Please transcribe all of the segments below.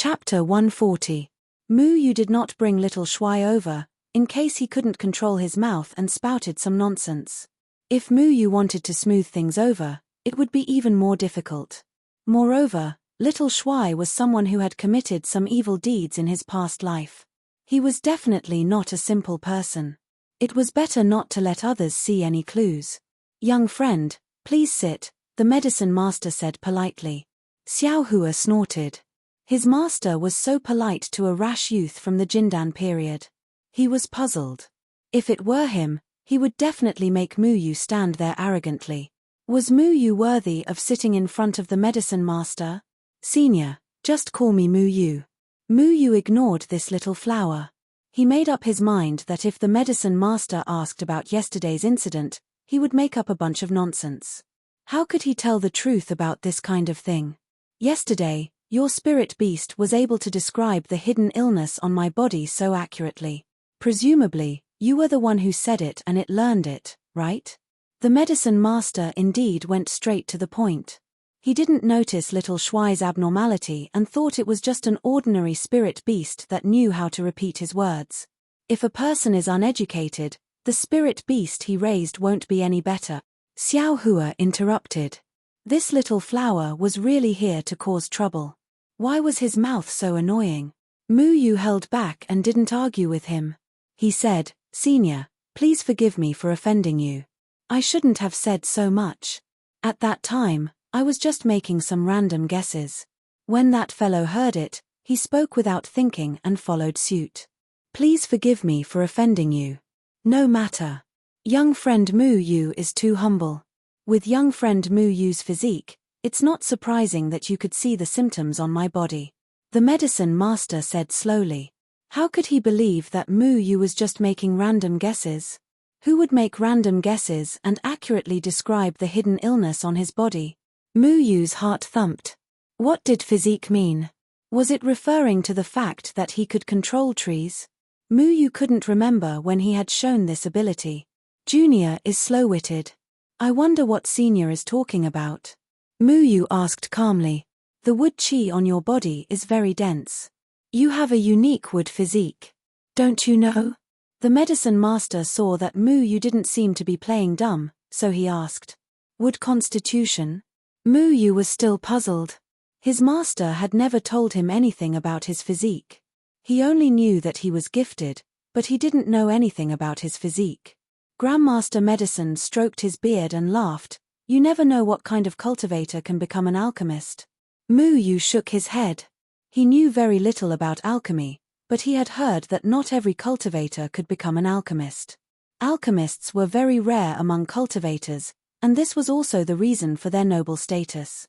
Chapter 140. Moo Yu did not bring little Shuai over, in case he couldn't control his mouth and spouted some nonsense. If Moo Yu wanted to smooth things over, it would be even more difficult. Moreover, little Shuai was someone who had committed some evil deeds in his past life. He was definitely not a simple person. It was better not to let others see any clues. "Young friend, please sit," the medicine master said politely. Xiao Hua snorted. His master was so polite to a rash youth from the Jindan period. He was puzzled. If it were him, he would definitely make Moo Yu stand there arrogantly. Was Moo Yu worthy of sitting in front of the medicine master? "Senior, just call me Moo Yu." Moo Yu ignored this little flower. He made up his mind that if the medicine master asked about yesterday's incident, he would make up a bunch of nonsense. How could he tell the truth about this kind of thing? "Yesterday, your spirit beast was able to describe the hidden illness on my body so accurately. Presumably, you were the one who said it and it learned it, right?" The medicine master indeed went straight to the point. He didn't notice little Shuai's abnormality and thought it was just an ordinary spirit beast that knew how to repeat his words. If a person is uneducated, the spirit beast he raised won't be any better. Xiao Hua interrupted. This little flower was really here to cause trouble. Why was his mouth so annoying? Moo Yu held back and didn't argue with him. He said, "Senior, please forgive me for offending you. I shouldn't have said so much. At that time, I was just making some random guesses." When that fellow heard it, he spoke without thinking and followed suit. "Please forgive me for offending you. No matter. Young friend Moo Yu is too humble. With young friend Moo Yu's physique, it's not surprising that you could see the symptoms on my body," the medicine master said slowly. How could he believe that Moo Yu was just making random guesses? Who would make random guesses and accurately describe the hidden illness on his body? Moo Yu's heart thumped. What did physique mean? Was it referring to the fact that he could control trees? Moo Yu couldn't remember when he had shown this ability. Junior is slow-witted. I wonder what Senior is talking about. Moo Yu asked calmly. The wood qi on your body is very dense. You have a unique wood physique. Don't you know? The medicine master saw that Moo Yu didn't seem to be playing dumb, so he asked. Wood constitution? Moo Yu was still puzzled. His master had never told him anything about his physique. He only knew that he was gifted, but he didn't know anything about his physique. Grandmaster Medicine stroked his beard and laughed. You never know what kind of cultivator can become an alchemist. Moo Yu shook his head. He knew very little about alchemy, but he had heard that not every cultivator could become an alchemist. Alchemists were very rare among cultivators, and this was also the reason for their noble status.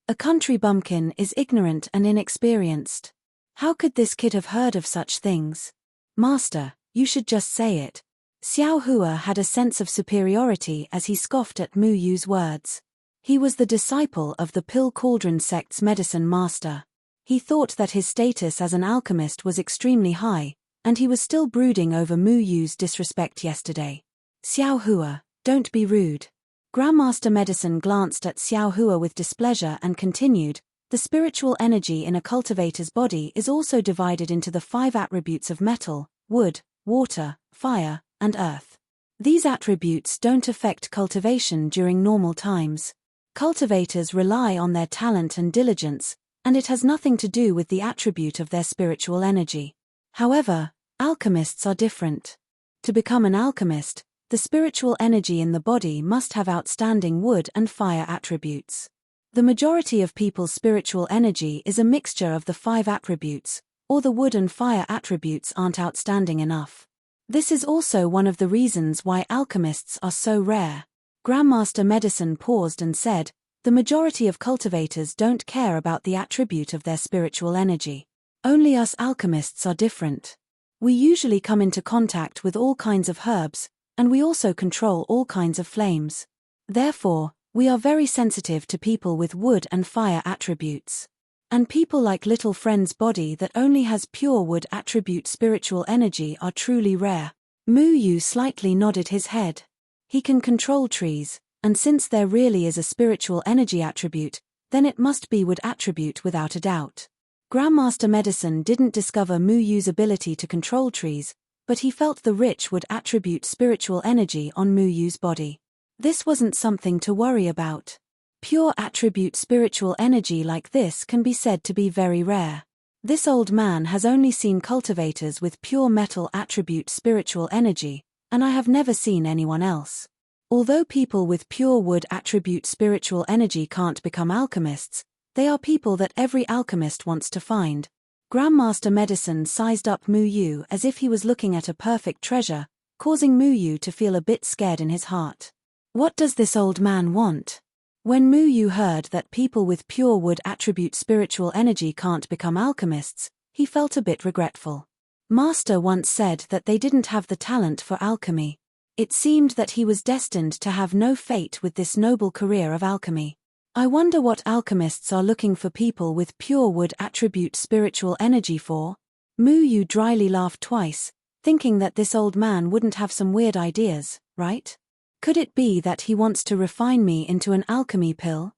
A country bumpkin is ignorant and inexperienced. How could this kid have heard of such things? Master, you should just say it. Xiao Hua had a sense of superiority as he scoffed at Moo Yu's words. He was the disciple of the Pill Cauldron sect's medicine master. He thought that his status as an alchemist was extremely high, and he was still brooding over Moo Yu's disrespect yesterday. Xiao Hua, don't be rude. Grandmaster Medicine glanced at Xiao Hua with displeasure and continued, the spiritual energy in a cultivator's body is also divided into the 5 attributes of metal, wood, water, fire, and earth. These attributes don't affect cultivation during normal times. Cultivators rely on their talent and diligence, and it has nothing to do with the attribute of their spiritual energy. However, alchemists are different. To become an alchemist, the spiritual energy in the body must have outstanding wood and fire attributes. The majority of people's spiritual energy is a mixture of the 5 attributes, or the wood and fire attributes aren't outstanding enough. This is also one of the reasons why alchemists are so rare. Grandmaster Medicine paused and said, the majority of cultivators don't care about the attribute of their spiritual energy. Only us alchemists are different. We usually come into contact with all kinds of herbs, and we also control all kinds of flames. Therefore, we are very sensitive to people with wood and fire attributes. And people like little friend's body that only has pure wood attribute spiritual energy are truly rare. Moo Yu slightly nodded his head. He can control trees, and since there really is a spiritual energy attribute, then it must be wood attribute without a doubt. Grandmaster Medicine didn't discover Mu Yu's ability to control trees, but he felt the rich would attribute spiritual energy on Mu Yu's body. This wasn't something to worry about. Pure attribute spiritual energy like this can be said to be very rare. This old man has only seen cultivators with pure metal attribute spiritual energy, and I have never seen anyone else. Although people with pure wood attribute spiritual energy can't become alchemists, they are people that every alchemist wants to find. Grandmaster Medicine sized up Mu Yu as if he was looking at a perfect treasure, causing Mu Yu to feel a bit scared in his heart. What does this old man want? When Mu Yu heard that people with pure wood attribute spiritual energy can't become alchemists, he felt a bit regretful. Master once said that they didn't have the talent for alchemy. It seemed that he was destined to have no fate with this noble career of alchemy. I wonder what alchemists are looking for people with pure wood attribute spiritual energy for? Mu Yu dryly laughed twice, thinking that this old man wouldn't have some weird ideas, right? Could it be that he wants to refine me into an alchemy pill?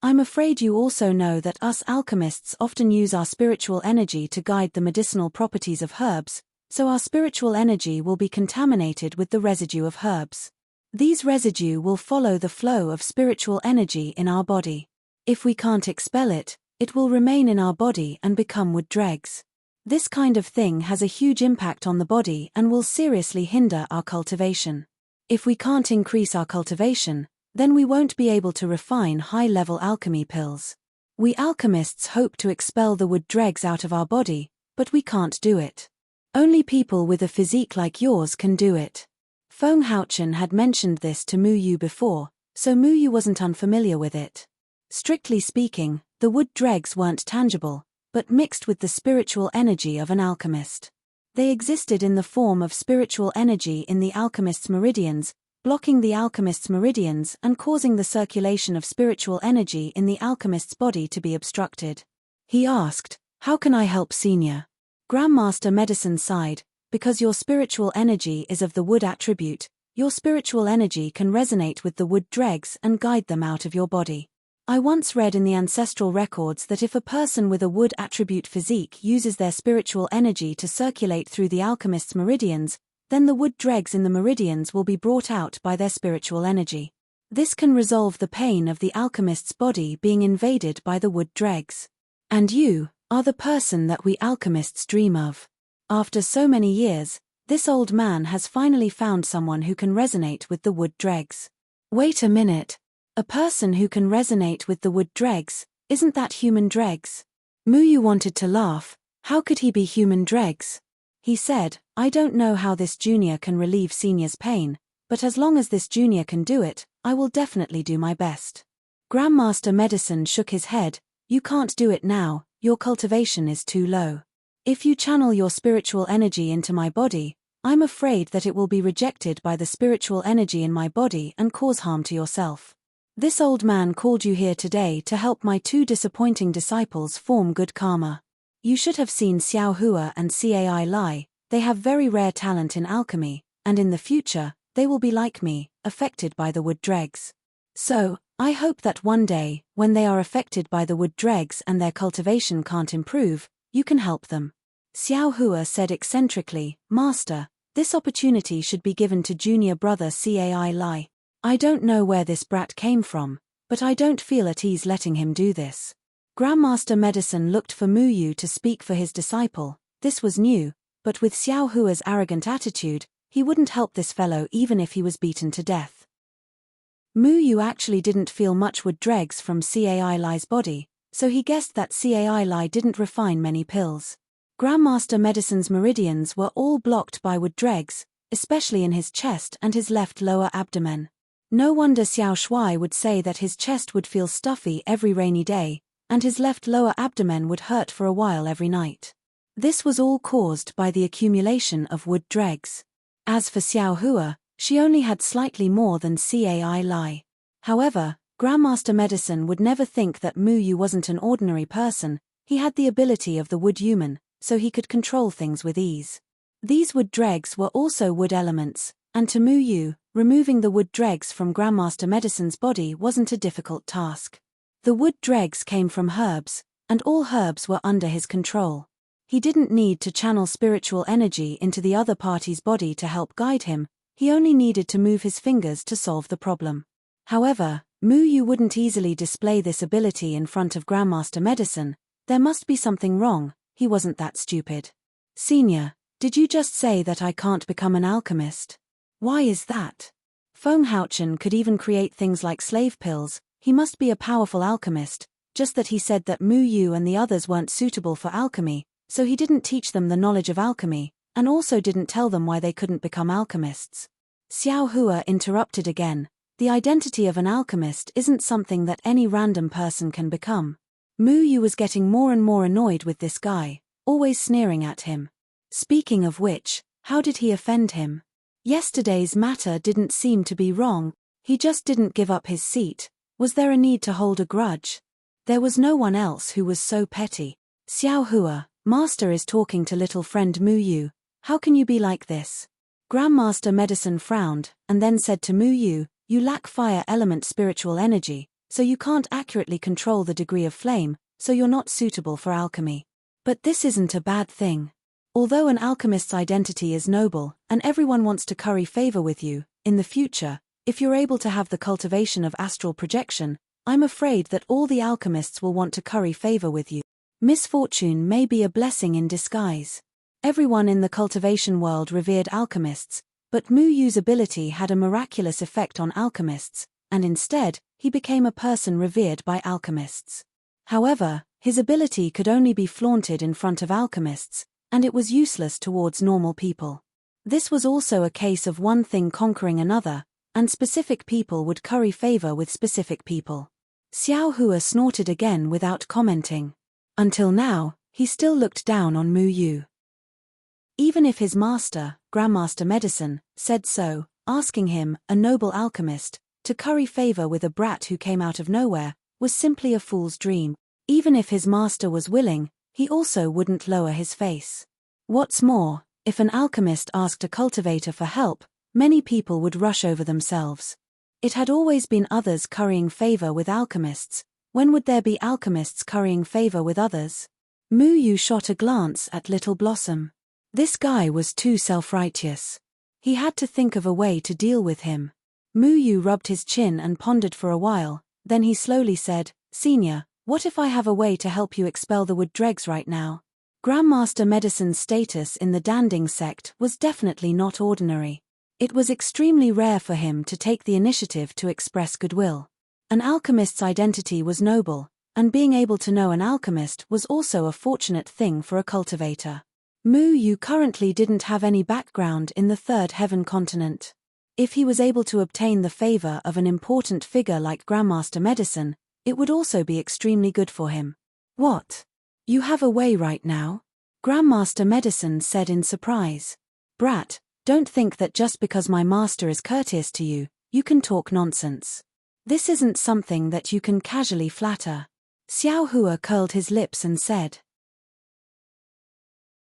I'm afraid you also know that us alchemists often use our spiritual energy to guide the medicinal properties of herbs, so our spiritual energy will be contaminated with the residue of herbs. These residue will follow the flow of spiritual energy in our body. If we can't expel it, it will remain in our body and become wood dregs. This kind of thing has a huge impact on the body and will seriously hinder our cultivation. If we can't increase our cultivation, then we won't be able to refine high-level alchemy pills. We alchemists hope to expel the wood dregs out of our body, but we can't do it. Only people with a physique like yours can do it. Feng Haochen had mentioned this to Mu Yu before, so Mu Yu wasn't unfamiliar with it. Strictly speaking, the wood dregs weren't tangible, but mixed with the spiritual energy of an alchemist. They existed in the form of spiritual energy in the alchemist's meridians, blocking the alchemist's meridians and causing the circulation of spiritual energy in the alchemist's body to be obstructed. He asked, "How can I help Senior?" Grandmaster Medicine sighed, "Because your spiritual energy is of the wood attribute, your spiritual energy can resonate with the wood dregs and guide them out of your body. I once read in the ancestral records that if a person with a wood attribute physique uses their spiritual energy to circulate through the alchemist's meridians, then the wood dregs in the meridians will be brought out by their spiritual energy. This can resolve the pain of the alchemist's body being invaded by the wood dregs. And you are the person that we alchemists dream of." After so many years, this old man has finally found someone who can resonate with the wood dregs. Wait a minute. A person who can resonate with the wood dregs, isn't that human dregs? Mu Yu wanted to laugh. How could he be human dregs? He said, "I don't know how this junior can relieve Senior's pain, but as long as this junior can do it, I will definitely do my best." Grandmaster Medicine shook his head. "You can't do it now, your cultivation is too low. If you channel your spiritual energy into my body, I'm afraid that it will be rejected by the spiritual energy in my body and cause harm to yourself. This old man called you here today to help my two disappointing disciples form good karma. You should have seen Xiao Hua and Cai Lai, they have very rare talent in alchemy, and in the future, they will be like me, affected by the wood dregs. So, I hope that one day, when they are affected by the wood dregs and their cultivation can't improve, you can help them." Xiao Hua said eccentrically, "Master, this opportunity should be given to junior brother Cai Lai. I don't know where this brat came from, but I don't feel at ease letting him do this." Grandmaster Medicine looked for Mu Yu to speak for his disciple. This was new, but with Xiao Hua's arrogant attitude, he wouldn't help this fellow even if he was beaten to death. Mu Yu actually didn't feel much wood dregs from Cai Lai's body, so he guessed that Cai Lai didn't refine many pills. Grandmaster Medicine's meridians were all blocked by wood dregs, especially in his chest and his left lower abdomen. No wonder Xiao Shuai would say that his chest would feel stuffy every rainy day, and his left lower abdomen would hurt for a while every night. This was all caused by the accumulation of wood dregs. As for Xiao Hua, she only had slightly more than Cai Lai. However, Grandmaster Medicine would never think that Mu Yu wasn't an ordinary person. He had the ability of the wood human, so he could control things with ease. These wood dregs were also wood elements, and to Mu Yu, removing the wood dregs from Grandmaster Medicine's body wasn't a difficult task. The wood dregs came from herbs, and all herbs were under his control. He didn't need to channel spiritual energy into the other party's body to help guide him, he only needed to move his fingers to solve the problem. However, Mu Yu wouldn't easily display this ability in front of Grandmaster Medicine. There must be something wrong, he wasn't that stupid. Senior, did you just say that I can't become an alchemist? Why is that? Feng Haochen could even create things like slave pills, he must be a powerful alchemist, just that he said that Mu Yu and the others weren't suitable for alchemy, so he didn't teach them the knowledge of alchemy, and also didn't tell them why they couldn't become alchemists. Xiao Hua interrupted again. The identity of an alchemist isn't something that any random person can become. Mu Yu was getting more and more annoyed with this guy, always sneering at him. Speaking of which, how did he offend him? Yesterday's matter didn't seem to be wrong, he just didn't give up his seat. Was there a need to hold a grudge? There was no one else who was so petty. Xiao Hua, Master is talking to little friend Mu Yu. How can you be like this? Grandmaster Medicine frowned, and then said to Mu Yu, you lack fire element spiritual energy, so you can't accurately control the degree of flame, so you're not suitable for alchemy. But this isn't a bad thing. Although an alchemist's identity is noble, and everyone wants to curry favor with you, in the future, if you're able to have the cultivation of astral projection, I'm afraid that all the alchemists will want to curry favor with you. Misfortune may be a blessing in disguise. Everyone in the cultivation world revered alchemists, but Mu Yu's ability had a miraculous effect on alchemists, and instead, he became a person revered by alchemists. However, his ability could only be flaunted in front of alchemists, and it was useless towards normal people. This was also a case of one thing conquering another, and specific people would curry favor with specific people. Xiao Hua snorted again without commenting. Until now, he still looked down on Mu Yu. Even if his master, Grandmaster Medicine, said so, asking him, a noble alchemist, to curry favor with a brat who came out of nowhere, was simply a fool's dream. Even if his master was willing, he also wouldn't lower his face. What's more, if an alchemist asked a cultivator for help, many people would rush over themselves. It had always been others currying favor with alchemists. When would there be alchemists currying favor with others? Mu Yu shot a glance at Little Blossom. This guy was too self-righteous. He had to think of a way to deal with him. Mu Yu rubbed his chin and pondered for a while, then he slowly said, Senior, what if I have a way to help you expel the wood dregs right now? Grandmaster Medicine's status in the Danding sect was definitely not ordinary. It was extremely rare for him to take the initiative to express goodwill. An alchemist's identity was noble, and being able to know an alchemist was also a fortunate thing for a cultivator. Mu Yu currently didn't have any background in the Third Heaven continent. If he was able to obtain the favor of an important figure like Grandmaster Medicine, it would also be extremely good for him. What? You have a way right now? Grandmaster Medicine said in surprise. Brat, don't think that just because my master is courteous to you, you can talk nonsense. This isn't something that you can casually flatter. Xiao Hua curled his lips and said.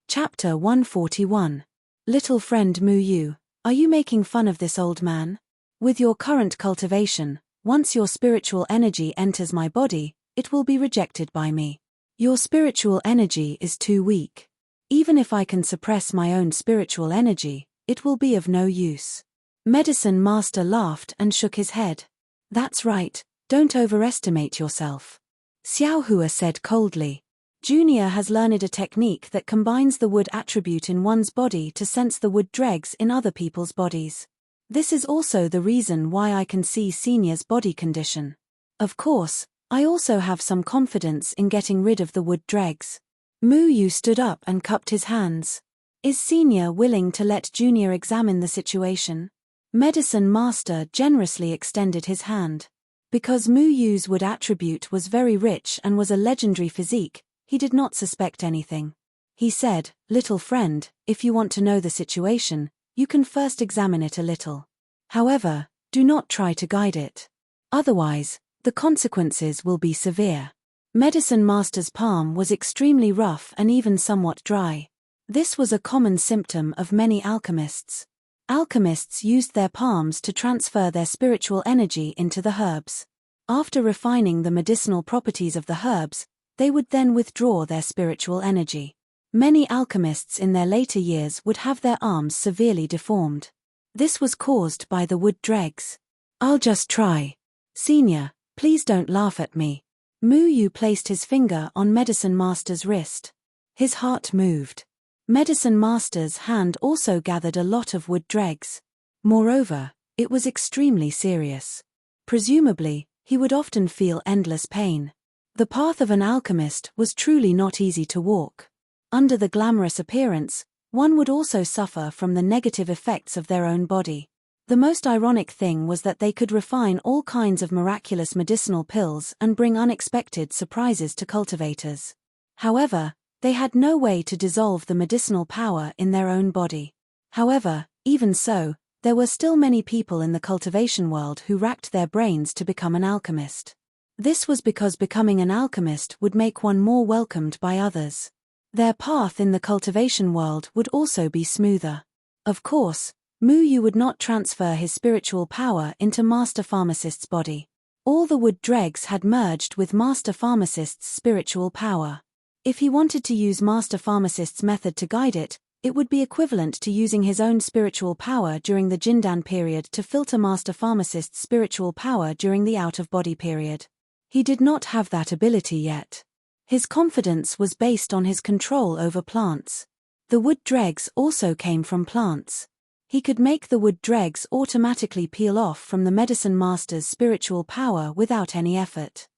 Chapter 141. Little friend Mu Yu, are you making fun of this old man? With your current cultivation, once your spiritual energy enters my body, it will be rejected by me. Your spiritual energy is too weak. Even if I can suppress my own spiritual energy, it will be of no use. Medicine Master laughed and shook his head. That's right, don't overestimate yourself. Xiao Hua said coldly. Junior has learned a technique that combines the wood attribute in one's body to sense the wood dregs in other people's bodies. This is also the reason why I can see Senior's body condition. Of course, I also have some confidence in getting rid of the wood dregs. Mu Yu stood up and cupped his hands. Is Senior willing to let Junior examine the situation? Medicine Master generously extended his hand. Because Mu Yu's wood attribute was very rich and was a legendary physique, he did not suspect anything. He said, Little friend, if you want to know the situation, you can first examine it a little. However, do not try to guide it. Otherwise, the consequences will be severe. Medicine Master's palm was extremely rough and even somewhat dry. This was a common symptom of many alchemists. Alchemists used their palms to transfer their spiritual energy into the herbs. After refining the medicinal properties of the herbs, They would then withdraw their spiritual energy. Many alchemists in their later years would have their arms severely deformed. This was caused by the wood dregs. I'll just try. Senior, please don't laugh at me. Mu Yu placed his finger on Medicine Master's wrist. His heart moved. Medicine Master's hand also gathered a lot of wood dregs. Moreover, it was extremely serious. Presumably, he would often feel endless pain. The path of an alchemist was truly not easy to walk. Under the glamorous appearance, one would also suffer from the negative effects of their own body. The most ironic thing was that they could refine all kinds of miraculous medicinal pills and bring unexpected surprises to cultivators. However, they had no way to dissolve the medicinal power in their own body. However, even so, there were still many people in the cultivation world who racked their brains to become an alchemist. This was because becoming an alchemist would make one more welcomed by others. Their path in the cultivation world would also be smoother. Of course, Mu Yu would not transfer his spiritual power into Master Pharmacist's body. All the wood dregs had merged with Master Pharmacist's spiritual power. If he wanted to use Master Pharmacist's method to guide it, it would be equivalent to using his own spiritual power during the Jindan period to filter Master Pharmacist's spiritual power during the out-of-body period. He did not have that ability yet. His confidence was based on his control over plants. The wood dregs also came from plants. He could make the wood dregs automatically peel off from the Medicine Master's spiritual power without any effort.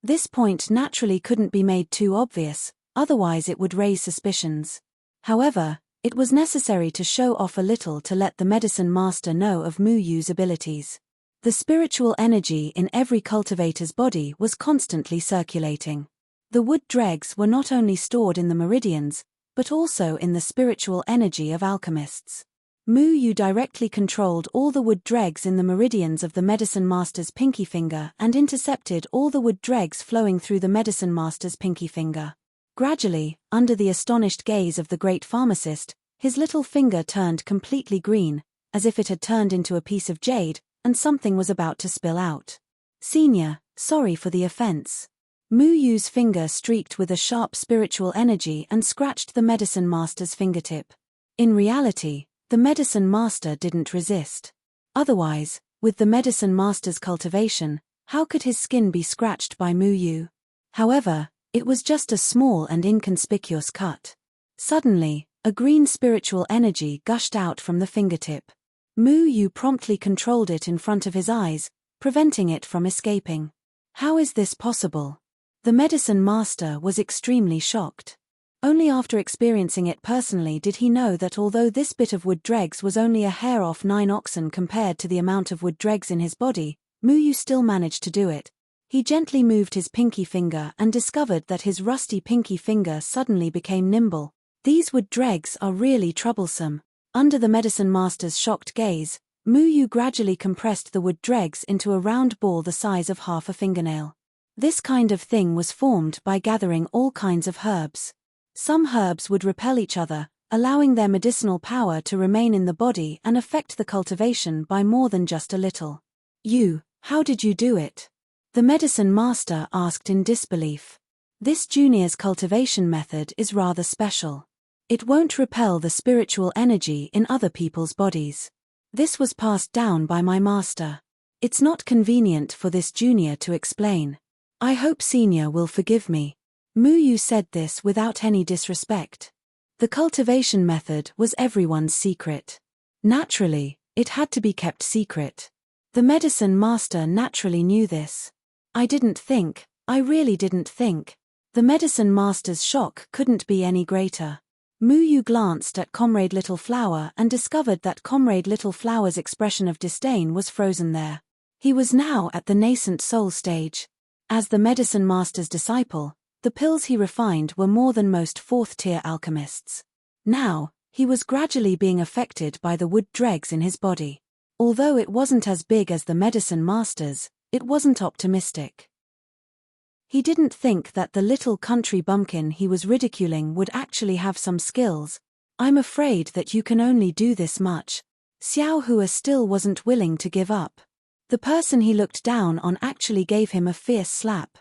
This point naturally couldn't be made too obvious, otherwise it would raise suspicions. However, it was necessary to show off a little to let the Medicine Master know of Mu Yu's abilities. The spiritual energy in every cultivator's body was constantly circulating. The wood dregs were not only stored in the meridians, but also in the spiritual energy of alchemists. Mu Yu directly controlled all the wood dregs in the meridians of the Medicine Master's pinky finger and intercepted all the wood dregs flowing through the Medicine Master's pinky finger. Gradually, under the astonished gaze of the great pharmacist, his little finger turned completely green, as if it had turned into a piece of jade, and something was about to spill out. Senior, sorry for the offense. Mu Yu's finger streaked with a sharp spiritual energy and scratched the Medicine Master's fingertip. In reality, the Medicine Master didn't resist. Otherwise, with the Medicine Master's cultivation, how could his skin be scratched by Mu Yu? However, it was just a small and inconspicuous cut. Suddenly, a green spiritual energy gushed out from the fingertip. Mu Yu promptly controlled it in front of his eyes, preventing it from escaping. How is this possible? The Medicine Master was extremely shocked. Only after experiencing it personally did he know that although this bit of wood dregs was only a hair off 9 oxen compared to the amount of wood dregs in his body, Mu Yu still managed to do it. He gently moved his pinky finger and discovered that his rusty pinky finger suddenly became nimble. These wood dregs are really troublesome. Under the Medicine Master's shocked gaze, Mu Yu gradually compressed the wood dregs into a round ball the size of half a fingernail. This kind of thing was formed by gathering all kinds of herbs. Some herbs would repel each other, allowing their medicinal power to remain in the body and affect the cultivation by more than just a little. How did you do it? The Medicine Master asked in disbelief. This junior's cultivation method is rather special. It won't repel the spiritual energy in other people's bodies. This was passed down by my master. It's not convenient for this junior to explain. I hope senior will forgive me. Mu Yu said this without any disrespect. The cultivation method was everyone's secret. Naturally, it had to be kept secret. The Medicine Master naturally knew this. I really didn't think. The Medicine Master's shock couldn't be any greater. Mu Yu glanced at Comrade Little Flower and discovered that Comrade Little Flower's expression of disdain was frozen there. He was now at the nascent soul stage. As the Medicine Master's disciple, the pills he refined were more than most fourth-tier alchemists. Now, he was gradually being affected by the wood dregs in his body. Although it wasn't as big as the Medicine Master's, it wasn't optimistic. He didn't think that the little country bumpkin he was ridiculing would actually have some skills. I'm afraid that you can only do this much. Xiao Hua still wasn't willing to give up. The person he looked down on actually gave him a fierce slap.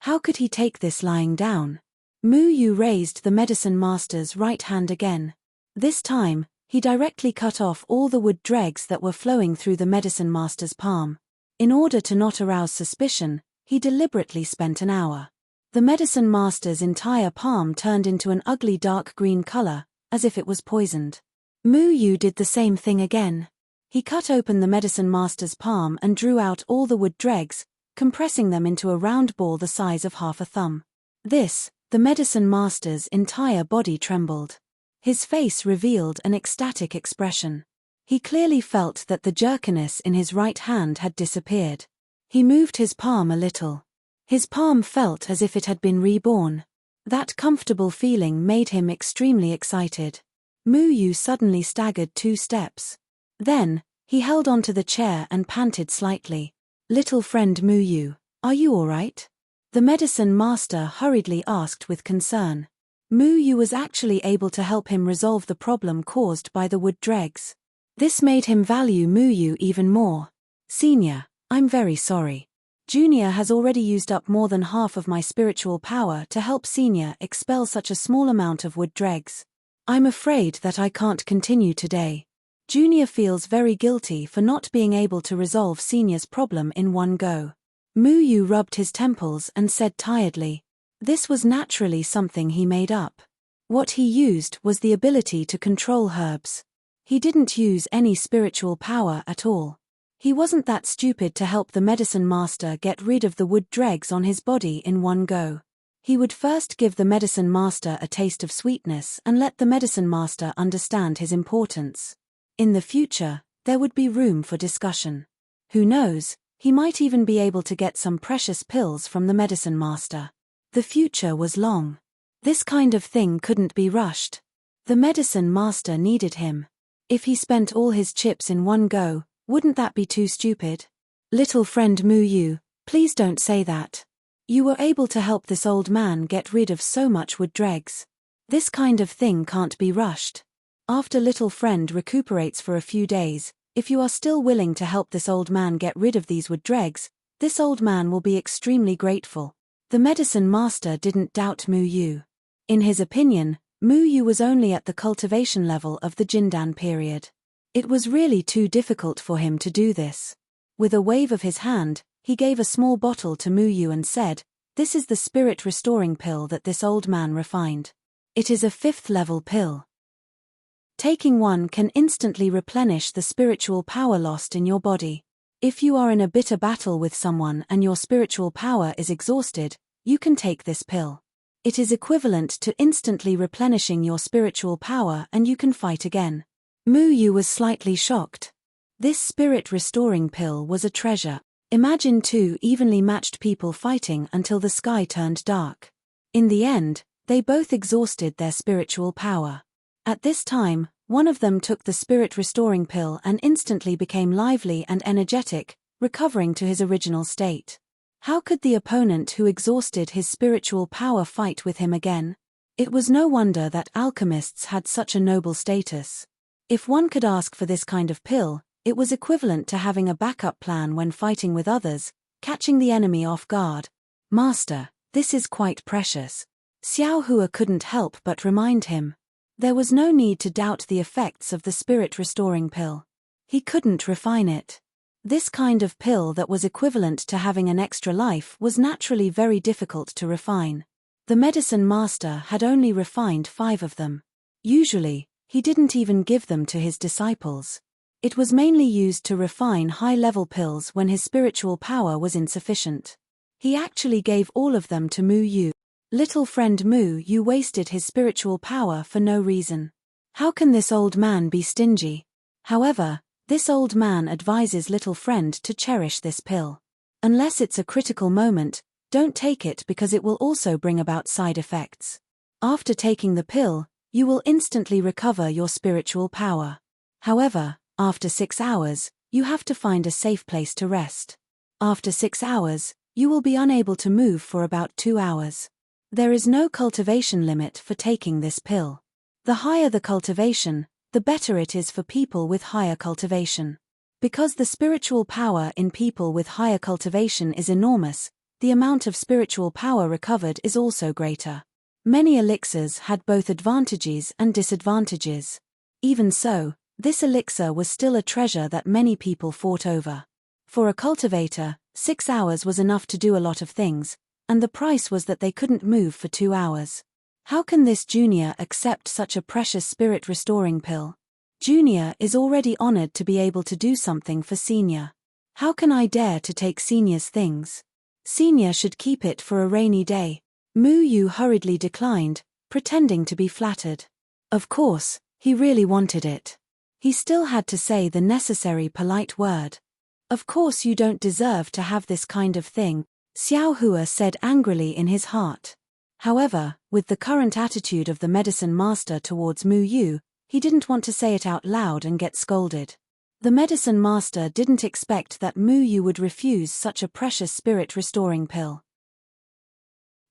How could he take this lying down? Mu Yu raised the medicine master's right hand again. This time, he directly cut off all the wood dregs that were flowing through the medicine master's palm. In order to not arouse suspicion, he deliberately spent an hour. The medicine master's entire palm turned into an ugly dark green color, as if it was poisoned. Mu Yu did the same thing again. He cut open the medicine master's palm and drew out all the wood dregs, compressing them into a round ball the size of half a thumb. The medicine master's entire body trembled. His face revealed an ecstatic expression. He clearly felt that the jerkiness in his right hand had disappeared. He moved his palm a little. His palm felt as if it had been reborn. That comfortable feeling made him extremely excited. Mu Yu suddenly staggered 2 steps. Then, he held onto the chair and panted slightly. "Little friend Mu Yu, are you all right?" The medicine master hurriedly asked with concern. Mu Yu was actually able to help him resolve the problem caused by the wood dregs. This made him value Mu Yu even more. "Senior, I'm very sorry. Junior has already used up more than half of my spiritual power to help Senior expel such a small amount of wood dregs. I'm afraid that I can't continue today. Junior feels very guilty for not being able to resolve Senior's problem in one go." Mu Yu rubbed his temples and said tiredly. This was naturally something he made up. What he used was the ability to control herbs. He didn't use any spiritual power at all. He wasn't that stupid to help the medicine master get rid of the wood dregs on his body in one go. He would first give the medicine master a taste of sweetness and let the medicine master understand his importance. In the future, there would be room for discussion. Who knows, he might even be able to get some precious pills from the medicine master. The future was long. This kind of thing couldn't be rushed. The medicine master needed him. If he spent all his chips in one go, wouldn't that be too stupid? "Little friend Mu Yu, please don't say that. You were able to help this old man get rid of so much wood dregs. This kind of thing can't be rushed. After little friend recuperates for a few days, if you are still willing to help this old man get rid of these wood dregs, this old man will be extremely grateful." The medicine master didn't doubt Mu Yu. In his opinion, Mu Yu was only at the cultivation level of the Jindan period. It was really too difficult for him to do this. With a wave of his hand, he gave a small bottle to Mu Yu and said, "This is the spirit restoring pill that this old man refined. It is a 5th level pill. Taking one can instantly replenish the spiritual power lost in your body. If you are in a bitter battle with someone and your spiritual power is exhausted, you can take this pill. It is equivalent to instantly replenishing your spiritual power and you can fight again." Mu Yu was slightly shocked. This spirit restoring pill was a treasure. Imagine 2 evenly matched people fighting until the sky turned dark. In the end, they both exhausted their spiritual power. At this time, one of them took the spirit restoring pill and instantly became lively and energetic, recovering to his original state. How could the opponent who exhausted his spiritual power fight with him again? It was no wonder that alchemists had such a noble status. If one could ask for this kind of pill, it was equivalent to having a backup plan when fighting with others, catching the enemy off guard. "Master, this is quite precious." Xiao Hua couldn't help but remind him. There was no need to doubt the effects of the spirit restoring pill. He couldn't refine it. This kind of pill that was equivalent to having an extra life was naturally very difficult to refine. The medicine master had only refined 5 of them. Usually, he didn't even give them to his disciples. It was mainly used to refine high-level pills when his spiritual power was insufficient. He actually gave all of them to Mu Yu. Little friend Mu Yu wasted his spiritual power for no reason. How can this old man be stingy? However, this old man advises little friend to cherish this pill. Unless it's a critical moment, don't take it because it will also bring about side effects. After taking the pill, you will instantly recover your spiritual power. However, after 6 hours, you have to find a safe place to rest. After 6 hours, you will be unable to move for about 2 hours. There is no cultivation limit for taking this pill. The higher the cultivation, the better it is for people with higher cultivation. Because the spiritual power in people with higher cultivation is enormous, the amount of spiritual power recovered is also greater. Many elixirs had both advantages and disadvantages. Even so, this elixir was still a treasure that many people fought over. For a cultivator, 6 hours was enough to do a lot of things, and the price was that they couldn't move for 2 hours. How can this junior accept such a precious spirit-restoring pill? Junior is already honored to be able to do something for senior. How can I dare to take senior's things? Senior should keep it for a rainy day. Mu Yu hurriedly declined, pretending to be flattered. Of course, he really wanted it. He still had to say the necessary polite word. Of course you don't deserve to have this kind of thing, Xiao Hua said angrily in his heart. However, with the current attitude of the medicine master towards Mu Yu, he didn't want to say it out loud and get scolded. The medicine master didn't expect that Mu Yu would refuse such a precious spirit-restoring pill.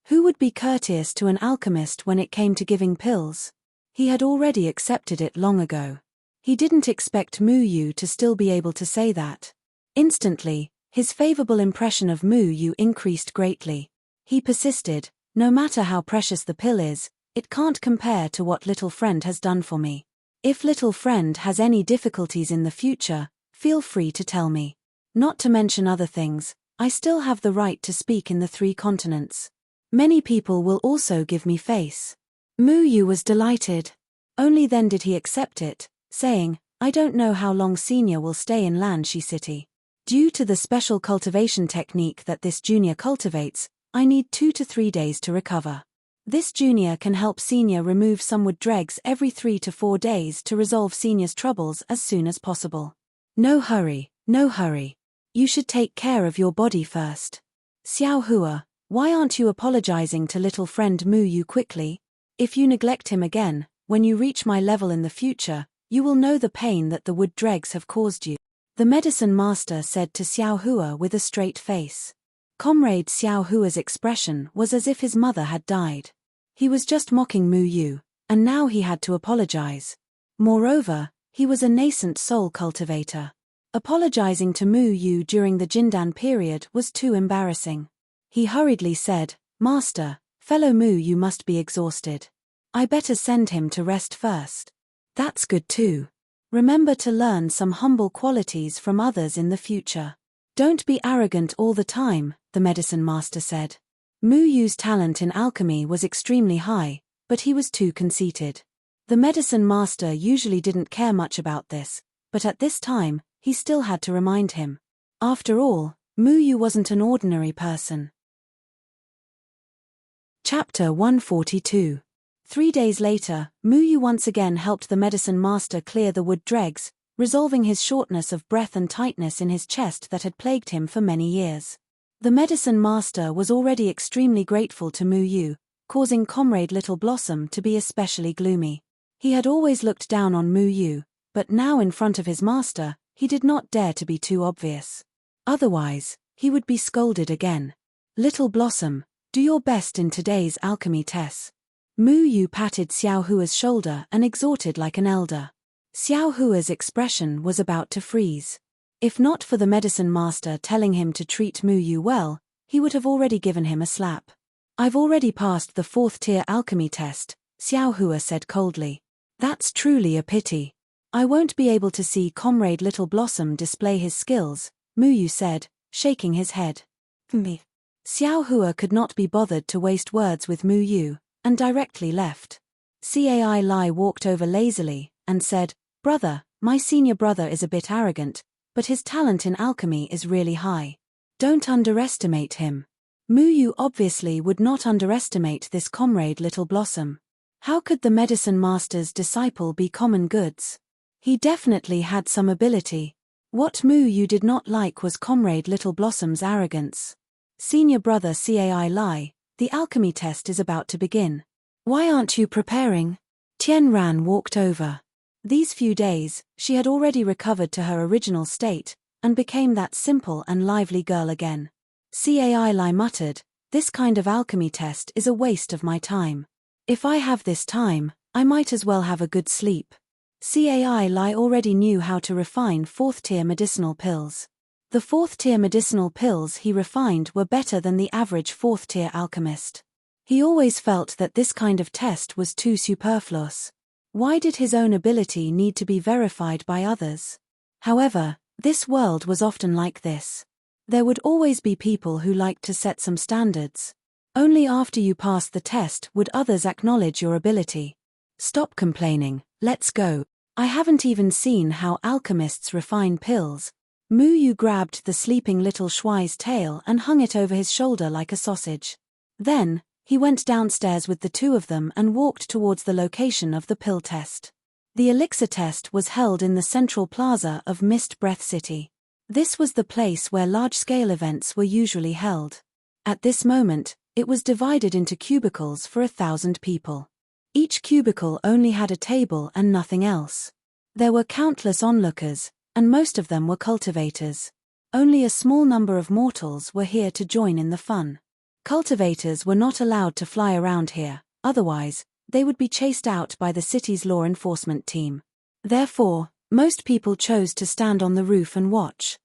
Who would be courteous to an alchemist when it came to giving pills? He had already accepted it long ago. He didn't expect Mu Yu to still be able to say that. Instantly, his favorable impression of Mu Yu increased greatly. He persisted, no matter how precious the pill is, it can't compare to what little friend has done for me. If little friend has any difficulties in the future, feel free to tell me. Not to mention other things, I still have the right to speak in the 3 continents. Many people will also give me face. Mu Yu was delighted. Only then did he accept it, saying, I don't know how long senior will stay in Lanshi City. Due to the special cultivation technique that this junior cultivates, I need 2 to 3 days to recover. This junior can help senior remove some wood dregs every 3 to 4 days to resolve senior's troubles as soon as possible. No hurry, no hurry. You should take care of your body first. Xiao Hua, why aren't you apologizing to little friend Mu Yu quickly? If you neglect him again, when you reach my level in the future, you will know the pain that the wood dregs have caused you. The medicine master said to Xiao Hua with a straight face. Comrade Xiao Hua's expression was as if his mother had died. He was just mocking Mu Yu, and now he had to apologize. Moreover, he was a nascent soul cultivator. Apologizing to Mu Yu during the Jindan period was too embarrassing. He hurriedly said, Master, fellow Mu Yu must be exhausted. I better send him to rest first. That's good too. Remember to learn some humble qualities from others in the future. Don't be arrogant all the time, the medicine master said. Mu Yu's talent in alchemy was extremely high, but he was too conceited. The medicine master usually didn't care much about this, but at this time, he still had to remind him. After all, Mu Yu wasn't an ordinary person. Chapter 142. 3 days later, Mu Yu once again helped the medicine master clear the wood dregs, resolving his shortness of breath and tightness in his chest that had plagued him for many years. The medicine master was already extremely grateful to Mu Yu, causing comrade Little Blossom to be especially gloomy. He had always looked down on Mu Yu, but now in front of his master, he did not dare to be too obvious. Otherwise, he would be scolded again. Little Blossom, do your best in today's alchemy test. Mu Yu patted Xiao Hua's shoulder and exhorted like an elder. Xiao Hua's expression was about to freeze. If not for the medicine master telling him to treat Mu Yu well, he would have already given him a slap. I've already passed the 4th tier alchemy test, Xiao Hua said coldly. That's truly a pity. I won't be able to see comrade Little Blossom display his skills, Mu Yu said, shaking his head. Me. Xiao Hua could not be bothered to waste words with Mu Yu, and directly left. Cai Lai walked over lazily, and said, Brother, my senior brother is a bit arrogant, but his talent in alchemy is really high. Don't underestimate him. Mu Yu obviously would not underestimate this comrade Little Blossom. How could the medicine master's disciple be common goods? He definitely had some ability. What Mu Yu did not like was comrade Little Blossom's arrogance. Senior brother Cai Lai, the alchemy test is about to begin. Why aren't you preparing? Tian Ran walked over. These few days, she had already recovered to her original state, and became that simple and lively girl again. Cai Lai muttered, this kind of alchemy test is a waste of my time. If I have this time, I might as well have a good sleep. Cai Lai already knew how to refine 4th tier medicinal pills. The 4th-tier medicinal pills he refined were better than the average 4th-tier alchemist. He always felt that this kind of test was too superfluous. Why did his own ability need to be verified by others? However, this world was often like this. There would always be people who liked to set some standards. Only after you passed the test would others acknowledge your ability. Stop complaining, let's go. I haven't even seen how alchemists refine pills. Mu Yu grabbed the sleeping little Shuai's tail and hung it over his shoulder like a sausage. Then, he went downstairs with the two of them and walked towards the location of the pill test. The elixir test was held in the central plaza of Mist Breath City. This was the place where large-scale events were usually held. At this moment, it was divided into cubicles for 1,000 people. Each cubicle only had a table and nothing else. There were countless onlookers, and most of them were cultivators. Only a small number of mortals were here to join in the fun. Cultivators were not allowed to fly around here, otherwise, they would be chased out by the city's law enforcement team. Therefore, most people chose to stand on the roof and watch.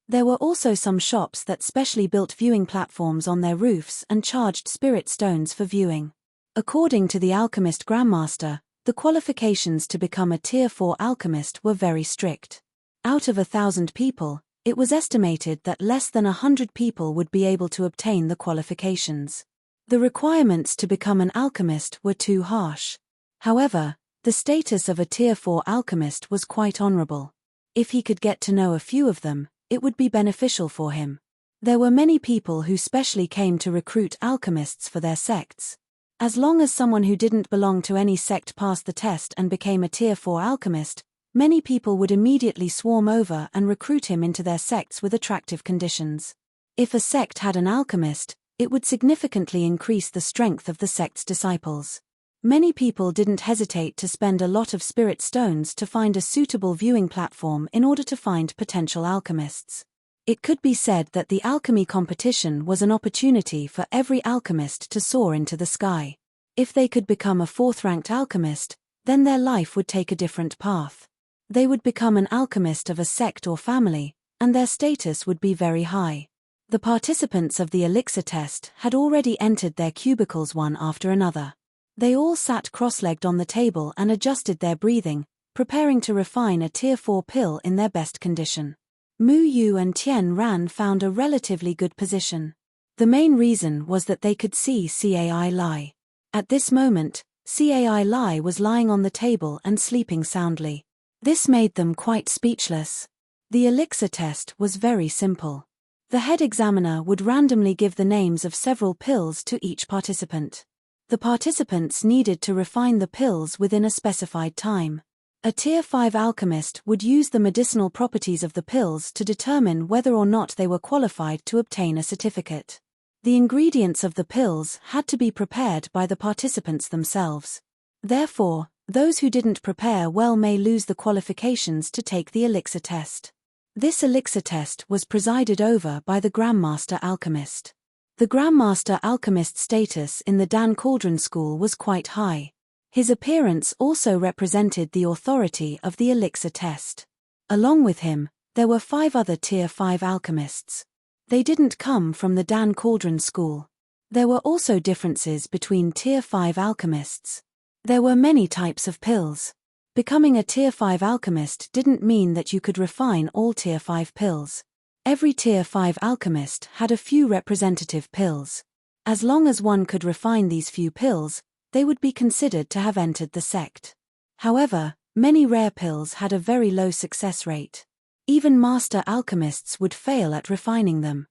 There were also some shops that specially built viewing platforms on their roofs and charged spirit stones for viewing. According to the alchemist grandmaster, the qualifications to become a Tier 4 alchemist were very strict. Out of 1,000 people, it was estimated that less than 100 people would be able to obtain the qualifications. The requirements to become an alchemist were too harsh. However, the status of a Tier 4 alchemist was quite honorable. If he could get to know a few of them, it would be beneficial for him. There were many people who specially came to recruit alchemists for their sects. As long as someone who didn't belong to any sect passed the test and became a Tier 4 alchemist, many people would immediately swarm over and recruit him into their sects with attractive conditions. If a sect had an alchemist, it would significantly increase the strength of the sect's disciples. Many people didn't hesitate to spend a lot of spirit stones to find a suitable viewing platform in order to find potential alchemists. It could be said that the alchemy competition was an opportunity for every alchemist to soar into the sky. If they could become a 4th-ranked alchemist, then their life would take a different path. They would become an alchemist of a sect or family, and their status would be very high. The participants of the elixir test had already entered their cubicles one after another. They all sat cross-legged on the table and adjusted their breathing, preparing to refine a Tier 4 pill in their best condition. Mu Yu and Tian Ran found a relatively good position. The main reason was that they could see Cai Lai. At this moment, Cai Lai was lying on the table and sleeping soundly. This made them quite speechless. The elixir test was very simple. The head examiner would randomly give the names of several pills to each participant. The participants needed to refine the pills within a specified time. A Tier 5 alchemist would use the medicinal properties of the pills to determine whether or not they were qualified to obtain a certificate. The ingredients of the pills had to be prepared by the participants themselves. Therefore, those who didn't prepare well may lose the qualifications to take the elixir test. This elixir test was presided over by the Grandmaster Alchemist. The Grandmaster Alchemist status in the Dan Cauldron School was quite high. His appearance also represented the authority of the elixir test. Along with him, there were 5 other Tier 5 alchemists. They didn't come from the Dan Cauldron School. There were also differences between Tier 5 alchemists. There were many types of pills. Becoming a Tier 5 alchemist didn't mean that you could refine all Tier 5 pills. Every Tier 5 alchemist had a few representative pills. As long as one could refine these few pills, they would be considered to have entered the sect. However, many rare pills had a very low success rate. Even master alchemists would fail at refining them.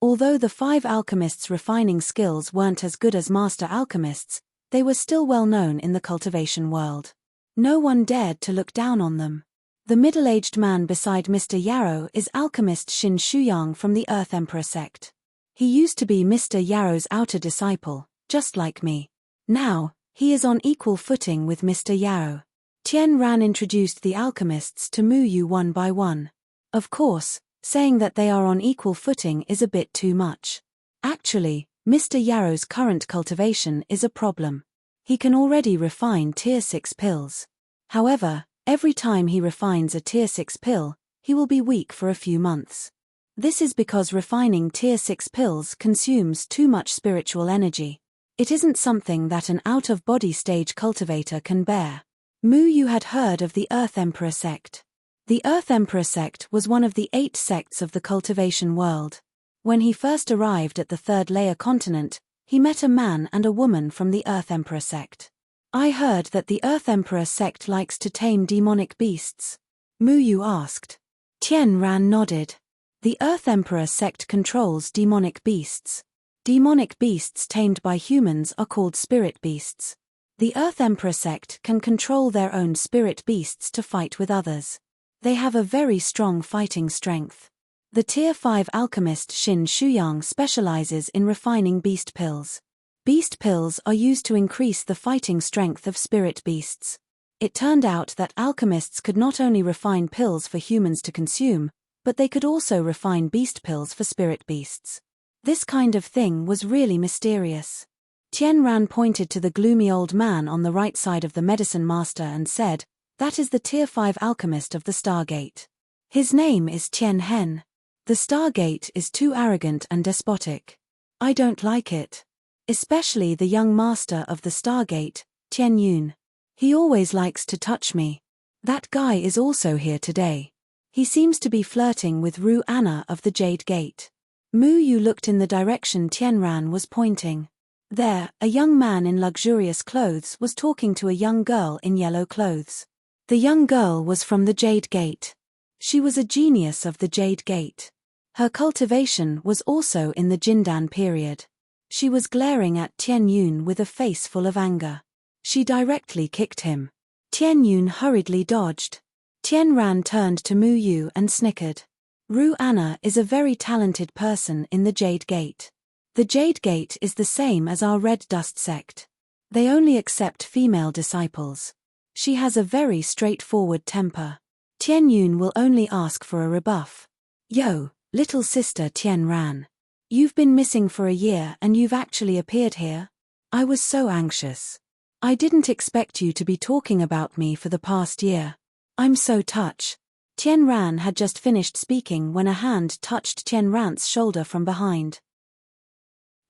Although the 5 alchemists' refining skills weren't as good as master alchemists, they were still well known in the cultivation world. No one dared to look down on them. The middle-aged man beside Mr. Yarrow is alchemist Shin Shuyang from the Earth Emperor sect. He used to be Mr. Yarrow's outer disciple, just like me. Now, he is on equal footing with Mr. Yarrow. Tian Ran introduced the alchemists to Mu Yu one by one. Of course, saying that they are on equal footing is a bit too much. Actually, Mr. Yarrow's current cultivation is a problem. He can already refine Tier 6 pills. However, every time he refines a Tier 6 pill, he will be weak for a few months. This is because refining Tier 6 pills consumes too much spiritual energy. It isn't something that an out-of-body stage cultivator can bear. Mu Yu had heard of the Earth Emperor sect. The Earth Emperor sect was one of the 8 sects of the cultivation world. When he first arrived at the third layer continent, he met a man and a woman from the Earth Emperor sect. I heard that the Earth Emperor sect likes to tame demonic beasts. Mu Yu asked. Tian Ran nodded. The Earth Emperor sect controls demonic beasts. Demonic beasts tamed by humans are called spirit beasts. The Earth Emperor sect can control their own spirit beasts to fight with others. They have a very strong fighting strength. The Tier 5 alchemist Xin Shuyang specializes in refining beast pills. Beast pills are used to increase the fighting strength of spirit beasts. It turned out that alchemists could not only refine pills for humans to consume, but they could also refine beast pills for spirit beasts. This kind of thing was really mysterious. Tian Ran pointed to the gloomy old man on the right side of the medicine master and said, "That is the Tier 5 alchemist of the Stargate. His name is Tian Hen. The Stargate is too arrogant and despotic. I don't like it. Especially the young master of the Stargate, Tian Yun. He always likes to touch me. That guy is also here today. He seems to be flirting with Ru Anna of the Jade Gate." Mu Yu looked in the direction Tian Ran was pointing. There, a young man in luxurious clothes was talking to a young girl in yellow clothes. The young girl was from the Jade Gate. She was a genius of the Jade Gate. Her cultivation was also in the Jindan period. She was glaring at Tian Yun with a face full of anger. She directly kicked him. Tian Yun hurriedly dodged. Tian Ran turned to Mu Yu and snickered. Ru Anna is a very talented person in the Jade Gate. The Jade Gate is the same as our Red Dust sect. They only accept female disciples. She has a very straightforward temper. Tian Yun will only ask for a rebuff. Yo, little sister Tian Ran. You've been missing for a year and you've actually appeared here? I was so anxious. I didn't expect you to be talking about me for the past year. I'm so touched. Tian Ran had just finished speaking when a hand touched Tian Ran's shoulder from behind.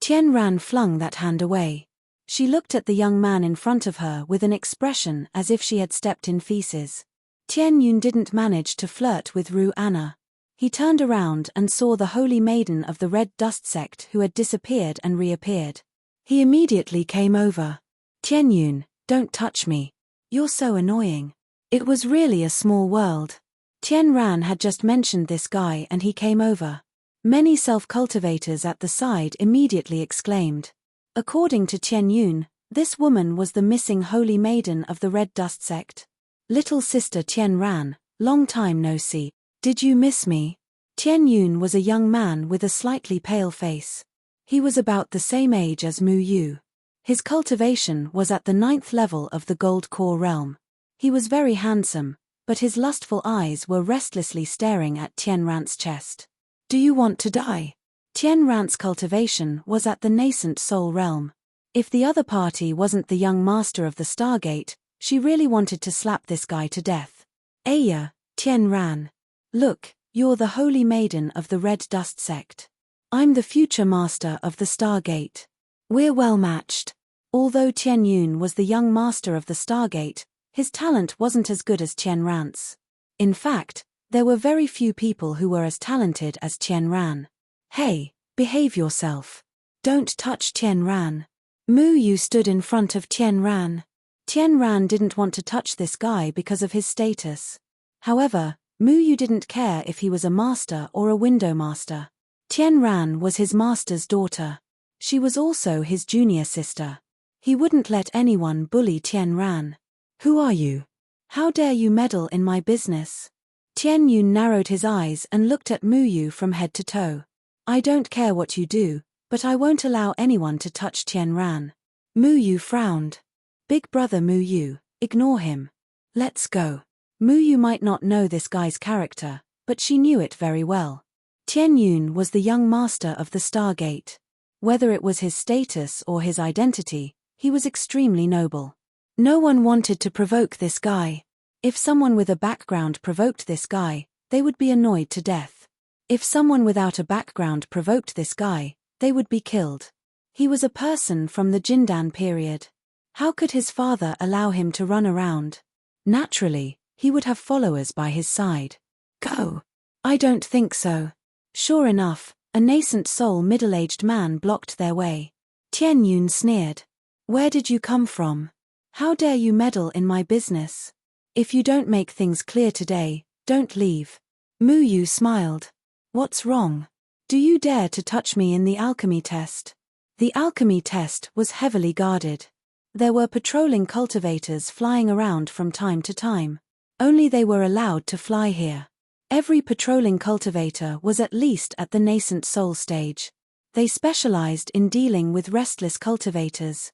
Tian Ran flung that hand away. She looked at the young man in front of her with an expression as if she had stepped in feces. Tian Yun didn't manage to flirt with Ru Anna. He turned around and saw the holy maiden of the Red Dust sect who had disappeared and reappeared. He immediately came over. Tian Yun, don't touch me. You're so annoying. It was really a small world. Tian Ran had just mentioned this guy and he came over. Many self-cultivators at the side immediately exclaimed. According to Tian Yun, this woman was the missing holy maiden of the Red Dust sect. Little sister Tian Ran, long time no see. Did you miss me? Tian Yun was a young man with a slightly pale face. He was about the same age as Mu Yu. His cultivation was at the 9th level of the Gold Core realm. He was very handsome, but his lustful eyes were restlessly staring at Tian Ran's chest. Do you want to die? Tian Ran's cultivation was at the nascent soul realm. If the other party wasn't the young master of the Stargate, she really wanted to slap this guy to death. Aya, Tian Ran. Look, you're the holy maiden of the Red Dust sect. I'm the future master of the Stargate. We're well matched. Although Tian Yun was the young master of the Stargate, his talent wasn't as good as Tian Ran's. In fact, there were very few people who were as talented as Tian Ran. Hey, behave yourself. Don't touch Tian Ran. Mu Yu stood in front of Tian Ran. Tian Ran didn't want to touch this guy because of his status. However, Mu Yu didn't care if he was a master or a window master. Tian Ran was his master's daughter. She was also his junior sister. He wouldn't let anyone bully Tian Ran. Who are you? How dare you meddle in my business? Tian Yun narrowed his eyes and looked at Mu Yu from head to toe. I don't care what you do, but I won't allow anyone to touch Tian Ran. Mu Yu frowned. Big brother Mu Yu, ignore him. Let's go. Mu Yu might not know this guy's character, but she knew it very well. Tian Yun was the young master of the Stargate. Whether it was his status or his identity, he was extremely noble. No one wanted to provoke this guy. If someone with a background provoked this guy, they would be annoyed to death. If someone without a background provoked this guy, they would be killed. He was a person from the Jindan period. How could his father allow him to run around? Naturally, he would have followers by his side. Go. I don't think so. Sure enough, a nascent soul middle-aged man blocked their way. Tian Yun sneered. Where did you come from? How dare you meddle in my business? If you don't make things clear today, don't leave. Mu Yu smiled. What's wrong? Do you dare to touch me in the alchemy test? The alchemy test was heavily guarded. There were patrolling cultivators flying around from time to time. Only they were allowed to fly here. Every patrolling cultivator was at least at the nascent soul stage. They specialized in dealing with restless cultivators.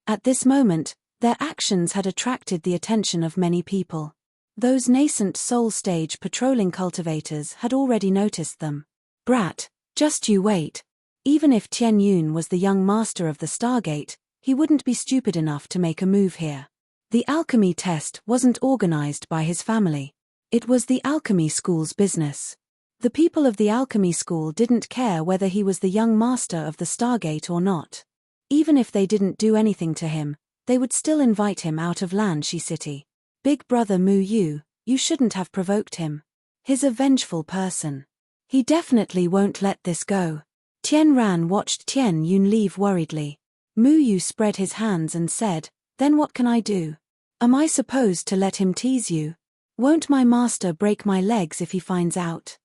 At this moment, their actions had attracted the attention of many people. Those nascent soul stage patrolling cultivators had already noticed them. Brat, just you wait. Even if Tian Yun was the young master of the Stargate, he wouldn't be stupid enough to make a move here. The alchemy test wasn't organized by his family. It was the alchemy school's business. The people of the alchemy school didn't care whether he was the young master of the Stargate or not. Even if they didn't do anything to him, they would still invite him out of Lanshi City. Big brother Mu Yu, you shouldn't have provoked him. He's a vengeful person. He definitely won't let this go. Tian Ran watched Tian Yun leave worriedly. Mu Yu spread his hands and said, then what can I do? Am I supposed to let him tease you? Won't my master break my legs if he finds out?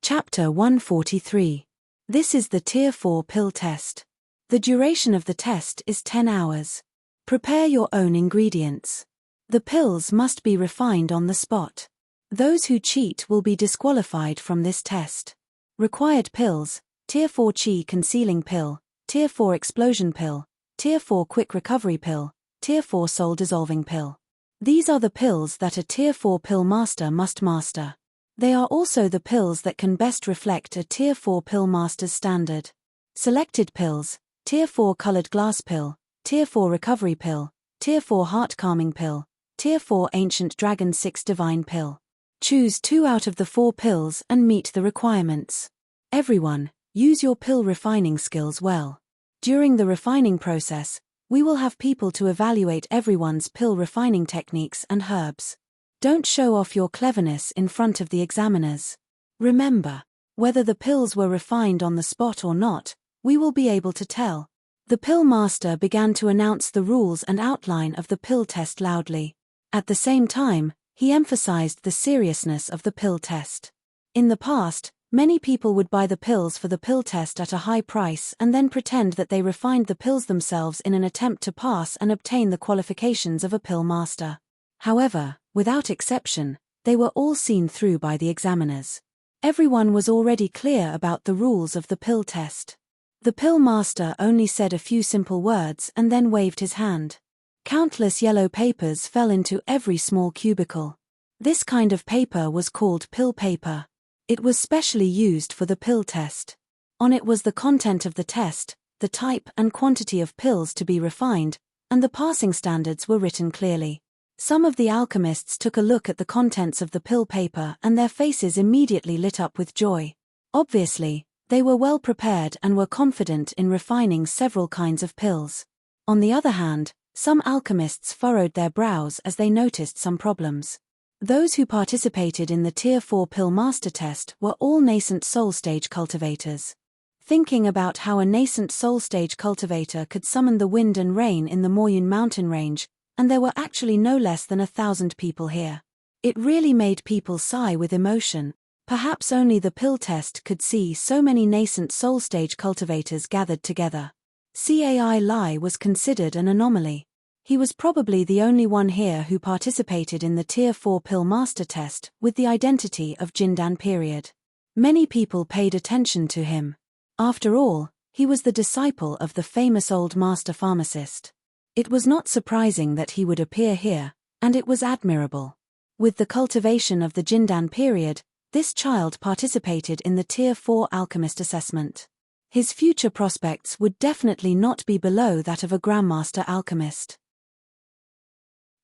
Chapter 143. This is the Tier 4 pill test. The duration of the test is 10 hours. Prepare your own ingredients. The pills must be refined on the spot. Those who cheat will be disqualified from this test. Required pills: Tier 4 Qi Concealing Pill, Tier 4 Explosion Pill, Tier 4 Quick Recovery Pill, Tier 4 Soul Dissolving Pill. These are the pills that a Tier 4 pill master must master. They are also the pills that can best reflect a Tier 4 pill master's standard. Selected pills: Tier 4 Colored Glass Pill, Tier 4 Recovery Pill, Tier 4 Heart Calming Pill, Tier 4 Ancient Dragon 6 Divine Pill. Choose 2 out of the 4 pills and meet the requirements. Everyone, use your pill refining skills well. During the refining process, we will have people to evaluate everyone's pill refining techniques and herbs. Don't show off your cleverness in front of the examiners. Remember, whether the pills were refined on the spot or not, we will be able to tell. The pill master began to announce the rules and outline of the pill test loudly. At the same time, he emphasized the seriousness of the pill test. In the past, many people would buy the pills for the pill test at a high price and then pretend that they refined the pills themselves in an attempt to pass and obtain the qualifications of a pill master. However, without exception, they were all seen through by the examiners. Everyone was already clear about the rules of the pill test. The pill master only said a few simple words and then waved his hand. Countless yellow papers fell into every small cubicle. This kind of paper was called pill paper. It was specially used for the pill test. On it was the content of the test, the type and quantity of pills to be refined, and the passing standards were written clearly. Some of the alchemists took a look at the contents of the pill paper and their faces immediately lit up with joy. Obviously, they were well prepared and were confident in refining several kinds of pills. On the other hand, some alchemists furrowed their brows as they noticed some problems. Those who participated in the Tier 4 pill master test were all nascent soul stage cultivators. Thinking about how a nascent soul stage cultivator could summon the wind and rain in the Moyun mountain range, and there were actually no less than 1,000 people here. It really made people sigh with emotion. Perhaps only the pill test could see so many nascent soul stage cultivators gathered together. Cai Lai was considered an anomaly. He was probably the only one here who participated in the Tier 4 pill master test with the identity of Jindan period. Many people paid attention to him. After all, he was the disciple of the famous old master pharmacist. It was not surprising that he would appear here, and it was admirable. With the cultivation of the Jindan period, this child participated in the Tier 4 alchemist assessment. His future prospects would definitely not be below that of a Grandmaster alchemist.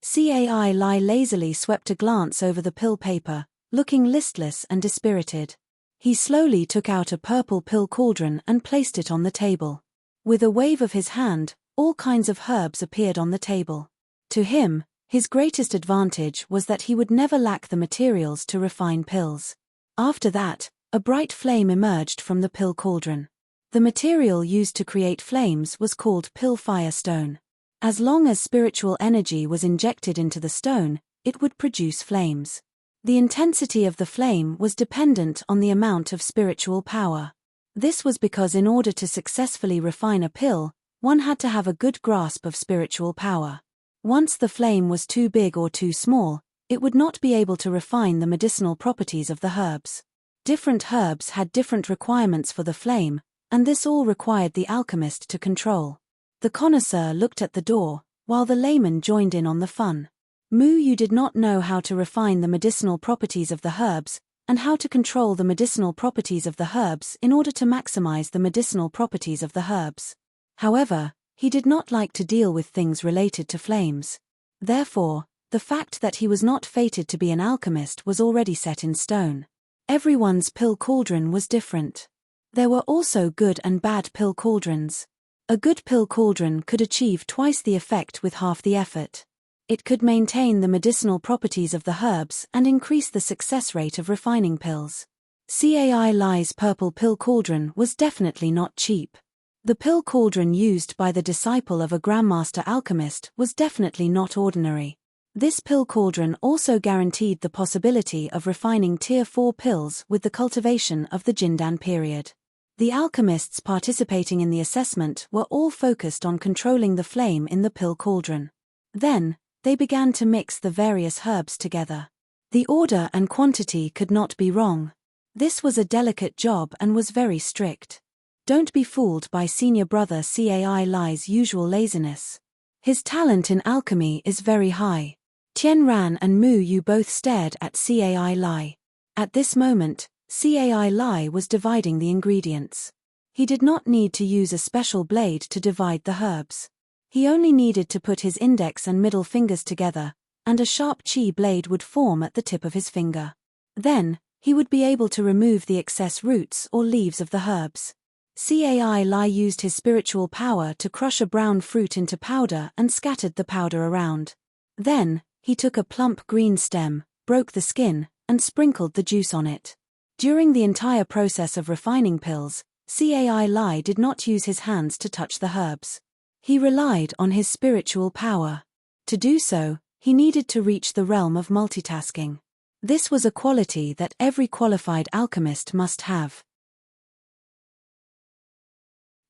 Cai Lai lazily swept a glance over the pill paper, looking listless and dispirited. He slowly took out a purple pill cauldron and placed it on the table. With a wave of his hand, all kinds of herbs appeared on the table. To him, his greatest advantage was that he would never lack the materials to refine pills. After that, a bright flame emerged from the pill cauldron. The material used to create flames was called pill fire stone. As long as spiritual energy was injected into the stone, it would produce flames. The intensity of the flame was dependent on the amount of spiritual power. This was because in order to successfully refine a pill, one had to have a good grasp of spiritual power. Once the flame was too big or too small, it would not be able to refine the medicinal properties of the herbs. Different herbs had different requirements for the flame, and this all required the alchemist to control. The connoisseur looked at the door, while the layman joined in on the fun. You did not know how to refine the medicinal properties of the herbs, and how to control the medicinal properties of the herbs in order to maximize the medicinal properties of the herbs. However, he did not like to deal with things related to flames. Therefore, the fact that he was not fated to be an alchemist was already set in stone. Everyone's pill cauldron was different. There were also good and bad pill cauldrons. A good pill cauldron could achieve twice the effect with half the effort. It could maintain the medicinal properties of the herbs and increase the success rate of refining pills. Cai Lai's purple pill cauldron was definitely not cheap. The pill cauldron used by the disciple of a Grandmaster alchemist was definitely not ordinary. This pill cauldron also guaranteed the possibility of refining Tier 4 pills with the cultivation of the Jindan period. The alchemists participating in the assessment were all focused on controlling the flame in the pill cauldron. Then, they began to mix the various herbs together. The order and quantity could not be wrong. This was a delicate job and was very strict. Don't be fooled by senior brother Cai Lai's usual laziness. His talent in alchemy is very high. Tian Ran and Yu both stared at Cai Lai. At this moment, Cai Lai was dividing the ingredients. He did not need to use a special blade to divide the herbs. He only needed to put his index and middle fingers together, and a sharp chi blade would form at the tip of his finger. Then, he would be able to remove the excess roots or leaves of the herbs. Cai Lai used his spiritual power to crush a brown fruit into powder and scattered the powder around. Then, he took a plump green stem, broke the skin, and sprinkled the juice on it. During the entire process of refining pills, Cai Lai did not use his hands to touch the herbs. He relied on his spiritual power. To do so, he needed to reach the realm of multitasking. This was a quality that every qualified alchemist must have.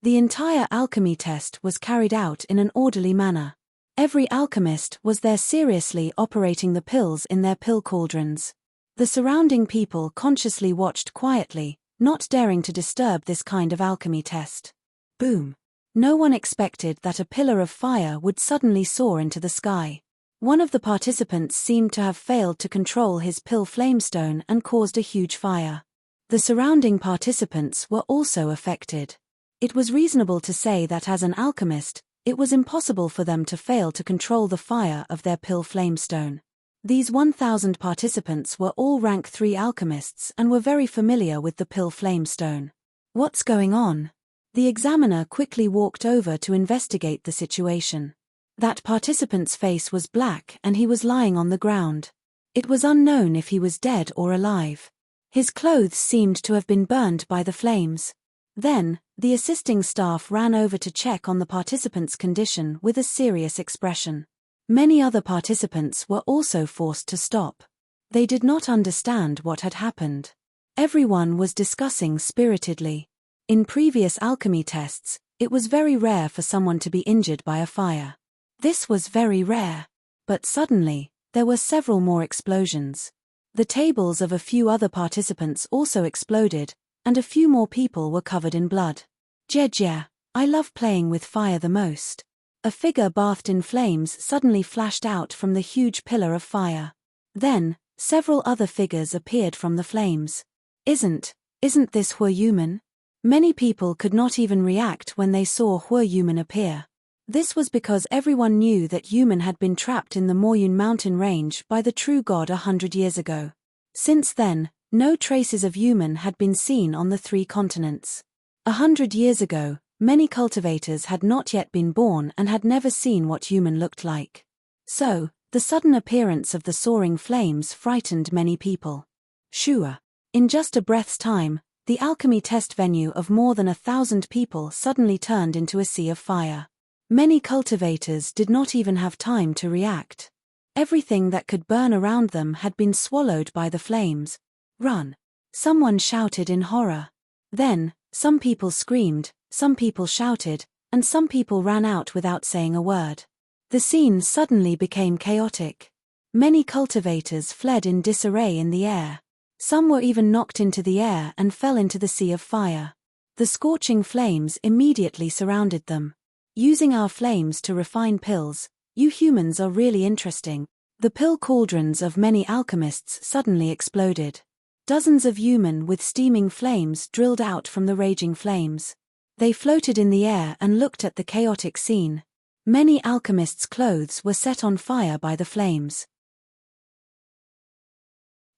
The entire alchemy test was carried out in an orderly manner. Every alchemist was there seriously operating the pills in their pill cauldrons. The surrounding people consciously watched quietly, not daring to disturb this kind of alchemy test. Boom! No one expected that a pillar of fire would suddenly soar into the sky. One of the participants seemed to have failed to control his pill flamestone and caused a huge fire. The surrounding participants were also affected. It was reasonable to say that as an alchemist, it was impossible for them to fail to control the fire of their pill flamestone. These 1,000 participants were all rank 3 alchemists and were very familiar with the pill flamestone. What's going on? The examiner quickly walked over to investigate the situation. That participant's face was black and he was lying on the ground. It was unknown if he was dead or alive. His clothes seemed to have been burned by the flames. Then, the assisting staff ran over to check on the participant's condition with a serious expression. Many other participants were also forced to stop. They did not understand what had happened. Everyone was discussing spiritedly. In previous alchemy tests, it was very rare for someone to be injured by a fire. This was very rare. But suddenly, there were several more explosions. The tables of a few other participants also exploded, and a few more people were covered in blood. Jejia, I love playing with fire the most. A figure bathed in flames suddenly flashed out from the huge pillar of fire. Then, several other figures appeared from the flames. Isn't this Huayuman? Many people could not even react when they saw Huayuman appear. This was because everyone knew that human had been trapped in the Moyun mountain range by the true god 100 years ago. Since then, no traces of human had been seen on the 3 continents. 100 years ago, many cultivators had not yet been born and had never seen what human looked like. So, the sudden appearance of the soaring flames frightened many people. Sure. In just a breath's time, the alchemy test venue of more than 1,000 people suddenly turned into a sea of fire. Many cultivators did not even have time to react. Everything that could burn around them had been swallowed by the flames. Run! Someone shouted in horror. Then, some people screamed, some people shouted, and some people ran out without saying a word. The scene suddenly became chaotic. Many cultivators fled in disarray in the air. Some were even knocked into the air and fell into the sea of fire. The scorching flames immediately surrounded them. Using our flames to refine pills, you humans are really interesting. The pill cauldrons of many alchemists suddenly exploded. Dozens of human with steaming flames drilled out from the raging flames. They floated in the air and looked at the chaotic scene. Many alchemists' clothes were set on fire by the flames.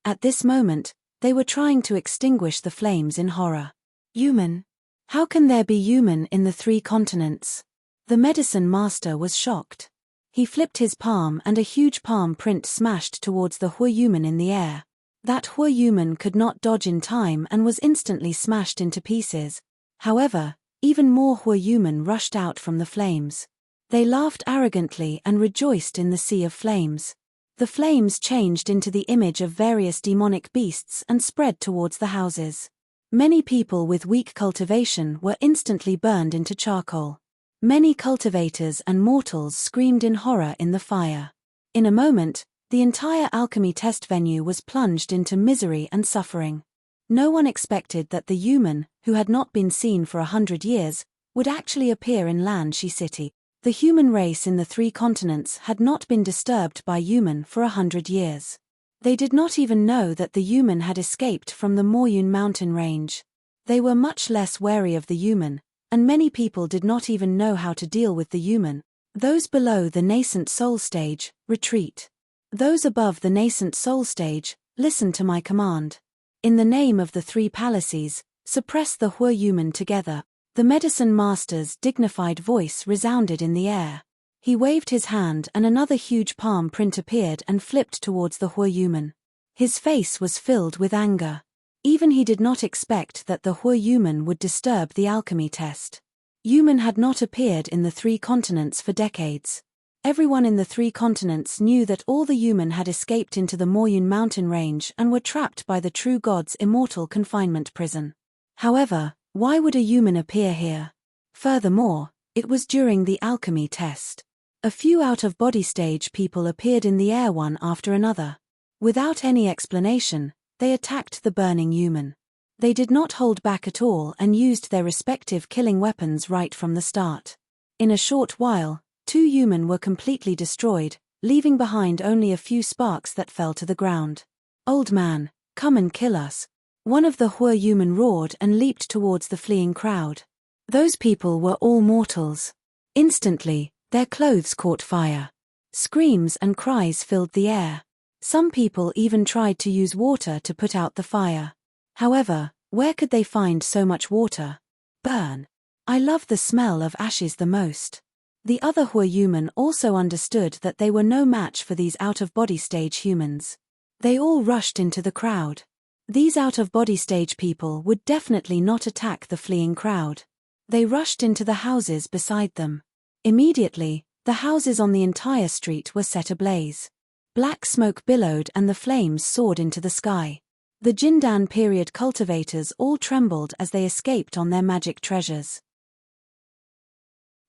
At this moment, they were trying to extinguish the flames in horror. Human? How can there be human in the 3 continents? The medicine master was shocked. He flipped his palm and a huge palm print smashed towards the human in the air. That human could not dodge in time and was instantly smashed into pieces. However, even more human rushed out from the flames. They laughed arrogantly and rejoiced in the sea of flames. The flames changed into the image of various demonic beasts and spread towards the houses. Many people with weak cultivation were instantly burned into charcoal. Many cultivators and mortals screamed in horror in the fire. In a moment, the entire alchemy test venue was plunged into misery and suffering. No one expected that the human, who had not been seen for 100 years, would actually appear in Lanshi City. The human race in the 3 continents had not been disturbed by human for 100 years. They did not even know that the human had escaped from the Moyun mountain range. They were much less wary of the human, and many people did not even know how to deal with the human. Those below the nascent soul stage, retreat. Those above the nascent soul stage, listen to my command. In the name of the 3 palaces, suppress the human together. The medicine master's dignified voice resounded in the air. He waved his hand and another huge palm print appeared and flipped towards the human. His face was filled with anger. Even he did not expect that the human would disturb the alchemy test. Human had not appeared in the 3 continents for decades. Everyone in the 3 continents knew that all the human had escaped into the Moyun mountain range and were trapped by the true god's immortal confinement prison. However, why would a human appear here? Furthermore, it was during the alchemy test. A few out-of-body stage people appeared in the air one after another. Without any explanation, they attacked the burning human. They did not hold back at all and used their respective killing weapons right from the start. In a short while, 2 human were completely destroyed, leaving behind only a few sparks that fell to the ground. "Old man, come and kill us." One of the human roared and leaped towards the fleeing crowd. Those people were all mortals. Instantly, their clothes caught fire. Screams and cries filled the air. Some people even tried to use water to put out the fire. However, where could they find so much water? Burn. I love the smell of ashes the most. The other human also understood that they were no match for these out-of-body stage humans. They all rushed into the crowd. These out-of-body stage people would definitely not attack the fleeing crowd. They rushed into the houses beside them. Immediately, the houses on the entire street were set ablaze. Black smoke billowed and the flames soared into the sky. The Jindan period cultivators all trembled as they escaped on their magic treasures.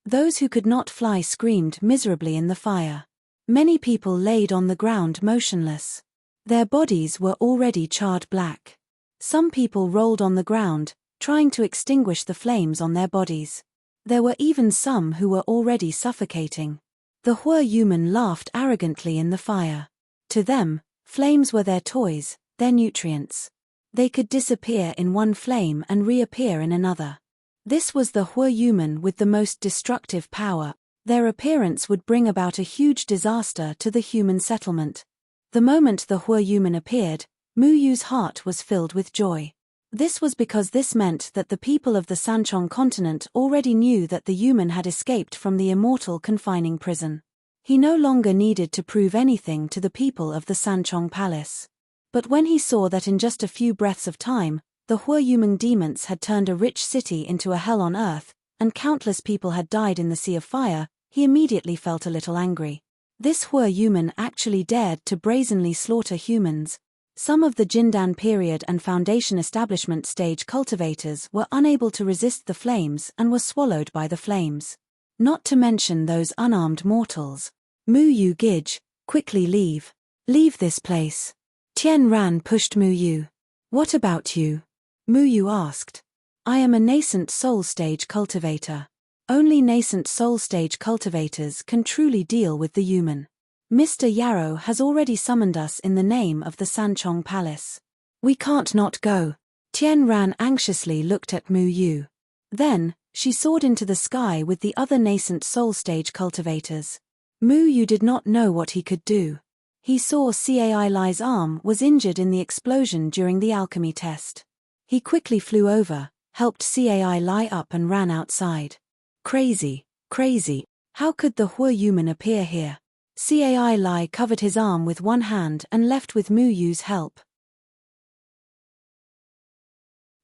Those who could not fly screamed miserably in the fire. Many people laid on the ground motionless. Their bodies were already charred black. Some people rolled on the ground, trying to extinguish the flames on their bodies. There were even some who were already suffocating. The human laughed arrogantly in the fire. To them, flames were their toys, their nutrients. They could disappear in one flame and reappear in another. This was the human with the most destructive power. Their appearance would bring about a huge disaster to the human settlement. The moment the Huayuman appeared, Mu Yu's heart was filled with joy. This was because this meant that the people of the Sanchong continent already knew that the human had escaped from the immortal confining prison. He no longer needed to prove anything to the people of the Sanchong palace. But when he saw that in just a few breaths of time, the Huayuman demons had turned a rich city into a hell on earth, and countless people had died in the Sea of Fire, he immediately felt a little angry. This Huayuman actually dared to brazenly slaughter humans. Some of the Jindan period and Foundation establishment stage cultivators were unable to resist the flames and were swallowed by the flames. Not to mention those unarmed mortals. Mu Yu Gij, quickly leave. Leave this place. Tian Ran pushed Mu Yu. What about you? Mu Yu asked. I am a nascent soul stage cultivator. Only nascent soul stage cultivators can truly deal with the human. Mr. Yarrow has already summoned us in the name of the Sanchong Palace. We can't not go. Tian Ran anxiously looked at Mu Yu. Then, she soared into the sky with the other nascent soul stage cultivators. Mu Yu did not know what he could do. He saw Cai Lai's arm was injured in the explosion during the alchemy test. He quickly flew over, helped Cai Lai up and ran outside. Crazy, crazy. How could the Huayuman appear here? Cai Lai covered his arm with one hand and left with Mu Yu's help.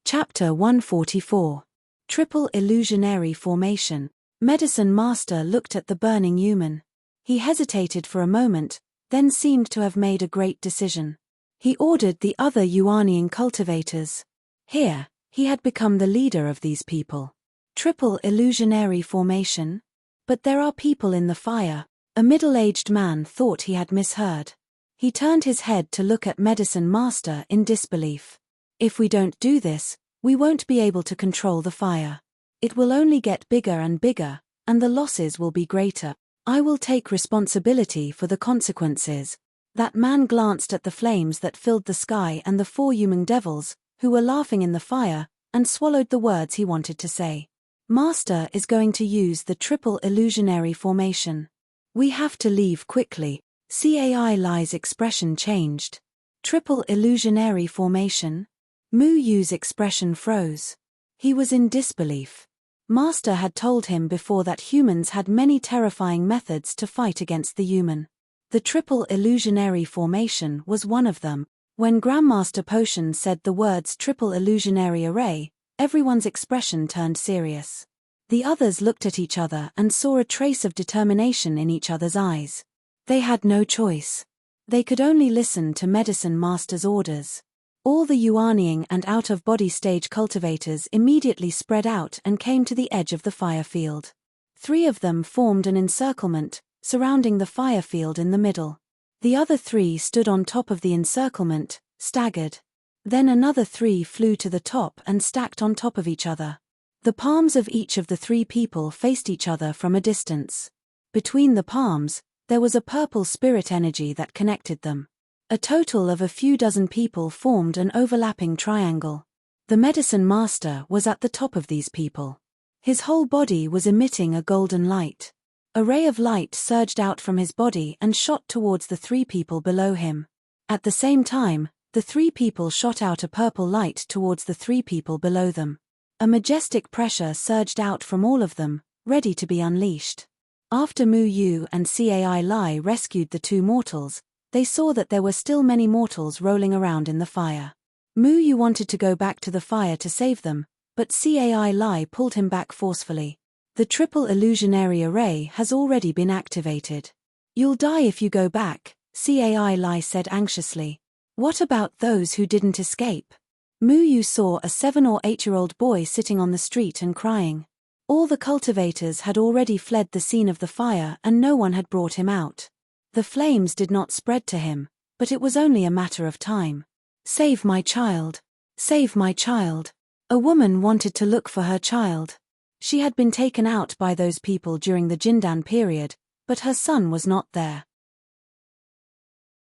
Chapter 144. Triple Illusionary Formation. Medicine Master looked at the burning human. He hesitated for a moment, then seemed to have made a great decision. He ordered the other Yuanian cultivators. Here, he had become the leader of these people. Triple Illusionary Formation? But there are people in the fire. A middle-aged man thought he had misheard. He turned his head to look at Medicine Master in disbelief. If we don't do this, we won't be able to control the fire. It will only get bigger and bigger, and the losses will be greater. I will take responsibility for the consequences. That man glanced at the flames that filled the sky and the 4 human devils, who were laughing in the fire, and swallowed the words he wanted to say. Master is going to use the Triple Illusionary Formation. We have to leave quickly. Cai Lai's expression changed. Triple Illusionary Formation? Mu Yu's expression froze. He was in disbelief. Master had told him before that humans had many terrifying methods to fight against the human. The Triple Illusionary Formation was one of them. When Grandmaster Potion said the words Triple Illusionary Array, everyone's expression turned serious. The others looked at each other and saw a trace of determination in each other's eyes. They had no choice. They could only listen to Medicine Master's orders. All the Yuaniing and out-of-body stage cultivators immediately spread out and came to the edge of the fire field. 3 of them formed an encirclement, surrounding the fire field in the middle. The other 3 stood on top of the encirclement, staggered. Then another 3 flew to the top and stacked on top of each other. The palms of each of the 3 people faced each other from a distance. Between the palms, there was a purple spirit energy that connected them. A total of a few dozen people formed an overlapping triangle. The Medicine Master was at the top of these people. His whole body was emitting a golden light. A ray of light surged out from his body and shot towards the 3 people below him. At the same time, the 3 people shot out a purple light towards the 3 people below them. A majestic pressure surged out from all of them, ready to be unleashed. After Mu Yu and Cai Lai rescued the 2 mortals, they saw that there were still many mortals rolling around in the fire. Mu Yu wanted to go back to the fire to save them, but Cai Lai pulled him back forcefully. The Triple Illusionary Array has already been activated. You'll die if you go back, Cai Lai said anxiously. What about those who didn't escape? Mu Yu saw a 7 or 8-year-old boy sitting on the street and crying. All the cultivators had already fled the scene of the fire and no one had brought him out. The flames did not spread to him, but it was only a matter of time. Save my child. Save my child. A woman wanted to look for her child. She had been taken out by those people during the Jindan period, but her son was not there.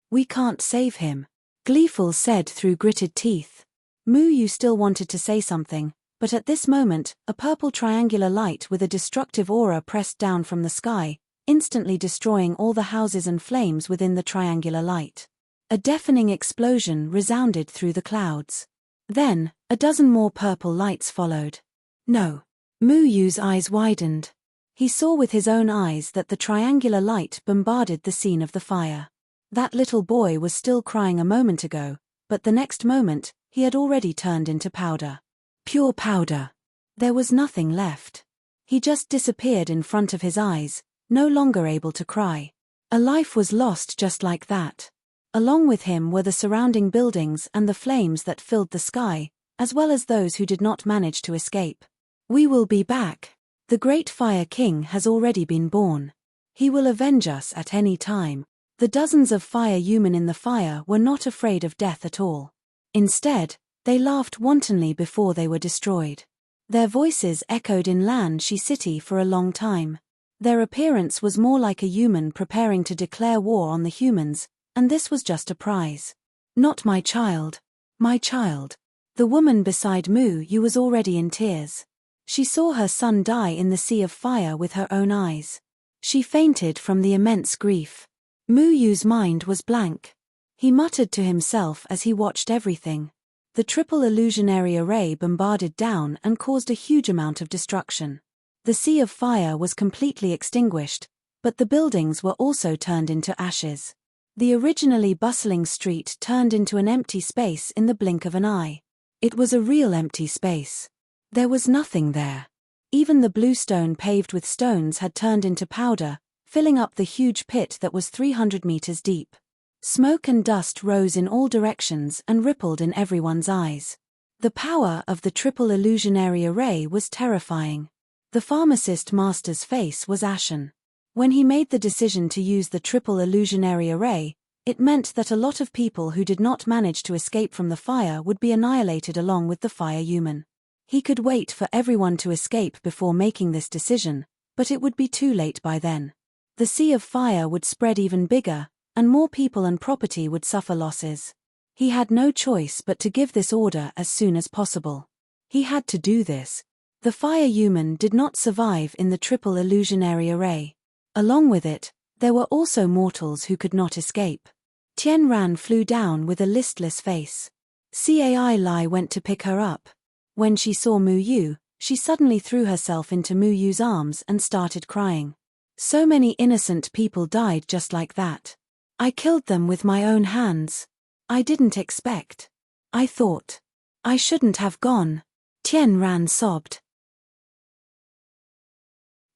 We can't save him, Gleeful said through gritted teeth. Mu Yu still wanted to say something, But at this moment, a purple triangular light with a destructive aura pressed down from the sky, instantly destroying all the houses and flames within the triangular light. A deafening explosion resounded through the clouds. Then, a dozen more purple lights followed. No. Mu Yu's eyes widened. He saw with his own eyes that the triangular light bombarded the scene of the fire. That little boy was still crying a moment ago, but the next moment, he had already turned into powder. Pure powder. There was nothing left. He just disappeared in front of his eyes, no longer able to cry. A life was lost just like that. Along with him were the surrounding buildings and the flames that filled the sky, as well as those who did not manage to escape. We will be back. The great Fire King has already been born. He will avenge us at any time. The dozens of fire human in the fire were not afraid of death at all. Instead, they laughed wantonly before they were destroyed. Their voices echoed in Lan Shi City for a long time. Their appearance was more like a human preparing to declare war on the humans, and this was just a prize. Not my child. My child. The woman beside Mu Yu was already in tears. She saw her son die in the sea of fire with her own eyes. She fainted from the immense grief. Mu Yu's mind was blank. He muttered to himself as he watched everything. The triple illusionary array bombarded down and caused a huge amount of destruction. The sea of fire was completely extinguished, but the buildings were also turned into ashes. The originally bustling street turned into an empty space in the blink of an eye. It was a real empty space. There was nothing there. Even the blue stone paved with stones had turned into powder, filling up the huge pit that was 300 meters deep. Smoke and dust rose in all directions and rippled in everyone's eyes. The power of the triple illusionary array was terrifying. The pharmacist master's face was ashen. When he made the decision to use the triple illusionary array, it meant that a lot of people who did not manage to escape from the fire would be annihilated along with the fire human. He could wait for everyone to escape before making this decision, but it would be too late by then. The sea of fire would spread even bigger, and more people and property would suffer losses. He had no choice but to give this order as soon as possible. He had to do this. The fire human did not survive in the triple illusionary array. Along with it, there were also mortals who could not escape. Tian Ran flew down with a listless face. Cai Lai went to pick her up. When she saw Mu Yu, she suddenly threw herself into Mu Yu's arms and started crying. So many innocent people died just like that. I killed them with my own hands. I didn't expect. I thought. I shouldn't have gone. Tian Ran sobbed.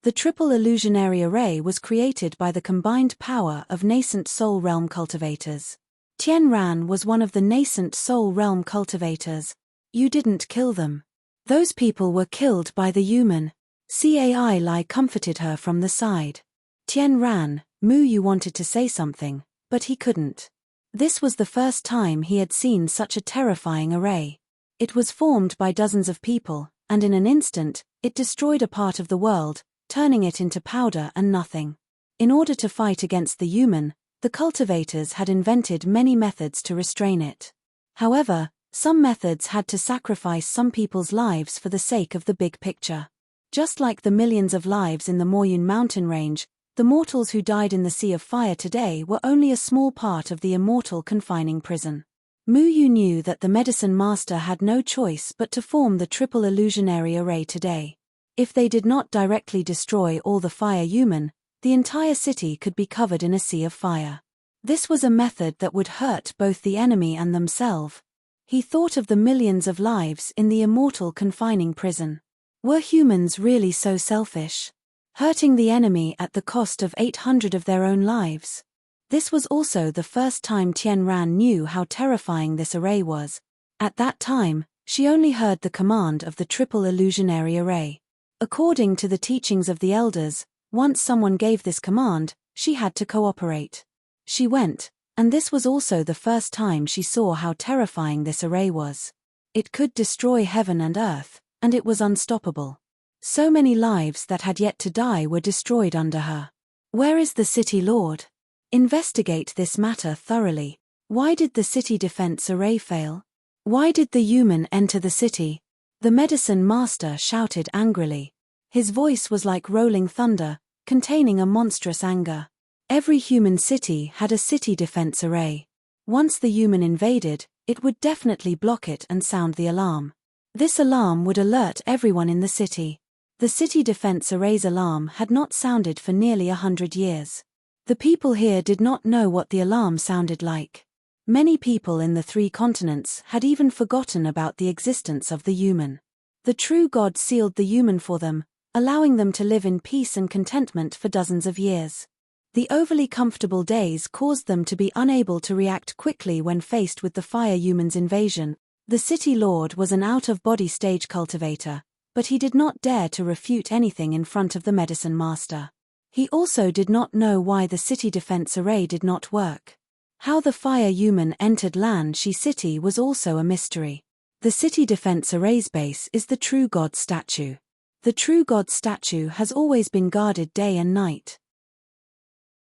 The triple illusionary array was created by the combined power of nascent soul realm cultivators. Tian Ran was one of the nascent soul realm cultivators. You didn't kill them. Those people were killed by the human. Cai Lai comforted her from the side. Tian Ran, Mu Yu wanted to say something, but he couldn't. This was the first time he had seen such a terrifying array. It was formed by dozens of people, and in an instant, it destroyed a part of the world, turning it into powder and nothing. In order to fight against the human, the cultivators had invented many methods to restrain it. However, some methods had to sacrifice some people's lives for the sake of the big picture. Just like the millions of lives in the Moyun mountain range, the mortals who died in the Sea of Fire today were only a small part of the immortal confining prison. Mu Yu knew that the medicine master had no choice but to form the triple illusionary array today. If they did not directly destroy all the fire human, the entire city could be covered in a sea of fire. This was a method that would hurt both the enemy and themselves. He thought of the millions of lives in the immortal confining prison. Were humans really so selfish? Hurting the enemy at the cost of 800 of their own lives? This was also the first time Tian Ran knew how terrifying this array was. At that time, she only heard the command of the triple illusionary array. According to the teachings of the elders, once someone gave this command, she had to cooperate. She went, and this was also the first time she saw how terrifying this array was. It could destroy heaven and earth, and it was unstoppable. So many lives that had yet to die were destroyed under her. Where is the city lord? Investigate this matter thoroughly. Why did the city defense array fail? Why did the human enter the city? The medicine master shouted angrily. His voice was like rolling thunder, containing a monstrous anger. Every human city had a city defense array. Once the human invaded, it would definitely block it and sound the alarm. This alarm would alert everyone in the city. The city defense array's alarm had not sounded for nearly 100 years. The people here did not know what the alarm sounded like. Many people in the 3 continents had even forgotten about the existence of the human. The true God sealed the human for them, allowing them to live in peace and contentment for dozens of years. The overly comfortable days caused them to be unable to react quickly when faced with the fire human's invasion. The city lord was an out-of-body stage cultivator, but he did not dare to refute anything in front of the medicine master. He also did not know why the city defense array did not work. How the fire human entered Lan Shi City was also a mystery. The city defense array's base is the true God statue. The true God statue has always been guarded day and night.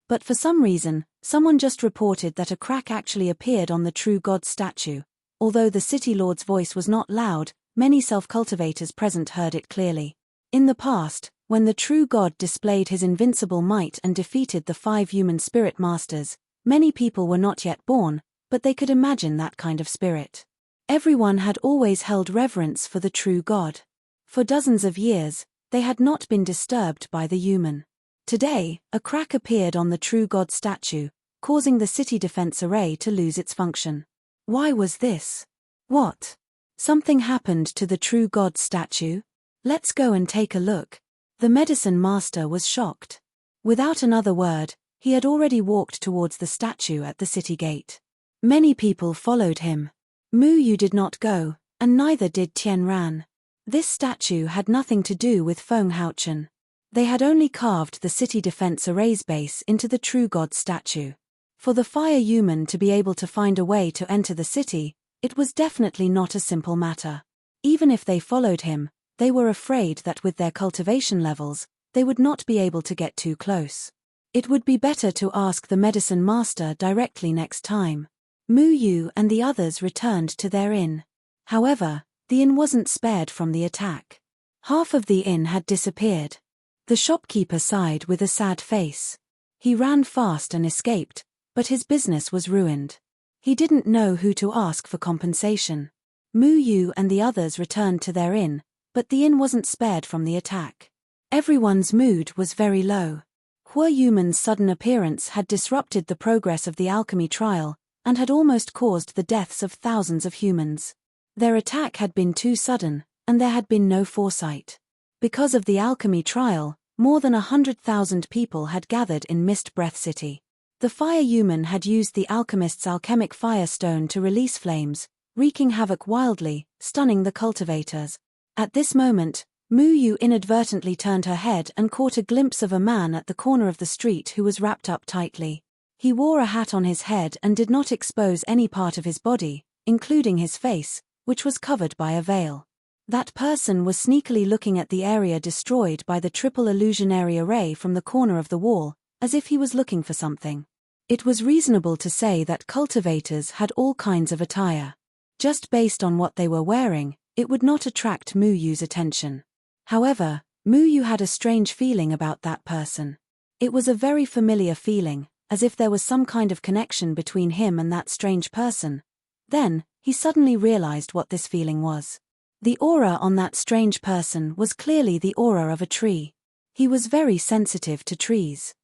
But for some reason, someone just reported that a crack actually appeared on the true God statue. Although the city lord's voice was not loud, many self-cultivators present heard it clearly. In the past, when the true God displayed his invincible might and defeated the 5 human spirit masters, many people were not yet born, but they could imagine that kind of spirit. Everyone had always held reverence for the true God. For dozens of years, they had not been disturbed by the human. Today, a crack appeared on the true God statue, causing the city defense array to lose its function. Why was this? What? Something happened to the true God statue? Let's go and take a look. The medicine master was shocked. Without another word, he had already walked towards the statue at the city gate. Many people followed him. Mu Yu did not go, and neither did Tian Ran. This statue had nothing to do with Feng Haochen. They had only carved the city defense array's base into the true God statue. For the fire human to be able to find a way to enter the city, it was definitely not a simple matter. Even if they followed him, they were afraid that with their cultivation levels, they would not be able to get too close. It would be better to ask the medicine master directly next time. Mu Yu and the others returned to their inn. However, the inn wasn't spared from the attack. Half of the inn had disappeared. The shopkeeper sighed with a sad face. He ran fast and escaped, but his business was ruined. He didn't know who to ask for compensation. Mu Yu and the others returned to their inn, but the inn wasn't spared from the attack. Everyone's mood was very low. Hua Yuman's sudden appearance had disrupted the progress of the alchemy trial, and had almost caused the deaths of thousands of humans. Their attack had been too sudden, and there had been no foresight. Because of the alchemy trial, more than 100,000 people had gathered in Mist Breath City. The fire human had used the alchemist's alchemic firestone to release flames, wreaking havoc wildly, stunning the cultivators. At this moment, Mu Yu inadvertently turned her head and caught a glimpse of a man at the corner of the street who was wrapped up tightly. He wore a hat on his head and did not expose any part of his body, including his face, which was covered by a veil. That person was sneakily looking at the area destroyed by the triple illusionary array from the corner of the wall, as if he was looking for something. It was reasonable to say that cultivators had all kinds of attire. Just based on what they were wearing, it would not attract Mu Yu's attention. However, Mu Yu had a strange feeling about that person. It was a very familiar feeling, as if there was some kind of connection between him and that strange person. Then, he suddenly realized what this feeling was. The aura on that strange person was clearly the aura of a tree. He was very sensitive to trees.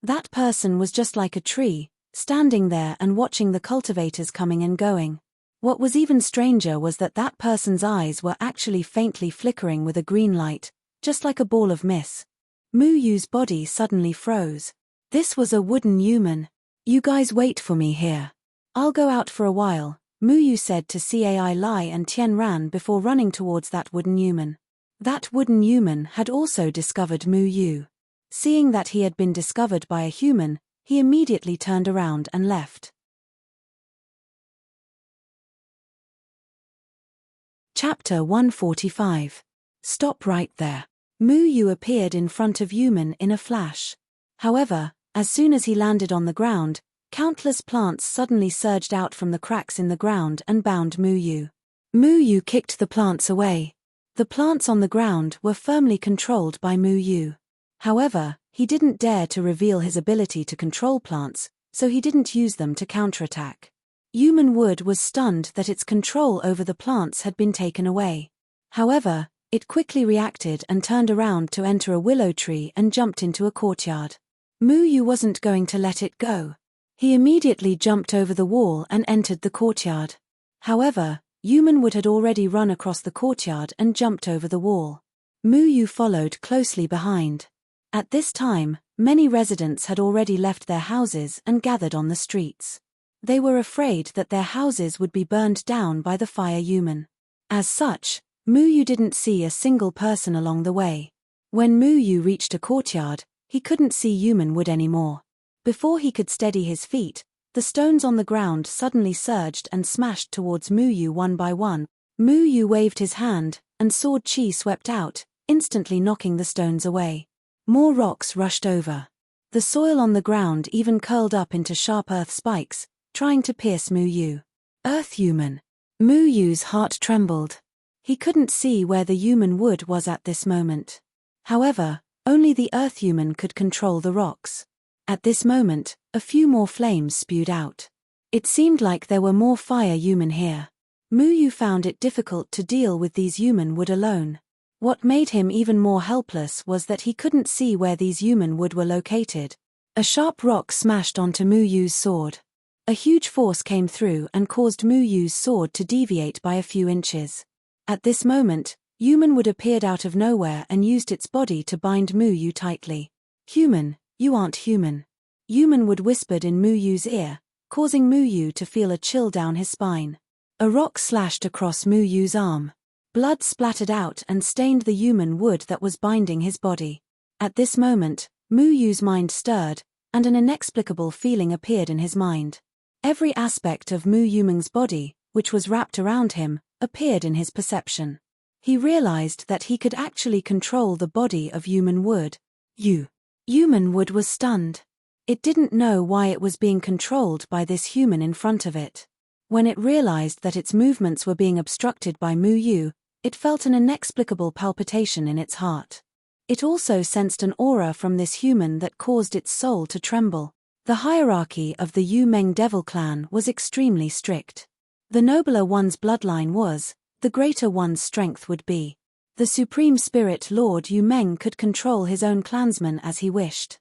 That person was just like a tree, standing there and watching the cultivators coming and going. What was even stranger was that that person's eyes were actually faintly flickering with a green light, just like a ball of mist. Mu Yu's body suddenly froze. This was a wooden human. "You guys wait for me here. I'll go out for a while," Mu Yu said to Cai Lai and Tian Ran before running towards that wooden human. That wooden human had also discovered Mu Yu. Seeing that he had been discovered by a human, he immediately turned around and left. Chapter 145. Stop right there. Mu Yu appeared in front of human in a flash. However, as soon as he landed on the ground, countless plants suddenly surged out from the cracks in the ground and bound Mu Yu. Mu Yu kicked the plants away. The plants on the ground were firmly controlled by Mu Yu. However, he didn't dare to reveal his ability to control plants, so he didn't use them to counterattack. Human Wood was stunned that its control over the plants had been taken away. However, it quickly reacted and turned around to enter a willow tree and jumped into a courtyard. Mu Yu wasn't going to let it go. He immediately jumped over the wall and entered the courtyard. However, Human Wood had already run across the courtyard and jumped over the wall. Mu Yu followed closely behind. At this time, many residents had already left their houses and gathered on the streets. They were afraid that their houses would be burned down by the fire human. As such, Mu Yu didn't see a single person along the way. When Mu Yu reached a courtyard, he couldn't see Human Wood anymore. Before he could steady his feet, the stones on the ground suddenly surged and smashed towards Mu Yu one by one. Mu Yu waved his hand, and sword chi swept out, instantly knocking the stones away. More rocks rushed over. The soil on the ground even curled up into sharp earth spikes, trying to pierce Mu Yu. Earth human. Mu Yu's heart trembled. He couldn't see where the Human Wood was at this moment. However, only the earth human could control the rocks. At this moment, a few more flames spewed out. It seemed like there were more fire human here. Mu Yu found it difficult to deal with these Human Wood alone. What made him even more helpless was that he couldn't see where these Human Wood were located. A sharp rock smashed onto Mu Yu's sword. A huge force came through and caused Mu Yu's sword to deviate by a few inches. At this moment, Human Wood appeared out of nowhere and used its body to bind Mu Yu tightly. Human, you aren't human. Human Wood whispered in Mu Yu's ear, causing Mu Yu to feel a chill down his spine. A rock slashed across Mu Yu's arm. Blood splattered out and stained the Human Wood that was binding his body. At this moment, Mu Yu's mind stirred, and an inexplicable feeling appeared in his mind. Every aspect of Mu Yu's body, which was wrapped around him, appeared in his perception. He realized that he could actually control the body of Human Wood. Human Wood was stunned. It didn't know why it was being controlled by this human in front of it. When it realized that its movements were being obstructed by Mu Yu, it felt an inexplicable palpitation in its heart. It also sensed an aura from this human that caused its soul to tremble. The hierarchy of the Yu Meng Devil clan was extremely strict. The nobler one's bloodline was, the greater one's strength would be. The Supreme Spirit Lord Yu Meng could control his own clansmen as he wished.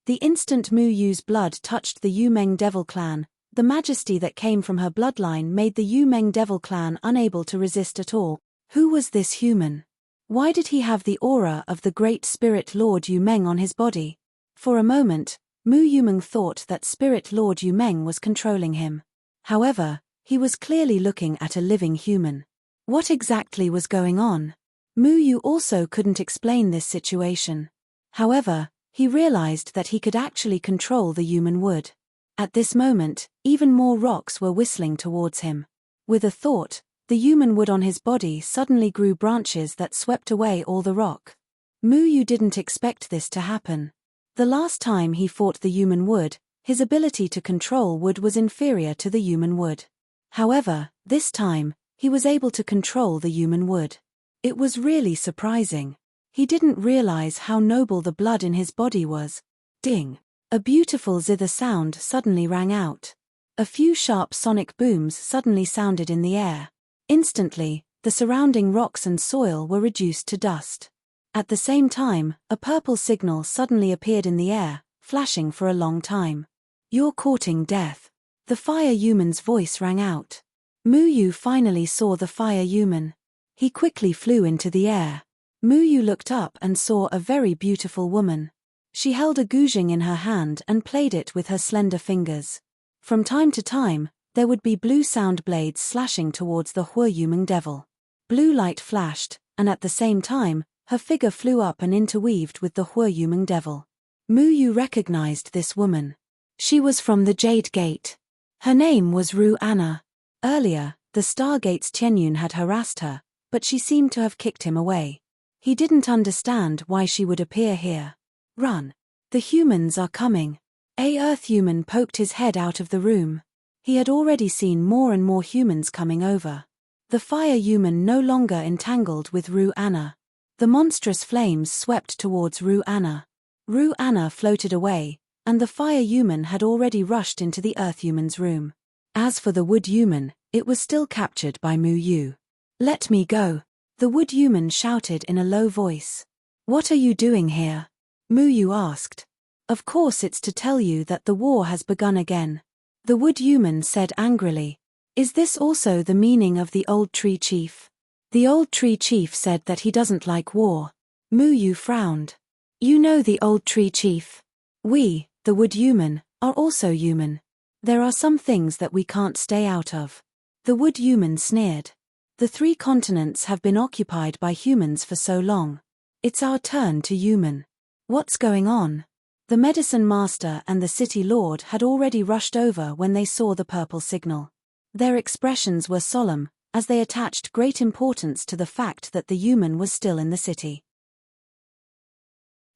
The instant Mu Yu's blood touched the Yu Meng Devil clan, the majesty that came from her bloodline made the Yu Meng Devil clan unable to resist at all. Who was this human? Why did he have the aura of the great Spirit Lord Yu Meng on his body? For a moment, Mu Yumeng thought that Spirit Lord Yu Meng was controlling him. However, he was clearly looking at a living human. What exactly was going on? Mu Yu also couldn't explain this situation. However, he realized that he could actually control the Human Wood. At this moment, even more rocks were whistling towards him. With a thought, the Human Wood on his body suddenly grew branches that swept away all the rock. Mu Yu didn't expect this to happen. The last time he fought the Human Wood, his ability to control wood was inferior to the Human Wood. However, this time, he was able to control the Human Wood. It was really surprising. He didn't realize how noble the blood in his body was. Ding! A beautiful zither sound suddenly rang out. A few sharp sonic booms suddenly sounded in the air. Instantly, the surrounding rocks and soil were reduced to dust. At the same time, a purple signal suddenly appeared in the air, flashing for a long time. You're courting death. The fire human's voice rang out. Mu Yu finally saw the fire human. He quickly flew into the air. Mu Yu looked up and saw a very beautiful woman. She held a guzheng in her hand and played it with her slender fingers. From time to time, there would be blue sound blades slashing towards the Huayumeng Devil. Blue light flashed, and at the same time, her figure flew up and interweaved with the Huayumeng Devil. Mu Yu recognized this woman. She was from the Jade Gate. Her name was Ru Anna. Earlier, the Stargate's Tianyun had harassed her, but she seemed to have kicked him away. He didn't understand why she would appear here. Run! The humans are coming. A Earth human poked his head out of the room. He had already seen more and more humans coming over. The fire human no longer entangled with Ru Anna. The monstrous flames swept towards Ru Anna. Ru Anna floated away, and the fire human had already rushed into the earth human's room. As for the wood human, it was still captured by Mu Yu. "Let me go," the wood human shouted in a low voice. "What are you doing here?" Mu Yu asked. "Of course it's to tell you that the war has begun again," the wood human said angrily. "Is this also the meaning of the old tree chief?" The old tree chief said that he doesn't like war. Mu Yu frowned. "You know the old tree chief. We, the wood human, are also human. There are some things that we can't stay out of." The wood human sneered. "The 3 continents have been occupied by humans for so long. It's our turn to human. What's going on?" The medicine master and the city lord had already rushed over when they saw the purple signal. Their expressions were solemn, as they attached great importance to the fact that the human was still in the city.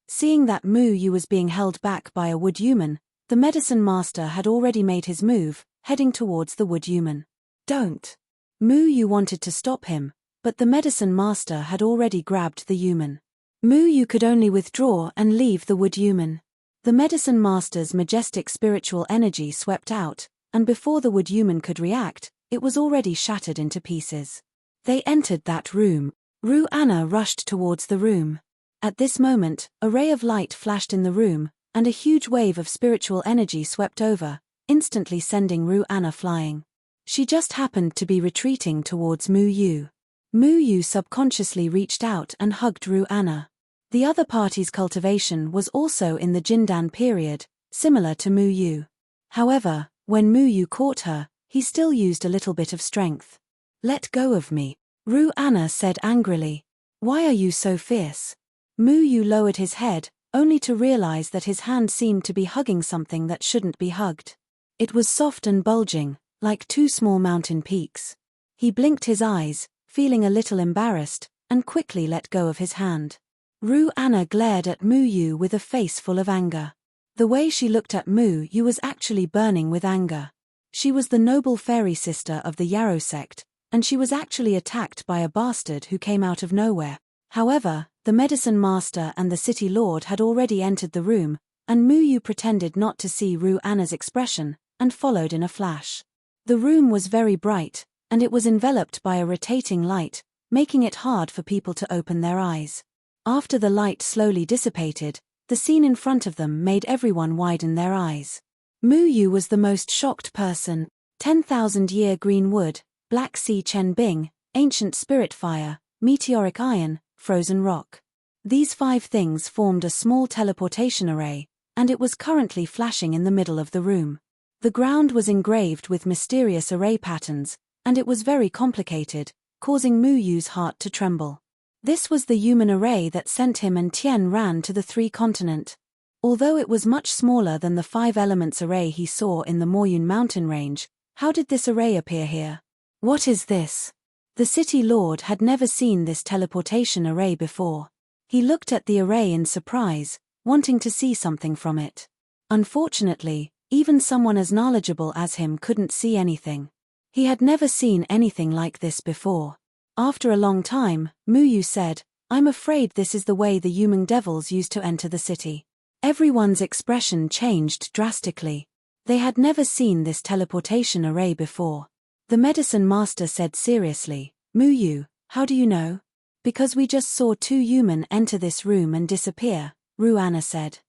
Seeing that Mu Yu was being held back by a wood human, the medicine master had already made his move, heading towards the wood human. "Don't!" Mu Yu wanted to stop him, but the medicine master had already grabbed the human. Mu Yu could only withdraw and leave the wood human. The medicine master's majestic spiritual energy swept out, and before the wood human could react, it was already shattered into pieces. They entered that room. Ru Anna rushed towards the room. At this moment, a ray of light flashed in the room, and a huge wave of spiritual energy swept over, instantly sending Ru Anna flying. She just happened to be retreating towards Mu Yu. Mu Yu subconsciously reached out and hugged Ru Anna. The other party's cultivation was also in the Jindan period, similar to Mu Yu. However, when Mu Yu caught her, he still used a little bit of strength. "Let go of me," Ru Anna said angrily. "Why are you so fierce?" Mu Yu lowered his head, only to realize that his hand seemed to be hugging something that shouldn't be hugged. It was soft and bulging, like 2 small mountain peaks. He blinked his eyes, feeling a little embarrassed, and quickly let go of his hand. Ru Anna glared at Mu Yu with a face full of anger. The way she looked at Mu Yu was actually burning with anger. She was the noble fairy sister of the Yarrow sect, and she was actually attacked by a bastard who came out of nowhere. However, the medicine master and the city lord had already entered the room, and Mu Yu pretended not to see Ru Anna's expression, and followed in a flash. The room was very bright, and it was enveloped by a rotating light, making it hard for people to open their eyes. After the light slowly dissipated, the scene in front of them made everyone widen their eyes. Mu Yu was the most shocked person. 10,000-year green wood, black sea Chen Bing, ancient spirit fire, meteoric iron, frozen rock. These 5 things formed a small teleportation array, and it was currently flashing in the middle of the room. The ground was engraved with mysterious array patterns, and it was very complicated, causing Mu Yu's heart to tremble. This was the human array that sent him and Tian Ran to the 3 continent. Although it was much smaller than the 5 elements array he saw in the Moyun mountain range, how did this array appear here? What is this? The city lord had never seen this teleportation array before. He looked at the array in surprise, wanting to see something from it. Unfortunately, even someone as knowledgeable as him couldn't see anything. He had never seen anything like this before. After a long time, Mu Yu said, "I'm afraid this is the way the human devils used to enter the city." Everyone's expression changed drastically. They had never seen this teleportation array before. The medicine master said seriously, "Mu Yu, how do you know?" "Because we just saw 2 human enter this room and disappear," Ru Anna said.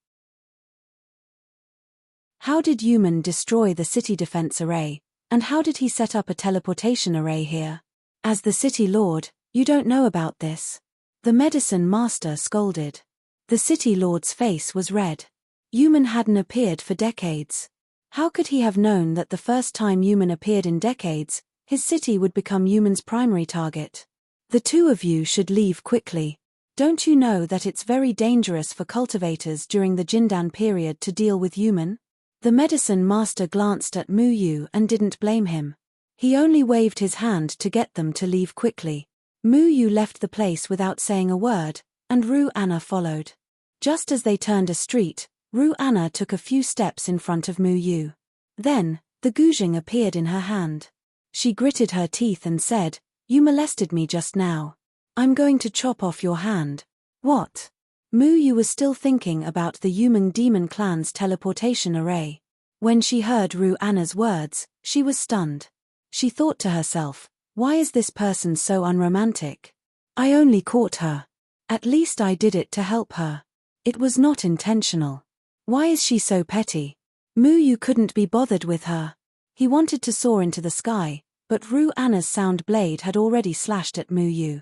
"How did human destroy the city defense array, and how did he set up a teleportation array here? As the city lord, you don't know about this?" The medicine master scolded. The city lord's face was red. Human hadn't appeared for decades. How could he have known that the first time human appeared in decades, his city would become human's primary target? "The 2 of you should leave quickly. Don't you know that it's very dangerous for cultivators during the Jindan period to deal with human?" The medicine master glanced at Mu Yu and didn't blame him. He only waved his hand to get them to leave quickly. Mu Yu left the place without saying a word, and Ru Anna followed. Just as they turned a street, Ru Anna took a few steps in front of Mu Yu. Then, The guzheng appeared in her hand. She gritted her teeth and said, "You molested me just now. I'm going to chop off your hand." "What?" Mu Yu was still thinking about the Yumeng demon clan's teleportation array. When she heard Ru Anna's words, she was stunned. She thought to herself, why is this person so unromantic? I only caught her. At least I did it to help her. It was not intentional. Why is she so petty? Mu Yu couldn't be bothered with her. He wanted to soar into the sky, but Ru Anna's sound blade had already slashed at Mu Yu.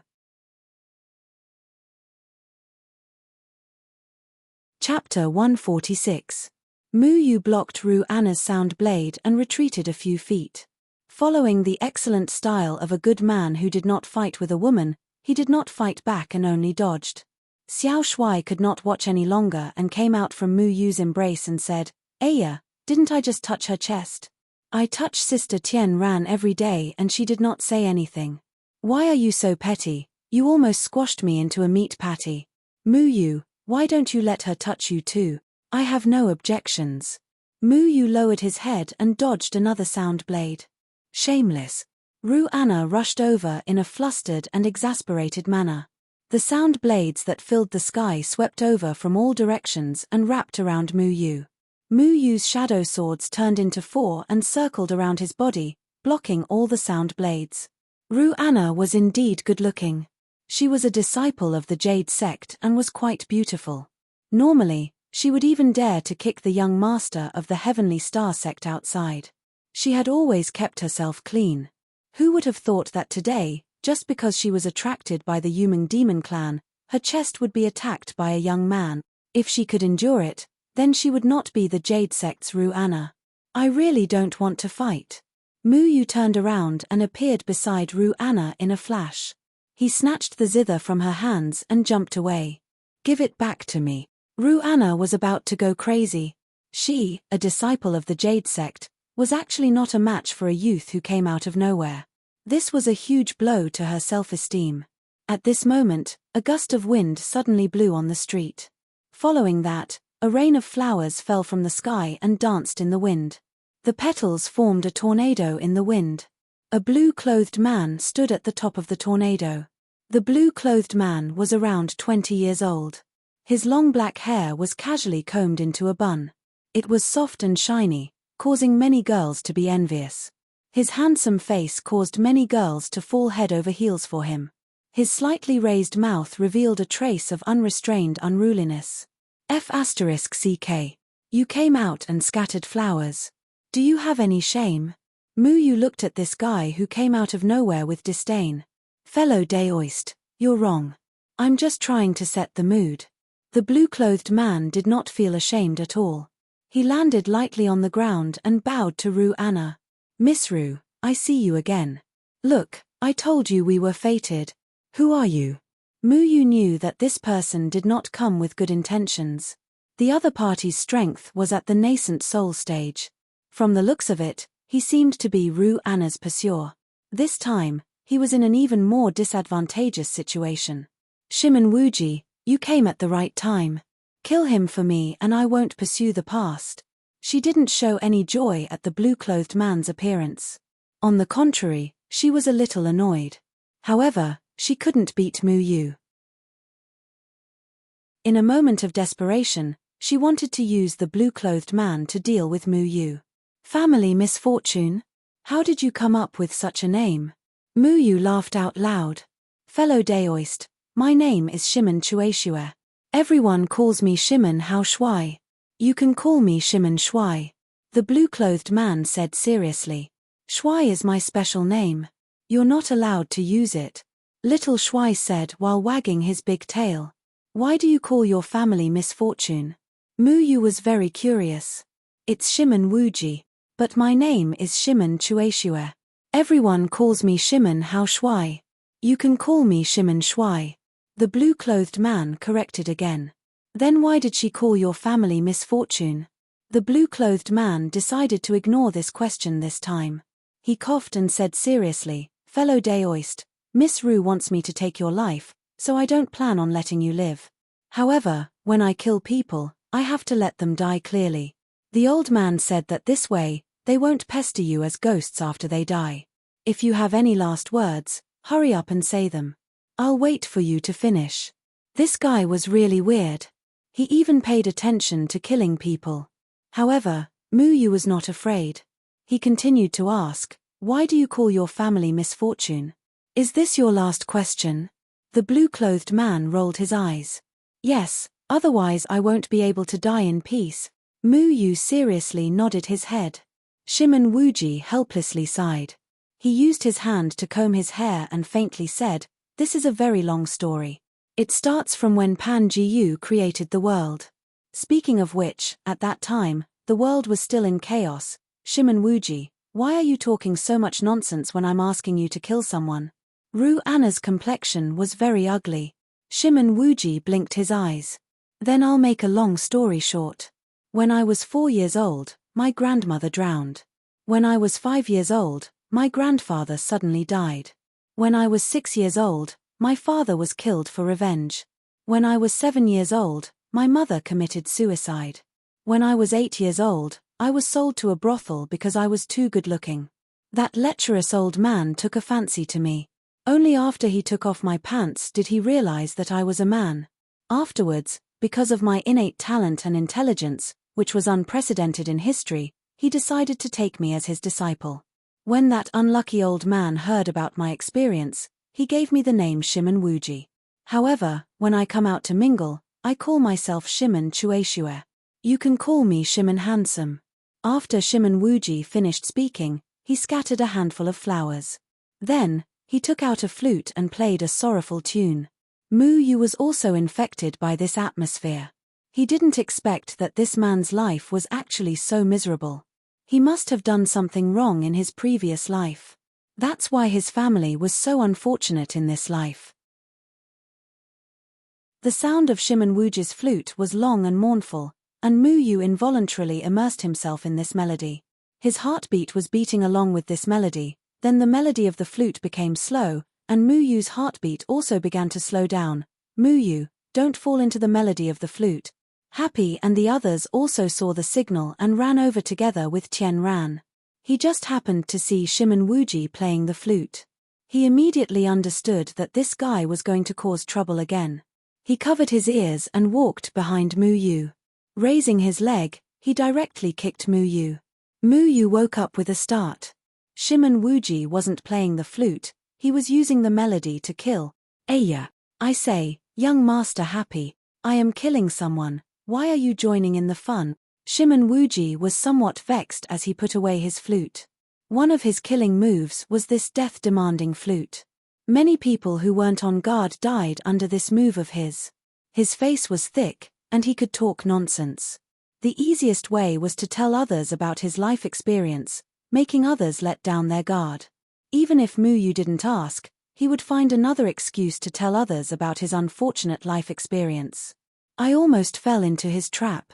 Chapter 146. Mu Yu blocked Ru Anna's sound blade and retreated a few feet. Following the excellent style of a good man who did not fight with a woman, he did not fight back and only dodged. Xiao Shuai could not watch any longer and came out from Mu Yu's embrace and said, "Aya, didn't I just touch her chest? I touch Sister Tian Ran every day and she did not say anything. Why are you so petty? You almost squashed me into a meat patty. Mu Yu, why don't you let her touch you too? I have no objections." Mu Yu lowered his head and dodged another sound blade. Shameless. Ru Anna rushed over in a flustered and exasperated manner. The sound blades that filled the sky swept over from all directions and wrapped around Mu Yu. Mu Yu's shadow swords turned into four and circled around his body, blocking all the sound blades. Ru Anna was indeed good-looking. She was a disciple of the Jade sect and was quite beautiful. Normally, she would even dare to kick the young master of the Heavenly Star sect outside. She had always kept herself clean. Who would have thought that today, just because she was attracted by the Yumeng demon clan, her chest would be attacked by a young man? If she could endure it, then she would not be the Jade sect's Ru Anna. I really don't want to fight. Mu Yu turned around and appeared beside Ru Anna in a flash. He snatched the zither from her hands and jumped away. "Give it back to me." Ru Anna was about to go crazy. She, a disciple of the Jade sect, was actually not a match for a youth who came out of nowhere. This was a huge blow to her self-esteem. At this moment, a gust of wind suddenly blew on the street. Following that, a rain of flowers fell from the sky and danced in the wind. The petals formed a tornado in the wind. A blue-clothed man stood at the top of the tornado. The blue-clothed man was around 20 years old. His long black hair was casually combed into a bun. It was soft and shiny, causing many girls to be envious. His handsome face caused many girls to fall head over heels for him. His slightly raised mouth revealed a trace of unrestrained unruliness. F***CK. You came out and scattered flowers. Do you have any shame? Mu Yu looked at this guy who came out of nowhere with disdain. Fellow Daoist, you're wrong. I'm just trying to set the mood. The blue-clothed man did not feel ashamed at all. He landed lightly on the ground and bowed to Ru Anna. "Miss Ru, I see you again. Look, I told you we were fated. Who are you?" Mu Yu knew that this person did not come with good intentions. The other party's strength was at the nascent soul stage. From the looks of it, he seemed to be Ru Anna's pursuer. This time, he was in an even more disadvantageous situation. "Shimon Wuji, you came at the right time. Kill him for me and I won't pursue the past." She didn't show any joy at the blue-clothed man's appearance. On the contrary, she was a little annoyed. However, she couldn't beat Mu Yu. In a moment of desperation, she wanted to use the blue-clothed man to deal with Mu Yu. "Family misfortune? How did you come up with such a name?" Mu Yu laughed out loud. "Fellow Daoist, my name is Shimon Chueshue. Everyone calls me Shimon Hao Shuai. You can call me Shimon Shuai," the blue-clothed man said seriously. "Shuai is my special name. You're not allowed to use it," Little Shuai said while wagging his big tail. "Why do you call your family misfortune?" Mu Yu was very curious. "It's Shimon Wuji. But my name is Shimon Chueshue. Everyone calls me Shimon Hao Shuai. You can call me Shimon Shuai," the blue-clothed man corrected again. "Then why did she call your family misfortune?" The blue-clothed man decided to ignore this question this time. He coughed and said seriously, "Fellow Daoist, Miss Ru wants me to take your life, so I don't plan on letting you live. However, when I kill people, I have to let them die clearly." The old man said that this way, They won't pester you as ghosts after they die. If you have any last words, hurry up and say them. I'll wait for you to finish. This guy was really weird. He even paid attention to killing people. However, Muyu was not afraid. He continued to ask, "Why do you call your family misfortune? Is this your last question?" The blue-clothed man rolled his eyes. "Yes, otherwise I won't be able to die in peace." Muyu seriously nodded his head. Shimon Wuji helplessly sighed. He used his hand to comb his hair and faintly said, "This is a very long story. It starts from when Pan Jiyu created the world. Speaking of which, at that time, the world was still in chaos. Shimon Wuji, why are you talking so much nonsense when I'm asking you to kill someone?" Ru Anna's complexion was very ugly. Shimon Wuji blinked his eyes. "Then I'll make a long story short. When I was 4 years old, my grandmother drowned. When I was 5 years old, my grandfather suddenly died. When I was 6 years old, my father was killed for revenge. When I was 7 years old, my mother committed suicide. When I was 8 years old, I was sold to a brothel because I was too good-looking. That lecherous old man took a fancy to me. Only after he took off my pants did he realize that I was a man. Afterwards, because of my innate talent and intelligence, which was unprecedented in history, he decided to take me as his disciple. When that unlucky old man heard about my experience, he gave me the name Shimon Wuji. However, when I come out to mingle, I call myself Shimon Chueshue. You can call me Shimon Handsome." After Shimon Wuji finished speaking, he scattered a handful of flowers. Then, he took out a flute and played a sorrowful tune. Muyu was also infected by this atmosphere. He didn't expect that this man's life was actually so miserable. He must have done something wrong in his previous life. That's why his family was so unfortunate in this life. The sound of Shimon Wuji's flute was long and mournful, and Muyu involuntarily immersed himself in this melody. His heartbeat was beating along with this melody, then the melody of the flute became slow, and Muyu's heartbeat also began to slow down. "Muyu, don't fall into the melody of the flute." Happy and the others also saw the signal and ran over together with Tian Ran. He just happened to see Shimon Wuji playing the flute. He immediately understood that this guy was going to cause trouble again. He covered his ears and walked behind Muyu. Raising his leg, he directly kicked Muyu. Muyu woke up with a start. Shimon Wuji wasn't playing the flute, he was using the melody to kill. "Aya! I say, young master Happy, I am killing someone. Why are you joining in the fun?" Shimon Wuji was somewhat vexed as he put away his flute. One of his killing moves was this death-demanding flute. Many people who weren't on guard died under this move of his. His face was thick, and he could talk nonsense. The easiest way was to tell others about his life experience, making others let down their guard. Even if Muyu didn't ask, he would find another excuse to tell others about his unfortunate life experience. I almost fell into his trap.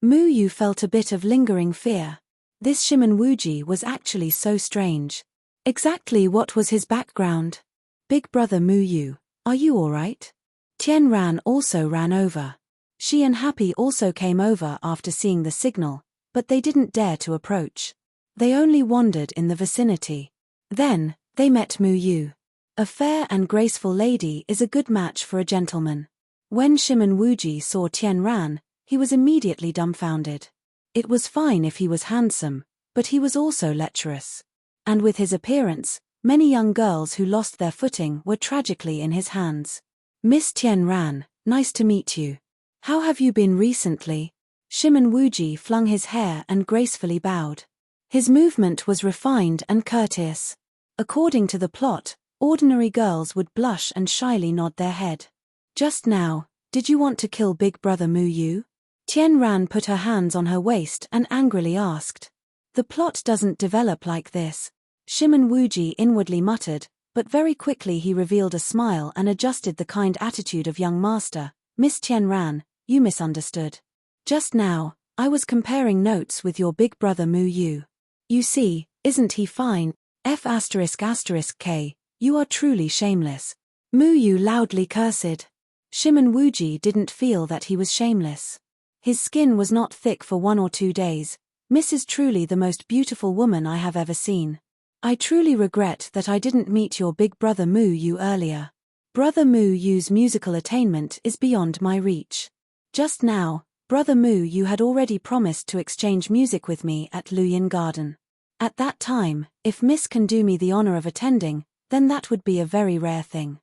Muyu felt a bit of lingering fear. This Shimon Wuji was actually so strange. Exactly what was his background? "Big brother Muyu, are you alright?" Tian Ran also ran over. She and Happy also came over after seeing the signal, but they didn't dare to approach. They only wandered in the vicinity. Then, they met Muyu. A fair and graceful lady is a good match for a gentleman. When Shimon Wuji saw Tian Ran, he was immediately dumbfounded. It was fine if he was handsome, but he was also lecherous. And with his appearance, many young girls who lost their footing were tragically in his hands. "Miss Tian Ran, nice to meet you. How have you been recently?" Shimon Wuji flung his hair and gracefully bowed. His movement was refined and courteous. According to the plot, ordinary girls would blush and shyly nod their head. "Just now, did you want to kill Big Brother Muyu?" Tian Ran put her hands on her waist and angrily asked. "The plot doesn't develop like this," Shimon Wuji inwardly muttered, but very quickly he revealed a smile and adjusted the kind attitude of young master. "Miss Tian Ran, you misunderstood. Just now, I was comparing notes with your big brother Muyu. You see, isn't he fine? F***K, you are truly shameless." Muyu loudly cursed. Shimon Wuji didn't feel that he was shameless. His skin was not thick for 1 or 2 days, Miss is truly the most beautiful woman I have ever seen. I truly regret that I didn't meet your big brother Mu Yu earlier. Brother Mu Yu's musical attainment is beyond my reach. Just now, Brother Mu Yu had already promised to exchange music with me at Luyin Garden. At that time, if Miss can do me the honor of attending, then that would be a very rare thing.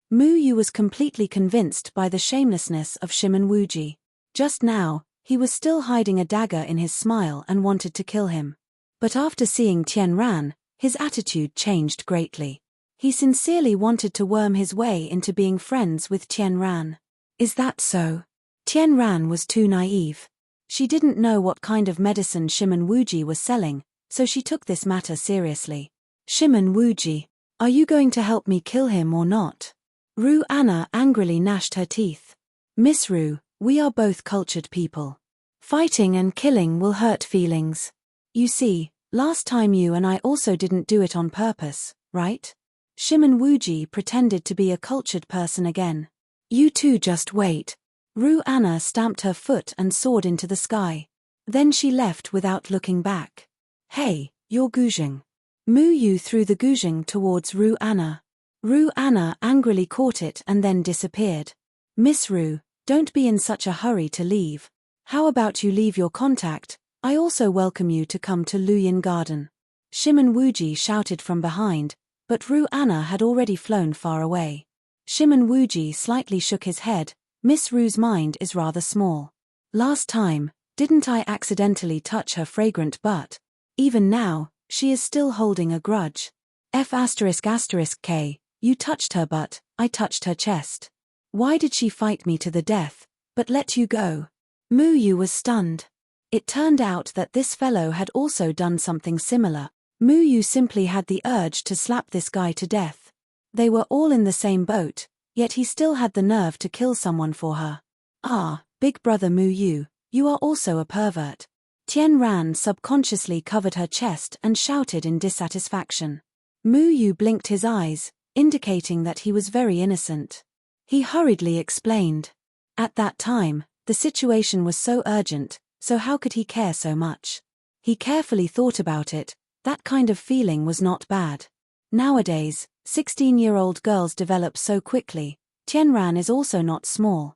Mu Yu was completely convinced by the shamelessness of Shimon Wuji. Just now, he was still hiding a dagger in his smile and wanted to kill him. But after seeing Tian Ran, his attitude changed greatly. He sincerely wanted to worm his way into being friends with Tian Ran. Is that so? Tian Ran was too naive. She didn't know what kind of medicine Shimon Wuji was selling, so she took this matter seriously. Shimon Wuji, are you going to help me kill him or not? Ru Anna angrily gnashed her teeth. Miss Ru, we are both cultured people. Fighting and killing will hurt feelings. You see, last time you and I also didn't do it on purpose, right? Shimon Wuji pretended to be a cultured person again. You two just wait. Ru Anna stamped her foot and soared into the sky. Then she left without looking back. Hey, you're Guzheng. Mu Yu threw the Guzheng towards Ru Anna. Ru Anna angrily caught it and then disappeared. Miss Ru, don't be in such a hurry to leave. How about you leave your contact? I also welcome you to come to Luyin Garden. Shimon Wuji shouted from behind, but Ru Anna had already flown far away. Shimon Wuji slightly shook his head. Miss Ru's mind is rather small. Last time, didn't I accidentally touch her fragrant butt? Even now, she is still holding a grudge. F***K, you touched her butt, I touched her chest. Why did she fight me to the death, but let you go? Mu Yu was stunned. It turned out that this fellow had also done something similar. Mu Yu simply had the urge to slap this guy to death. They were all in the same boat, yet he still had the nerve to kill someone for her. Ah, big brother Mu Yu, you are also a pervert. Tian Ran subconsciously covered her chest and shouted in dissatisfaction. Mu Yu blinked his eyes, indicating that he was very innocent. He hurriedly explained. At that time, the situation was so urgent, so how could he care so much? He carefully thought about it. That kind of feeling was not bad. Nowadays, 16-year-old girls develop so quickly. Tian Ran is also not small.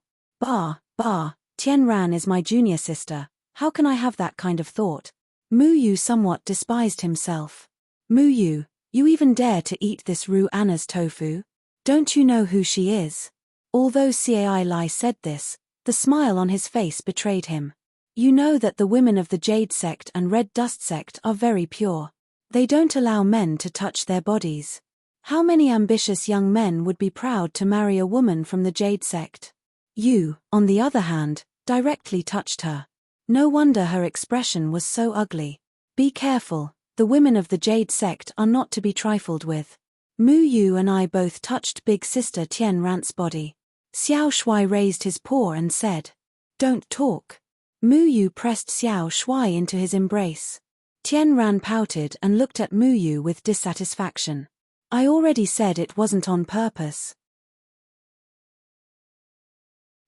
Tian Ran is my junior sister. How can I have that kind of thought? Mu Yu somewhat despised himself. Mu Yu, you even dare to eat this Ru Anna's tofu? Don't you know who she is? Although Cai Lai said this, the smile on his face betrayed him. You know that the women of the Jade sect and Red Dust sect are very pure. They don't allow men to touch their bodies. How many ambitious young men would be proud to marry a woman from the Jade sect? You, on the other hand, directly touched her. No wonder her expression was so ugly. Be careful, the women of the Jade sect are not to be trifled with. Mu Yu and I both touched big sister Tian Ran's body. Xiao Shui raised his paw and said, "Don't talk." Mu Yu pressed Xiao Shui into his embrace. Tian Ran pouted and looked at Mu Yu with dissatisfaction. I already said it wasn't on purpose.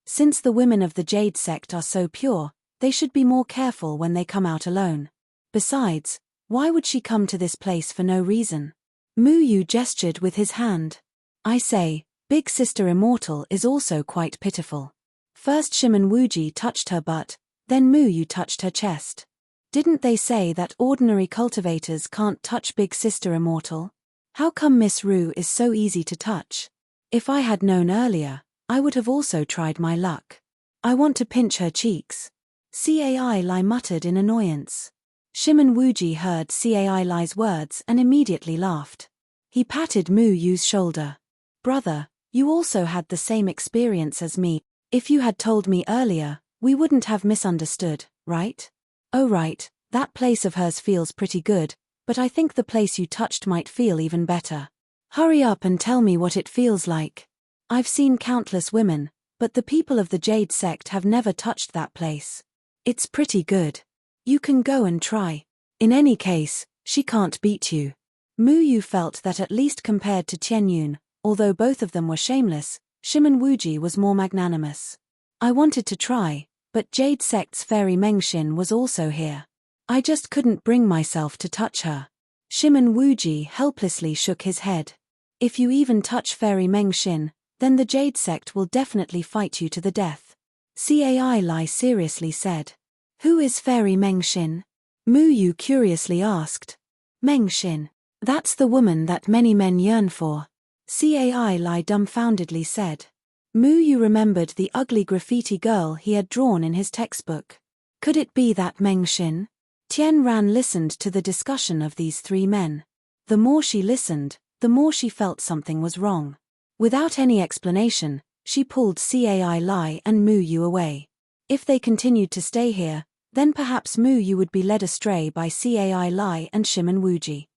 Since the women of the Jade sect are so pure, they should be more careful when they come out alone. Besides, why would she come to this place for no reason? Mu Yu gestured with his hand. I say, big sister Immortal is also quite pitiful. First Shimon Wuji touched her butt, then Mu Yu touched her chest. Didn't they say that ordinary cultivators can't touch big sister Immortal? How come Miss Ru is so easy to touch? If I had known earlier, I would have also tried my luck. I want to pinch her cheeks. Cai Lai muttered in annoyance. Shimon Wuji heard Cai Lai's words and immediately laughed. He patted Mu Yu's shoulder. Brother, you also had the same experience as me. If you had told me earlier, we wouldn't have misunderstood, right? Oh right, that place of hers feels pretty good, but I think the place you touched might feel even better. Hurry up and tell me what it feels like. I've seen countless women, but the people of the Jade sect have never touched that place. It's pretty good. You can go and try. In any case, she can't beat you. Mu Yu felt that at least compared to Tian Yun, although both of them were shameless, Shimon Wuji was more magnanimous. I wanted to try, But Jade Sect's fairy Mengxin was also here. I just couldn't bring myself to touch her. Shimon Wuji helplessly shook his head. If you even touch fairy Mengxin, then the Jade Sect will definitely fight you to the death. Cai Lai seriously said. Who is fairy Mengxin? Mu Yu curiously asked. Mengxin. That's the woman that many men yearn for. Cai Lai dumbfoundedly said. Mu Yu remembered the ugly graffiti girl he had drawn in his textbook. Could it be that Mengxin? Tian Ran listened to the discussion of these three men. The more she listened, the more she felt something was wrong. Without any explanation, she pulled Cai Lai and Mu Yu away. If they continued to stay here, then perhaps Mu Yu would be led astray by Cai Lai and Shimon Wuji.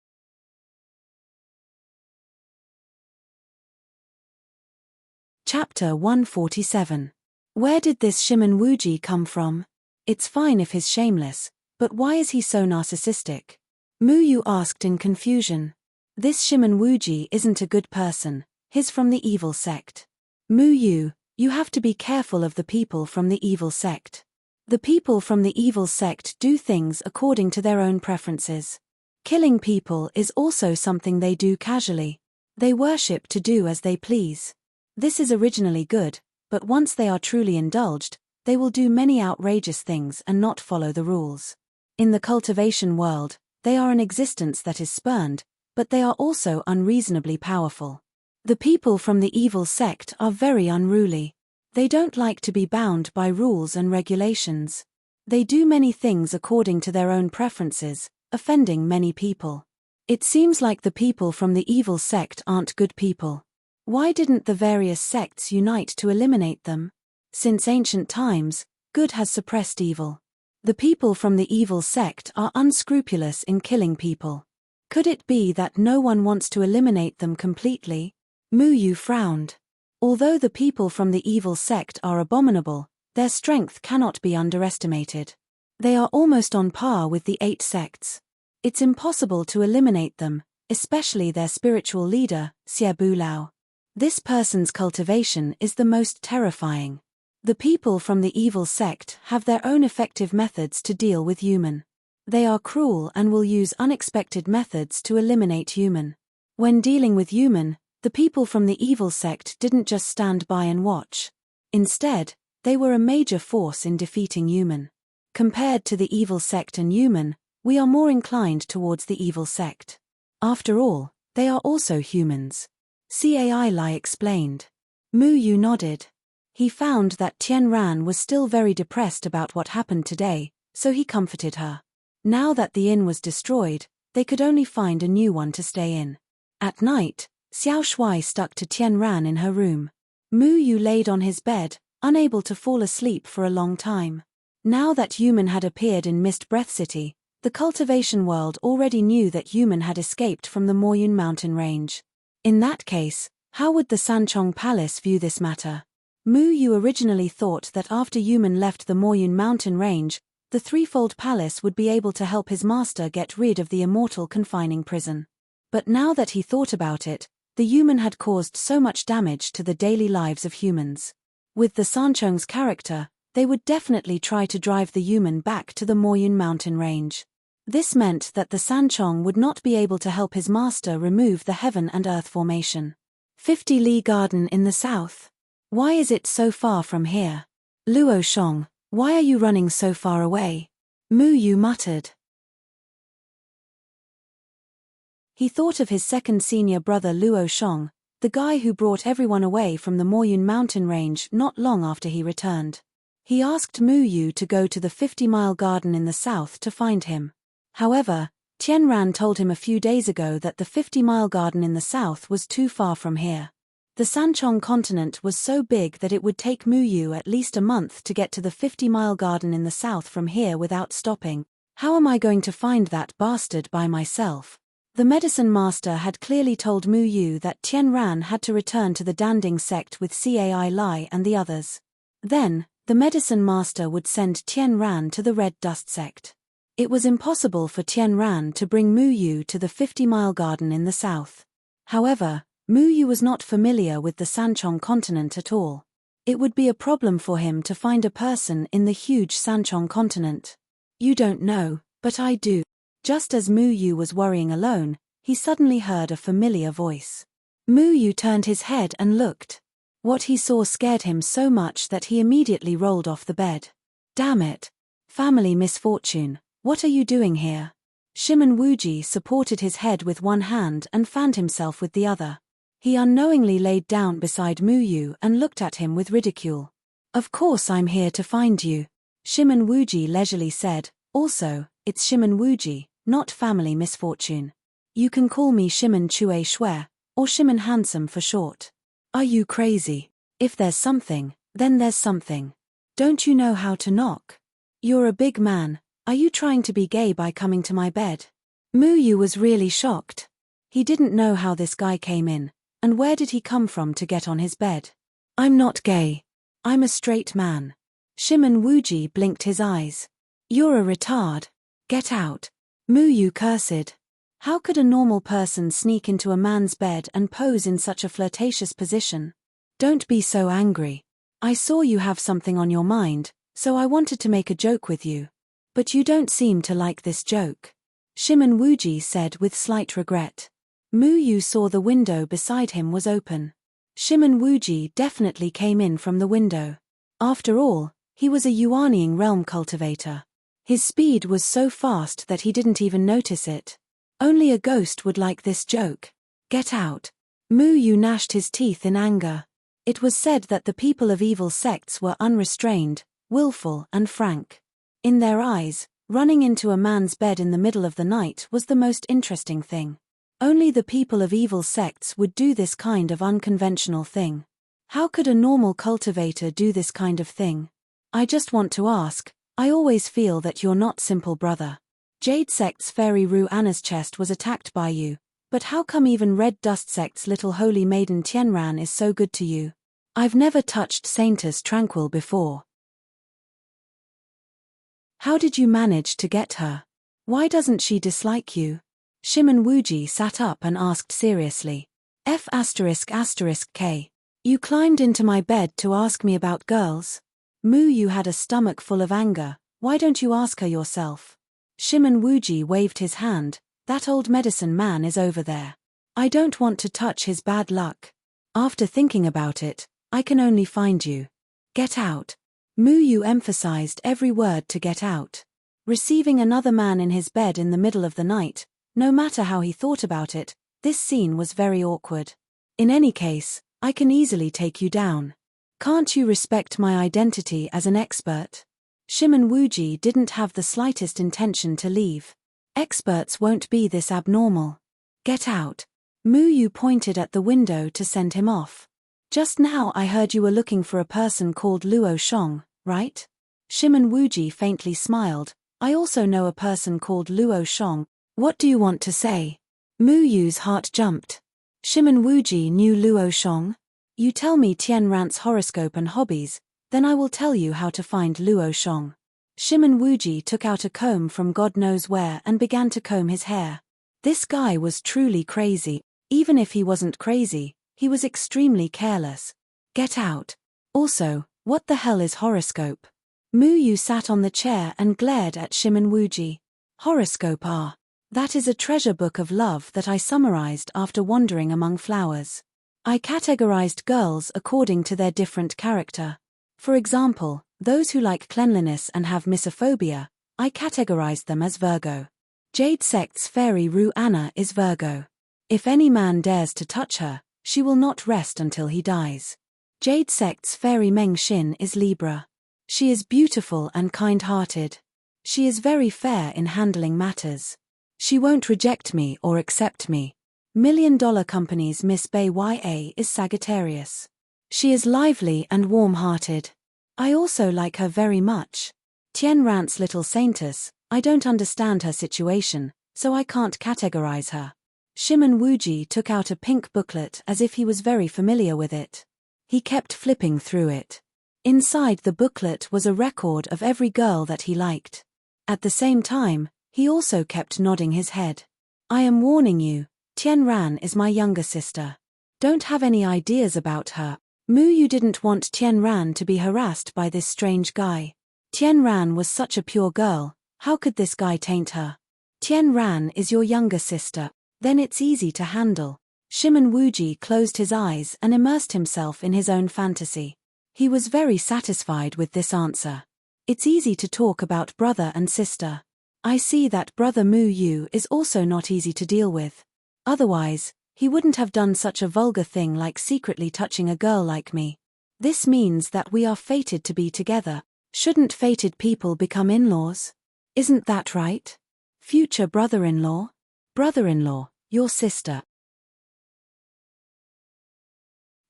Chapter 147. Where did this Shimon Wuji come from? It's fine if he's shameless, but why is he so narcissistic? Mu Yu asked in confusion. This Shimon Wuji isn't a good person, he's from the evil sect. Mu Yu, you have to be careful of the people from the evil sect. The people from the evil sect do things according to their own preferences. Killing people is also something they do casually. They worship to do as they please. This is originally good, but once they are truly indulged, they will do many outrageous things and not follow the rules. In the cultivation world, they are an existence that is spurned, but they are also unreasonably powerful. The people from the evil sect are very unruly. They don't like to be bound by rules and regulations. They do many things according to their own preferences, offending many people. It seems like the people from the evil sect aren't good people. Why didn't the various sects unite to eliminate them? Since ancient times, good has suppressed evil. The people from the evil sect are unscrupulous in killing people. Could it be that no one wants to eliminate them completely? Mu Yu frowned. Although the people from the evil sect are abominable, their strength cannot be underestimated. They are almost on par with the 8 sects. It's impossible to eliminate them, especially their spiritual leader, Xie Bulao. This person's cultivation is the most terrifying. The people from the evil sect have their own effective methods to deal with human. They are cruel and will use unexpected methods to eliminate human. When dealing with human, the people from the evil sect didn't just stand by and watch. Instead, they were a major force in defeating human. Compared to the evil sect and human, we are more inclined towards the evil sect. After all, they are also humans. Cai Lai explained. Mu Yu nodded. He found that Tian Ran was still very depressed about what happened today, so he comforted her. Now that the inn was destroyed, they could only find a new one to stay in. At night, Xiao Shuai stuck to Tian Ran in her room. Mu Yu laid on his bed, unable to fall asleep for a long time. Now that human had appeared in Mist Breath City, the cultivation world already knew that human had escaped from the Moyun mountain range. In that case, how would the Sanchong Palace view this matter? Mu Yu originally thought that after human left the Moyun mountain range, the threefold palace would be able to help his master get rid of the immortal confining prison. But now that he thought about it, the human had caused so much damage to the daily lives of humans. With the Sanchong's character, they would definitely try to drive the human back to the Moyun mountain range. This meant that the Sanchong would not be able to help his master remove the heaven and earth formation. 50 Li Garden in the south. Why is it so far from here? Luo Shong, why are you running so far away? Mu Yu muttered. He thought of his second senior brother Luo Shong, the guy who brought everyone away from the Moyun mountain range not long after he returned. He asked Mu Yu to go to the 50-mile garden in the south to find him. However, Tian Ran told him a few days ago that the 50-mile garden in the south was too far from here. The Sanchong continent was so big that it would take Mu Yu at least a month to get to the 50-mile garden in the south from here without stopping. How am I going to find that bastard by myself? The medicine master had clearly told Mu Yu that Tian Ran had to return to the Danding sect with Cai Lai and the others. Then, the medicine master would send Tian Ran to the Red Dust sect. It was impossible for Tian Ran to bring Mu Yu to the 50-mile garden in the south. However, Mu Yu was not familiar with the Sanchong continent at all. It would be a problem for him to find a person in the huge Sanchong continent. You don't know, but I do. Just as Mu Yu was worrying alone, he suddenly heard a familiar voice. Mu Yu turned his head and looked. What he saw scared him so much that he immediately rolled off the bed. Damn it! Family misfortune, what are you doing here? Shimon Wuji supported his head with one hand and fanned himself with the other. He unknowingly laid down beside Mu Yu and looked at him with ridicule. Of course I'm here to find you, Shimon Wuji leisurely said. Also, it's Shimon Wuji, not family misfortune. You can call me Shimon Chue Shui, or Shimon Handsome for short. Are you crazy? If there's something, then there's something. Don't you know how to knock? You're a big man, are you trying to be gay by coming to my bed? Mu Yu was really shocked. He didn't know how this guy came in, and where did he come from to get on his bed? I'm not gay. I'm a straight man. Shimon Wuji blinked his eyes. You're a retard. Get out. Mu Yu cursed. How could a normal person sneak into a man's bed and pose in such a flirtatious position? Don't be so angry. I saw you have something on your mind, so I wanted to make a joke with you. But you don't seem to like this joke. Shimon Wuji said with slight regret. Mu Yu saw the window beside him was open. Shimon Wuji definitely came in from the window. After all, he was a Yuanying realm cultivator. His speed was so fast that he didn't even notice it. Only a ghost would like this joke. Get out. Mu Yu gnashed his teeth in anger. It was said that the people of evil sects were unrestrained, willful and frank. In their eyes, running into a man's bed in the middle of the night was the most interesting thing. Only the people of evil sects would do this kind of unconventional thing. How could a normal cultivator do this kind of thing? I just want to ask, I always feel that you're not simple, brother. Jade Sect's Fairy Ru Anna's chest was attacked by you, but how come even Red Dust Sect's little holy maiden Tianran is so good to you? I've never touched Saintess Tranquil before. How did you manage to get her? Why doesn't she dislike you? Shimon Wuji sat up and asked seriously. F***K. You climbed into my bed to ask me about girls? Mu Yu had a stomach full of anger. Why don't you ask her yourself? Shimon Wuji waved his hand. That old medicine man is over there. I don't want to touch his bad luck. After thinking about it, I can only find you. Get out. Mu Yu emphasized every word to get out. Receiving another man in his bed in the middle of the night, no matter how he thought about it, this scene was very awkward. In any case, I can easily take you down. Can't you respect my identity as an expert? Shimon Wuji didn't have the slightest intention to leave. Experts won't be this abnormal. Get out. Mu Yu pointed at the window to send him off. Just now I heard you were looking for a person called Luo Shong, right? Shimon Wuji faintly smiled. I also know a person called Luo Shong. What do you want to say? Mu Yu's heart jumped. Shimon Wuji knew Luo Shong? You tell me Tian Rant's horoscope and hobbies, then I will tell you how to find Luo Shong. Shimon Wuji took out a comb from God knows where and began to comb his hair. This guy was truly crazy. Even if he wasn't crazy, he was extremely careless. Get out. Also, what the hell is horoscope? Mu Yu sat on the chair and glared at Shimon Wuji. Horoscope that is a treasure book of love that I summarized after wandering among flowers. I categorized girls according to their different character. For example, those who like cleanliness and have misophobia, I categorized them as Virgo. Jade Sect's Fairy Ru Anna is Virgo. If any man dares to touch her, she will not rest until he dies. Jade Sect's Fairy Meng Xin is Libra. She is beautiful and kind-hearted. She is very fair in handling matters. She won't reject me or accept me. $1 Million Company's Miss Bay YA is Sagittarius. She is lively and warm-hearted. I also like her very much. Tian Rant's little saintess, I don't understand her situation, so I can't categorize her. Shimon Wuji took out a pink booklet as if he was very familiar with it. He kept flipping through it. Inside the booklet was a record of every girl that he liked. At the same time, he also kept nodding his head. I am warning you, Tian Ran is my younger sister. Don't have any ideas about her. Mu Yu didn't want Tian Ran to be harassed by this strange guy. Tian Ran was such a pure girl, how could this guy taint her? Tian Ran is your younger sister, then it's easy to handle. Shimen Wuji closed his eyes and immersed himself in his own fantasy. He was very satisfied with this answer. It's easy to talk about brother and sister. I see that brother Mu Yu is also not easy to deal with. Otherwise, he wouldn't have done such a vulgar thing like secretly touching a girl like me. This means that we are fated to be together. Shouldn't fated people become in-laws? Isn't that right? Future brother-in-law? Brother-in-law, your sister.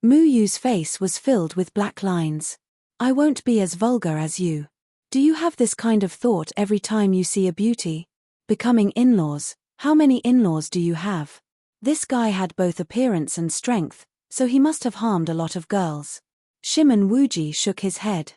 Mu Yu's face was filled with black lines. I won't be as vulgar as you. Do you have this kind of thought every time you see a beauty? Becoming in-laws, how many in-laws do you have? This guy had both appearance and strength, so he must have harmed a lot of girls. Shimen Wuji shook his head.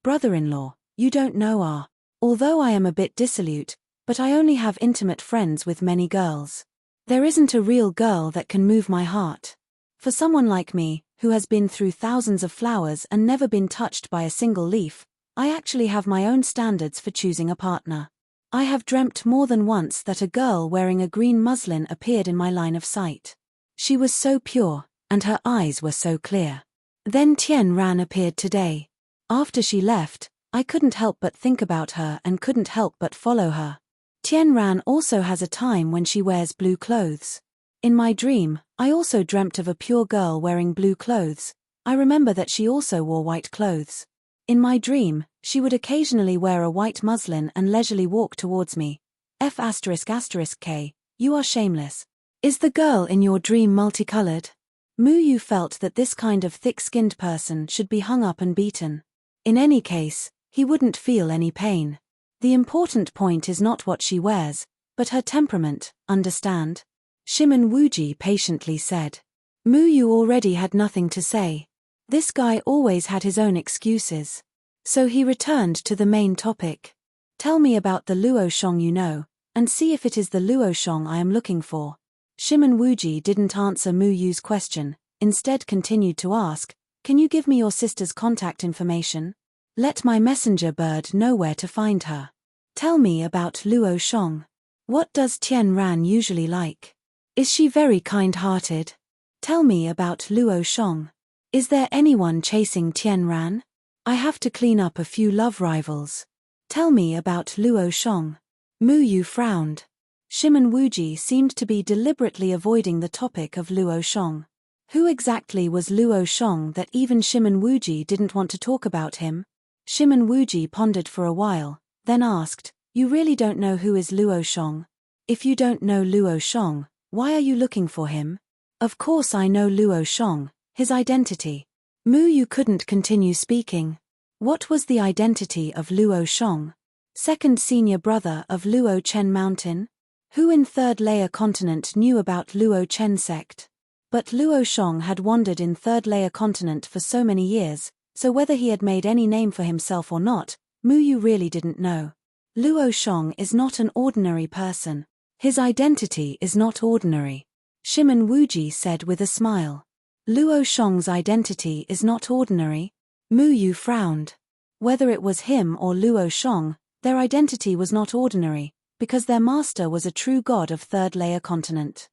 Brother-in-law, you don't know although I am a bit dissolute, but I only have intimate friends with many girls. There isn't a real girl that can move my heart. For someone like me, who has been through thousands of flowers and never been touched by a single leaf, I actually have my own standards for choosing a partner. I have dreamt more than once that a girl wearing a green muslin appeared in my line of sight. She was so pure, and her eyes were so clear. Then Tian Ran appeared today. After she left, I couldn't help but think about her and couldn't help but follow her. Tian Ran also has a time when she wears blue clothes. In my dream, I also dreamt of a pure girl wearing blue clothes. I remember that she also wore white clothes. In my dream, she would occasionally wear a white muslin and leisurely walk towards me. F***K, you are shameless. Is the girl in your dream multicolored? Mu Yu felt that this kind of thick-skinned person should be hung up and beaten. In any case, he wouldn't feel any pain. The important point is not what she wears, but her temperament, understand? Shimen Wuji patiently said. Mu Yu already had nothing to say. This guy always had his own excuses. So he returned to the main topic. Tell me about the Luo Shong you know, and see if it is the Luo Shong I am looking for. Shimen Wuji didn't answer Mu Yu's question, instead continued to ask, can you give me your sister's contact information? Let my messenger bird know where to find her. Tell me about Luo Shong. What does Tian Ran usually like? Is she very kind-hearted? Tell me about Luo Shong. Is there anyone chasing Tian Ran? I have to clean up a few love rivals. Tell me about Luo Shong. Mu Yu frowned. Shimen Wuji seemed to be deliberately avoiding the topic of Luo Shong. Who exactly was Luo Shong that even Shimen Wuji didn't want to talk about him? Shimen Wuji pondered for a while, then asked, you really don't know who is Luo Shong? If you don't know Luo Shong, why are you looking for him? Of course I know Luo Shong, his identity. Mu Yu couldn't continue speaking. What was the identity of Luo Shong? Second senior brother of Luo Chen Mountain? Who in third layer continent knew about Luo Chen sect? But Luo Shong had wandered in third layer continent for so many years, so whether he had made any name for himself or not, Mu Yu really didn't know. Luo Shong is not an ordinary person. His identity is not ordinary. Shimen Wuji said with a smile. Luo Shong's identity is not ordinary? Mu Yu frowned. Whether it was him or Luo Shong, their identity was not ordinary, because their master was a true god of third layer continent.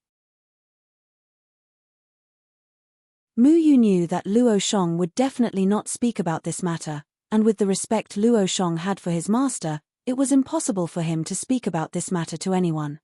Mu Yu knew that Luo Shong would definitely not speak about this matter, and with the respect Luo Shong had for his master, it was impossible for him to speak about this matter to anyone.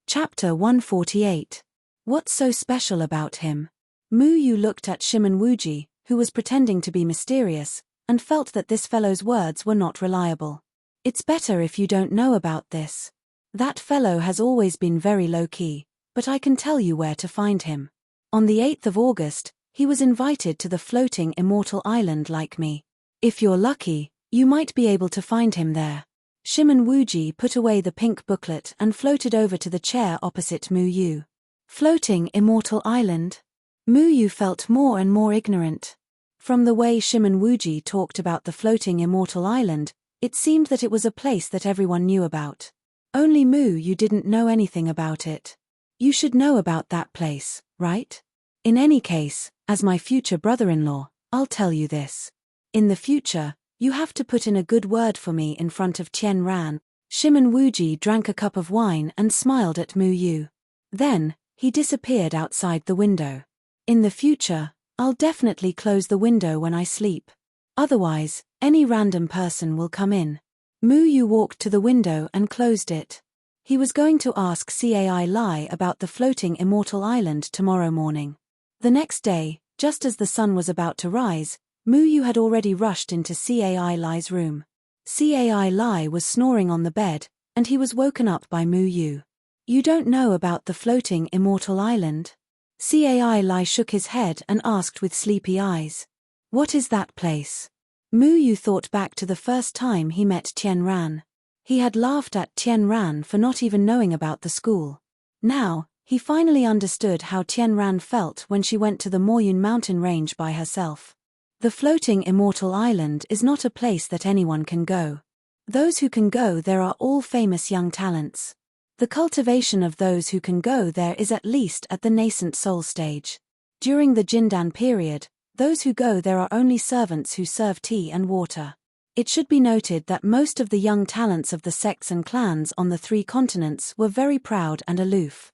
Chapter 148. What's so special about him? Mu Yu looked at Shimen Wuji, who was pretending to be mysterious, and felt that this fellow's words were not reliable. It's better if you don't know about this. That fellow has always been very low-key, but I can tell you where to find him. On the 8th of August, he was invited to the floating immortal island like me. If you're lucky, you might be able to find him there. Shimen Wuji put away the pink booklet and floated over to the chair opposite Mu Yu. Floating immortal island? Mu Yu felt more and more ignorant. From the way Shimen Wuji talked about the floating immortal island, it seemed that it was a place that everyone knew about. Only Mu Yu didn't know anything about it. You should know about that place, right? In any case, as my future brother-in-law, I'll tell you this. In the future, you have to put in a good word for me in front of Tien Ran. Shimon Wuji drank a cup of wine and smiled at Mu Yu. Then, he disappeared outside the window. In the future, I'll definitely close the window when I sleep. Otherwise, any random person will come in. Mu Yu walked to the window and closed it. He was going to ask Cai Lai about the floating immortal island tomorrow morning. The next day, just as the sun was about to rise, Mu Yu had already rushed into Cai Lai's room. Cai Lai was snoring on the bed, and he was woken up by Mu Yu. You don't know about the floating immortal island? Cai Lai shook his head and asked with sleepy eyes. What is that place? Mu Yu thought back to the first time he met Tien Ran. He had laughed at Tien Ran for not even knowing about the school. Now, he finally understood how Tien Ran felt when she went to the Moyun mountain range by herself. The floating immortal island is not a place that anyone can go. Those who can go there are all famous young talents. The cultivation of those who can go there is at least at the nascent soul stage. During the Jindan period, those who go there are only servants who serve tea and water. It should be noted that most of the young talents of the sects and clans on the 3 continents were very proud and aloof.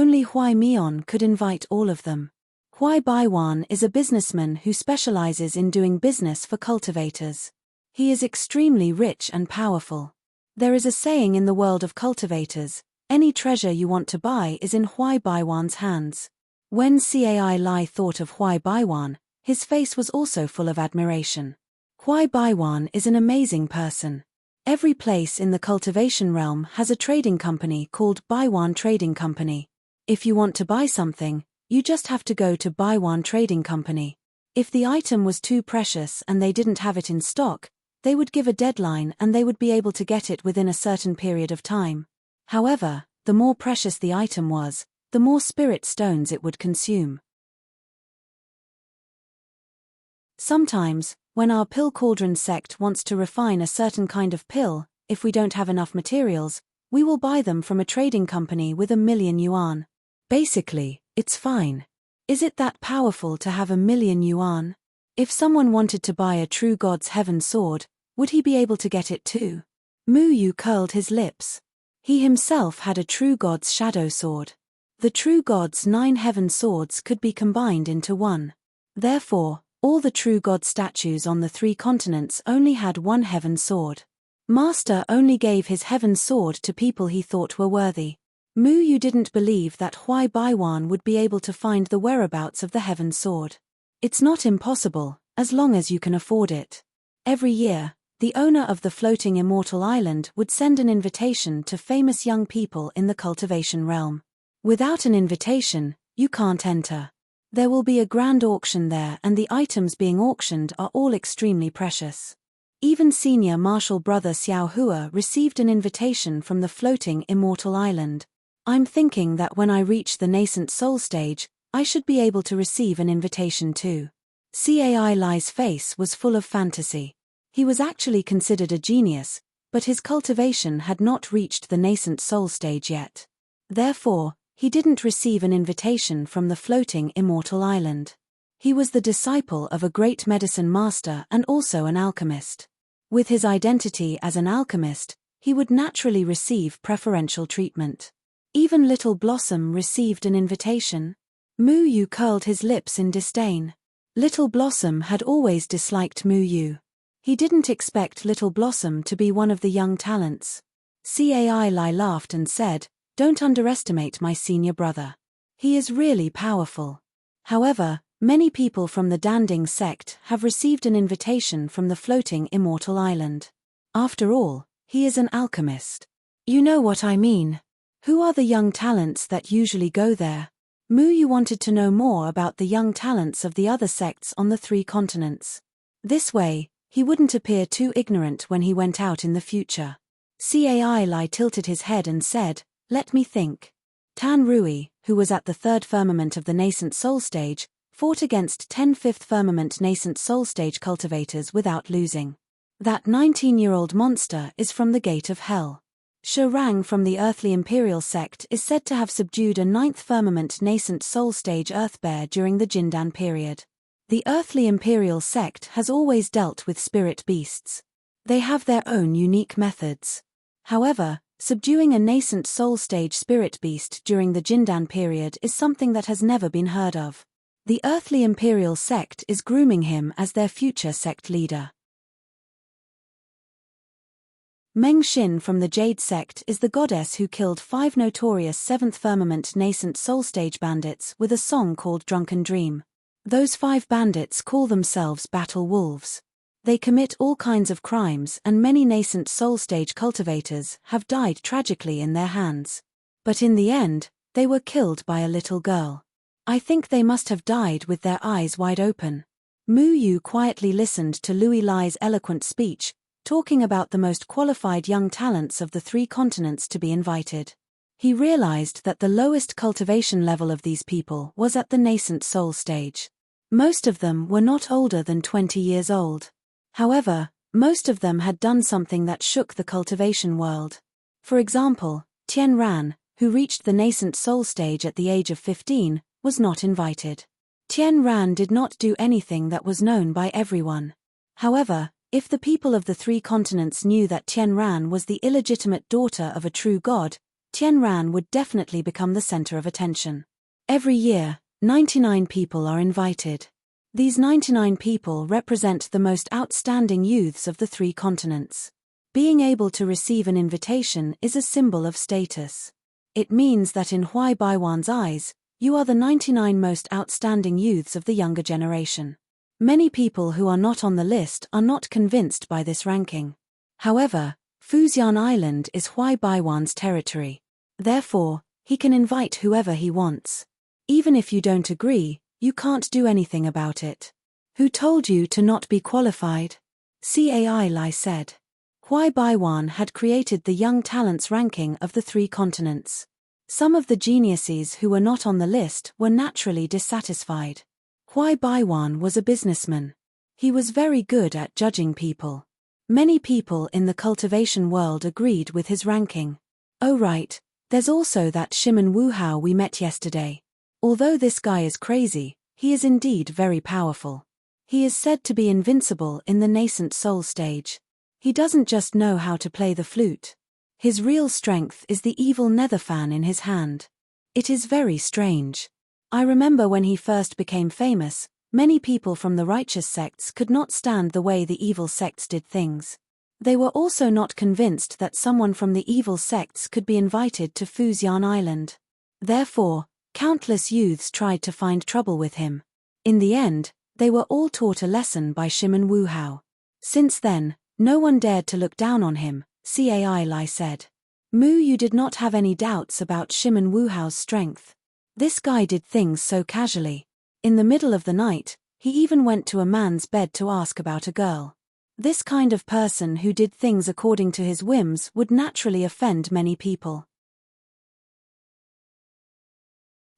Only Huai Mian could invite all of them. Huai Baiwan is a businessman who specializes in doing business for cultivators. He is extremely rich and powerful. There is a saying in the world of cultivators, any treasure you want to buy is in Huai Baiwan's hands. When Cai Lai thought of Huai Baiwan, his face was also full of admiration. Huai Baiwan is an amazing person. Every place in the cultivation realm has a trading company called Baiwan Trading Company. If you want to buy something, you just have to go to Baiwan Trading Company. If the item was too precious and they didn't have it in stock, they would give a deadline and they would be able to get it within a certain period of time. However, the more precious the item was, the more spirit stones it would consume. Sometimes, when our pill cauldron sect wants to refine a certain kind of pill, if we don't have enough materials, we will buy them from a trading company with 1,000,000 yuan. Basically, it's fine. Is it that powerful to have 1,000,000 yuan? If someone wanted to buy a true god's heaven sword, would he be able to get it too? Mu Yu curled his lips. He himself had a true god's shadow sword. The true god's 9 heaven swords could be combined into one. Therefore, all the true god statues on the 3 continents only had one heaven sword. Master only gave his heaven sword to people he thought were worthy. Mu Yu didn't believe that Huai Baiwan would be able to find the whereabouts of the heaven sword. It's not impossible, as long as you can afford it. Every year, the owner of the floating immortal island would send an invitation to famous young people in the cultivation realm. Without an invitation, you can't enter. There will be a grand auction there and the items being auctioned are all extremely precious. Even senior martial brother Xiao Hua received an invitation from the floating immortal island. I'm thinking that when I reach the nascent soul stage, I should be able to receive an invitation too. Cai Lai's face was full of fantasy. He was actually considered a genius, but his cultivation had not reached the nascent soul stage yet. Therefore, he didn't receive an invitation from the floating immortal island. He was the disciple of a great medicine master and also an alchemist. With his identity as an alchemist, he would naturally receive preferential treatment. Even Little Blossom received an invitation. Mu Yu curled his lips in disdain. Little Blossom had always disliked Mu Yu. He didn't expect Little Blossom to be one of the young talents. Cai Lai laughed and said, "Don't underestimate my senior brother. He is really powerful." However, many people from the Danding sect have received an invitation from the floating immortal island. After all, he is an alchemist. You know what I mean. Who are the young talents that usually go there? Mu Yu wanted to know more about the young talents of the other sects on the 3 continents. This way, he wouldn't appear too ignorant when he went out in the future. Cai Lai tilted his head and said, "Let me think." Tan Rui, who was at the 3rd firmament of the nascent soul stage, fought against 10 5th firmament nascent soul stage cultivators without losing. That 19-year-old monster is from the gate of hell. Rang from the earthly imperial sect is said to have subdued a ninth firmament nascent soul stage earthbear during the Jindan period. The earthly imperial sect has always dealt with spirit beasts. They have their own unique methods. However, subduing a nascent soul stage spirit beast during the Jindan period is something that has never been heard of. The earthly imperial sect is grooming him as their future sect leader. Meng Xin from the Jade sect is the goddess who killed 5 notorious 7th firmament nascent soul stage bandits with a song called Drunken Dream. Those 5 bandits call themselves battle wolves. They commit all kinds of crimes, and many nascent soul stage cultivators have died tragically in their hands. But in the end, they were killed by a little girl. I think they must have died with their eyes wide open. Mu Yu quietly listened to Louis Lai's eloquent speech, talking about the most qualified young talents of the 3 continents to be invited. He realized that the lowest cultivation level of these people was at the nascent soul stage. Most of them were not older than 20 years old. However, most of them had done something that shook the cultivation world. For example, Tian Ran, who reached the nascent soul stage at the age of 15, was not invited. Tian Ran did not do anything that was known by everyone. However, if the people of the 3 continents knew that Tian Ran was the illegitimate daughter of a true god, Tian Ran would definitely become the center of attention. Every year, 99 people are invited. These 99 people represent the most outstanding youths of the 3 continents. Being able to receive an invitation is a symbol of status. It means that in Huai Baiwan's eyes, you are the 99 most outstanding youths of the younger generation. Many people who are not on the list are not convinced by this ranking. However, Fujian Island is Huai Baiwan's territory. Therefore, he can invite whoever he wants. Even if you don't agree, you can't do anything about it. Who told you to not be qualified? Cai Lai said. Huai Baiwan had created the young talents ranking of the 3 continents. Some of the geniuses who were not on the list were naturally dissatisfied. Huai Baiwan was a businessman. He was very good at judging people. Many people in the cultivation world agreed with his ranking. Oh right, there's also that Shimen Wuhao we met yesterday. Although this guy is crazy, he is indeed very powerful. He is said to be invincible in the nascent soul stage. He doesn't just know how to play the flute. His real strength is the evil nether fan in his hand. It is very strange. I remember when he first became famous, many people from the righteous sects could not stand the way the evil sects did things. They were also not convinced that someone from the evil sects could be invited to Fujian Island. Therefore, countless youths tried to find trouble with him. In the end, they were all taught a lesson by Shimen Wuhao. Since then, no one dared to look down on him, Cai Lai said. Mu Yu did not have any doubts about Shimen Wuhao's strength. This guy did things so casually. In the middle of the night, he even went to a man's bed to ask about a girl. This kind of person who did things according to his whims would naturally offend many people.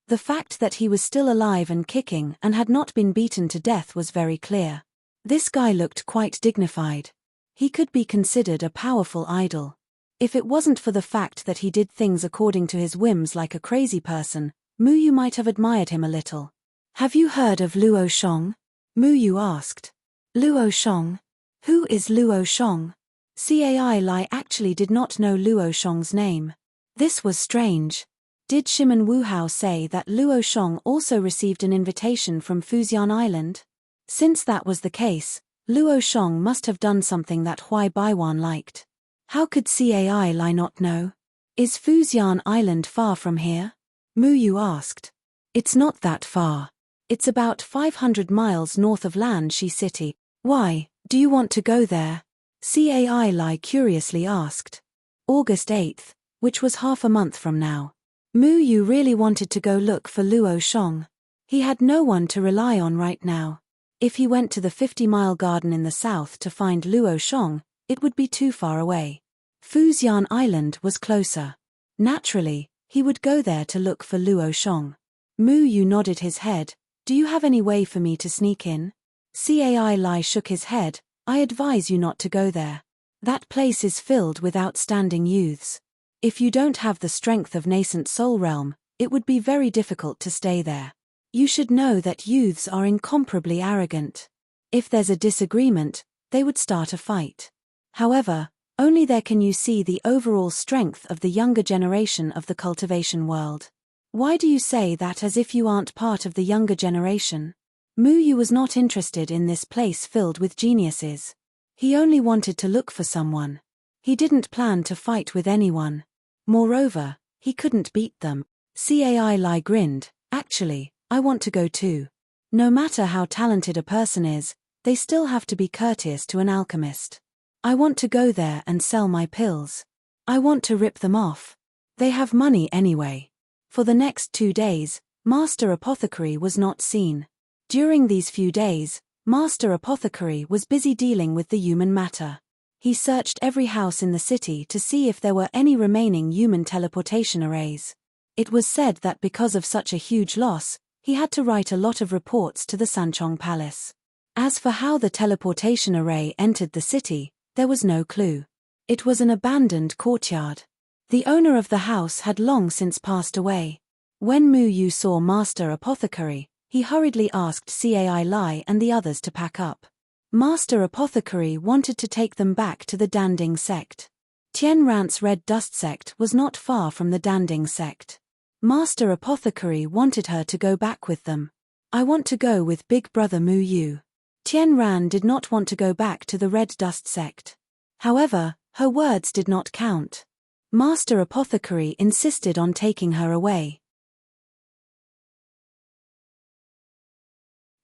The fact that he was still alive and kicking and had not been beaten to death was very clear. This guy looked quite dignified. He could be considered a powerful idol. If it wasn't for the fact that he did things according to his whims like a crazy person, Mu Yu might have admired him a little. Have you heard of Luo Shong? Mu Yu asked. Luo Shong? Who is Luo Shong? Cai Lai actually did not know Luo Shong's name. This was strange. Did Shimen Wuhao say that Luo Shong also received an invitation from Fujian Island? Since that was the case, Luo Shong must have done something that Huai Baiwan liked. How could Cai Lai not know? Is Fujian Island far from here? Mu Yu asked. It's not that far. It's about 500 miles north of Lanshi City. Why, do you want to go there? Cai Lai curiously asked. August 8th, which was half a month from now. Mu Yu really wanted to go look for Luo Shong. He had no one to rely on right now. If he went to the 50-mile garden in the south to find Luo Shong, it would be too far away. Fujian Island was closer. Naturally, he would go there to look for Luo Shong. Mu Yu nodded his head. Do you have any way for me to sneak in? Cai Lai shook his head. I advise you not to go there. That place is filled with outstanding youths. If you don't have the strength of nascent soul realm, it would be very difficult to stay there. You should know that youths are incomparably arrogant. If there's a disagreement, they would start a fight. However, only there can you see the overall strength of the younger generation of the cultivation world. Why do you say that as if you aren't part of the younger generation? Muyu was not interested in this place filled with geniuses. He only wanted to look for someone. He didn't plan to fight with anyone. Moreover, he couldn't beat them. Cai Lai grinned. Actually, I want to go too. No matter how talented a person is, they still have to be courteous to an alchemist. I want to go there and sell my pills. I want to rip them off. They have money anyway. For the next 2 days, Master Apothecary was not seen. During these few days, Master Apothecary was busy dealing with the human matter. He searched every house in the city to see if there were any remaining human teleportation arrays. It was said that because of such a huge loss, he had to write a lot of reports to the Sanchong Palace. As for how the teleportation array entered the city, there was no clue. It was an abandoned courtyard. The owner of the house had long since passed away. When Muyu saw Master Apothecary, he hurriedly asked Cai Lai and the others to pack up. Master Apothecary wanted to take them back to the Danding sect. Tien Rant's Red Dust sect was not far from the Danding sect. Master Apothecary wanted her to go back with them. I want to go with Big Brother Muyu. Tien Ran did not want to go back to the Red Dust sect. However, her words did not count. Master Apothecary insisted on taking her away.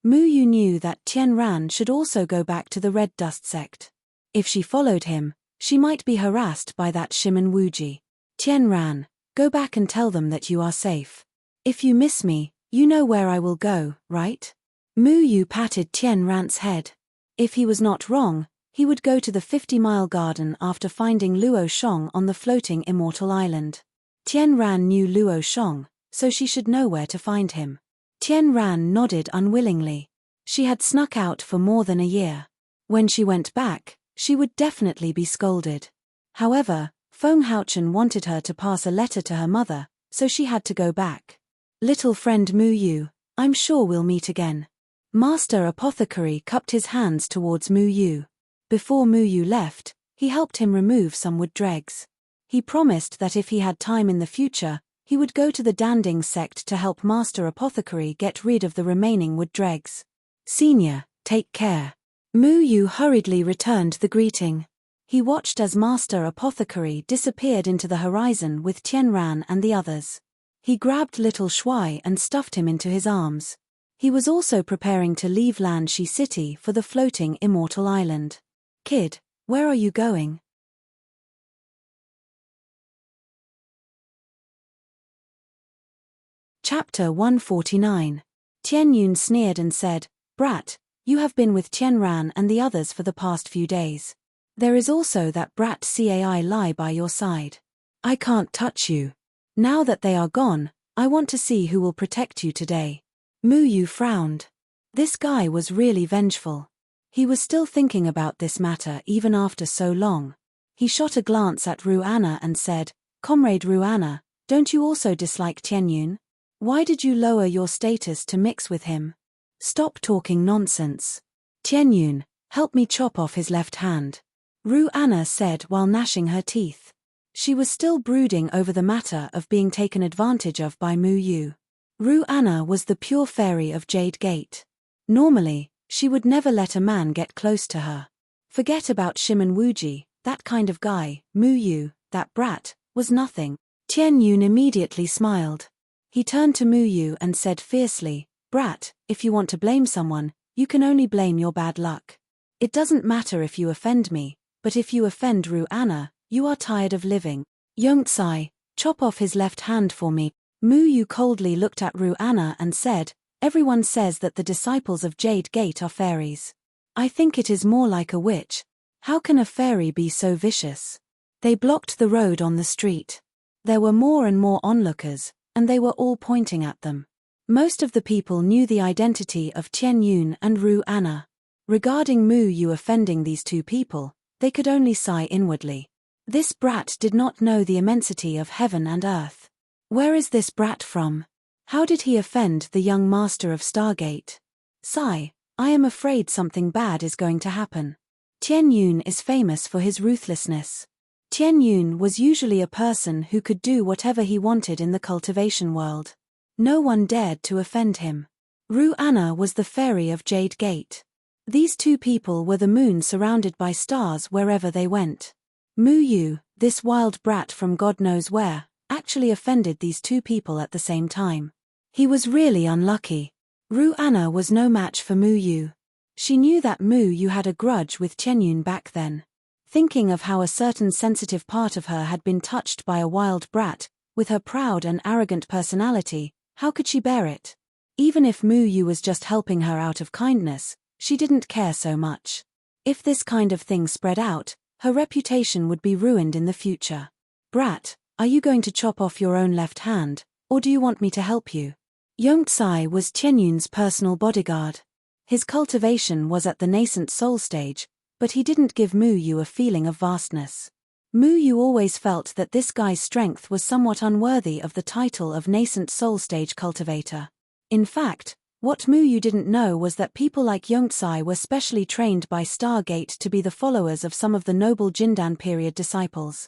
Muyu knew that Tien Ran should also go back to the Red Dust sect. If she followed him, she might be harassed by that Shiman Wuji. Tien Ran, go back and tell them that you are safe. If you miss me, you know where I will go, right? Muyu patted Tien Ran's head. If he was not wrong, he would go to the 50-mile garden after finding Luo Shong on the floating immortal island. Tien Ran knew Luo Shong, so she should know where to find him. Tien Ran nodded unwillingly. She had snuck out for more than a year. When she went back, she would definitely be scolded. However, Feng Haochen wanted her to pass a letter to her mother, so she had to go back. Little friend Muyu, I'm sure we'll meet again. Master Apothecary cupped his hands towards Muyu. Before Muyu left, he helped him remove some wood dregs. He promised that if he had time in the future, he would go to the Danding sect to help Master Apothecary get rid of the remaining wood dregs. Senior, take care. Muyu hurriedly returned the greeting. He watched as Master Apothecary disappeared into the horizon with Tien Ran and the others. He grabbed little Shuai and stuffed him into his arms. He was also preparing to leave Lanshi City for the floating immortal island. Kid, where are you going? Chapter 149. Tian Yun sneered and said, Brat, you have been with Tien Ran and the others for the past few days. There is also that brat Cai Lai by your side. I can't touch you. Now that they are gone, I want to see who will protect you today. Muyu frowned. This guy was really vengeful. He was still thinking about this matter even after so long. He shot a glance at Ruanna and said, Comrade Ruanna, don't you also dislike Tian Yun? Why did you lower your status to mix with him? Stop talking nonsense. Tian Yun, help me chop off his left hand. Ruanna said while gnashing her teeth. She was still brooding over the matter of being taken advantage of by Muyu. Ruanna was the pure fairy of Jade Gate. Normally, she would never let a man get close to her. Forget about Shiman Wuji, that kind of guy. Muyu, that brat, was nothing. Tian Yun immediately smiled. He turned to Muyu and said fiercely, Brat, if you want to blame someone, you can only blame your bad luck. It doesn't matter if you offend me, but if you offend Ruanna, you are tired of living. Yongtsai, chop off his left hand for me. Muyu coldly looked at Ruanna and said, Everyone says that the disciples of Jade Gate are fairies. I think it is more like a witch. How can a fairy be so vicious? They blocked the road on the street. There were more and more onlookers, and they were all pointing at them. Most of the people knew the identity of Tian Yun and Ruanna. Regarding Muyu offending these two people, they could only sigh inwardly. This brat did not know the immensity of heaven and earth. Where is this brat from? How did he offend the young master of Stargate? Sigh, I am afraid something bad is going to happen. Tian Yun is famous for his ruthlessness. Tian Yun was usually a person who could do whatever he wanted in the cultivation world. No one dared to offend him. Ru Anna was the fairy of Jade Gate. These two people were the moon surrounded by stars wherever they went. Mu Yu, this wild brat from God knows where, actually offended these two people at the same time. He was really unlucky. Ru Anna was no match for Mu Yu. She knew that Mu Yu had a grudge with Chen back then. Thinking of how a certain sensitive part of her had been touched by a wild brat, with her proud and arrogant personality, how could she bear it? Even if Mu Yu was just helping her out of kindness, she didn't care so much. If this kind of thing spread out, her reputation would be ruined in the future. Brat, are you going to chop off your own left hand, or do you want me to help you? Yongzai was Chen Yun's personal bodyguard. His cultivation was at the nascent soul stage, but he didn't give Mu Yu a feeling of vastness. Mu Yu always felt that this guy's strength was somewhat unworthy of the title of nascent soul stage cultivator. In fact, what Mu Yu didn't know was that people like Yongzai were specially trained by Stargate to be the followers of some of the noble Jindan period disciples.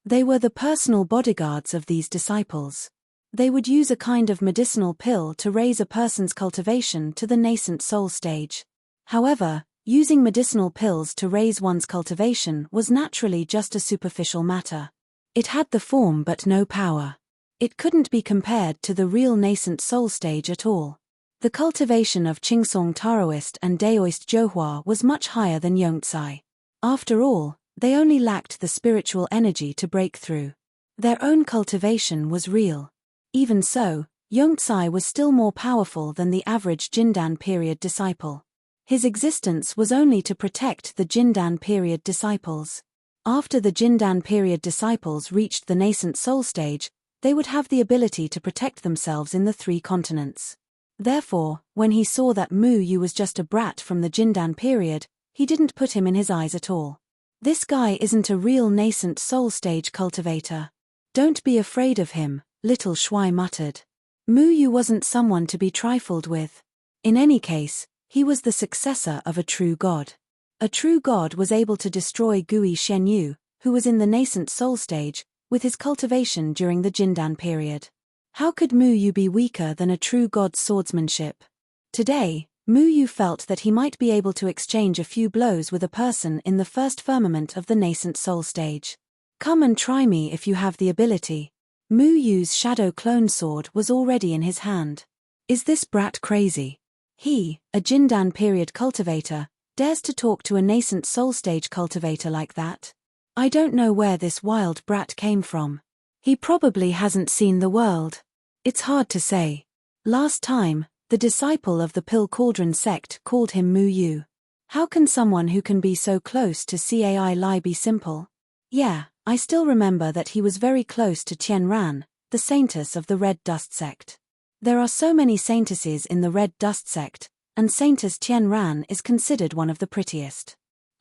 They were the personal bodyguards of these disciples. They would use a kind of medicinal pill to raise a person's cultivation to the nascent soul stage. However, using medicinal pills to raise one's cultivation was naturally just a superficial matter. It had the form but no power. It couldn't be compared to the real nascent soul stage at all. The cultivation of Qingsong Taoist and Daoist Zhouhua was much higher than Yongzai. After all, they only lacked the spiritual energy to break through. Their own cultivation was real. Even so, Yongzai was still more powerful than the average Jindan period disciple. His existence was only to protect the Jindan period disciples. After the Jindan period disciples reached the nascent soul stage, they would have the ability to protect themselves in the 3 continents. Therefore, when he saw that Mu Yu was just a brat from the Jindan period, he didn't put him in his eyes at all. This guy isn't a real nascent soul stage cultivator. Don't be afraid of him, little Shuai muttered. Mu Yu wasn't someone to be trifled with. In any case, he was the successor of a true god. A true god was able to destroy Gui Shenyu, who was in the nascent soul stage, with his cultivation during the Jindan period. How could Mu Yu be weaker than a true god's swordsmanship? Today, Mu Yu felt that he might be able to exchange a few blows with a person in the first firmament of the nascent soul stage. Come and try me if you have the ability. Mu Yu's shadow clone sword was already in his hand. Is this brat crazy? He, a Jindan period cultivator, dares to talk to a nascent soul stage cultivator like that? I don't know where this wild brat came from. He probably hasn't seen the world. It's hard to say. Last time, the disciple of the Pill Cauldron sect called him Mu Yu. How can someone who can be so close to Cai Lai be simple? Yeah, I still remember that he was very close to Tian Ran, the saintess of the Red Dust sect. There are so many saintesses in the Red Dust sect, and Saintess Tian Ran is considered one of the prettiest.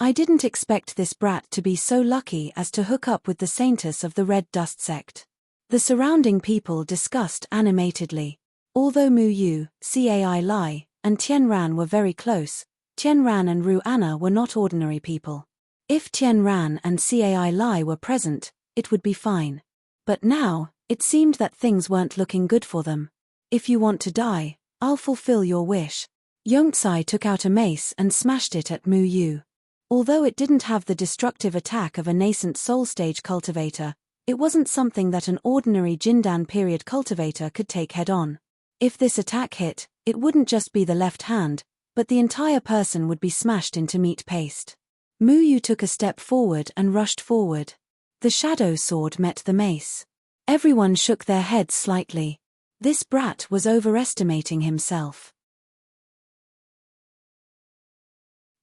I didn't expect this brat to be so lucky as to hook up with the saintess of the Red Dust sect. The surrounding people discussed animatedly. Although Mu Yu, Cai Lai, and Tian Ran were very close, Tian Ran and Ru Anna were not ordinary people. If Tian Ran and Cai Lai were present, it would be fine. But now, it seemed that things weren't looking good for them. If you want to die, I'll fulfill your wish. Yongzai took out a mace and smashed it at Mu Yu. Although it didn't have the destructive attack of a nascent soul stage cultivator, it wasn't something that an ordinary Jindan period cultivator could take head-on. If this attack hit, it wouldn't just be the left hand, but the entire person would be smashed into meat paste. Mu Yu took a step forward and rushed forward. The shadow sword met the mace. Everyone shook their heads slightly. This brat was overestimating himself.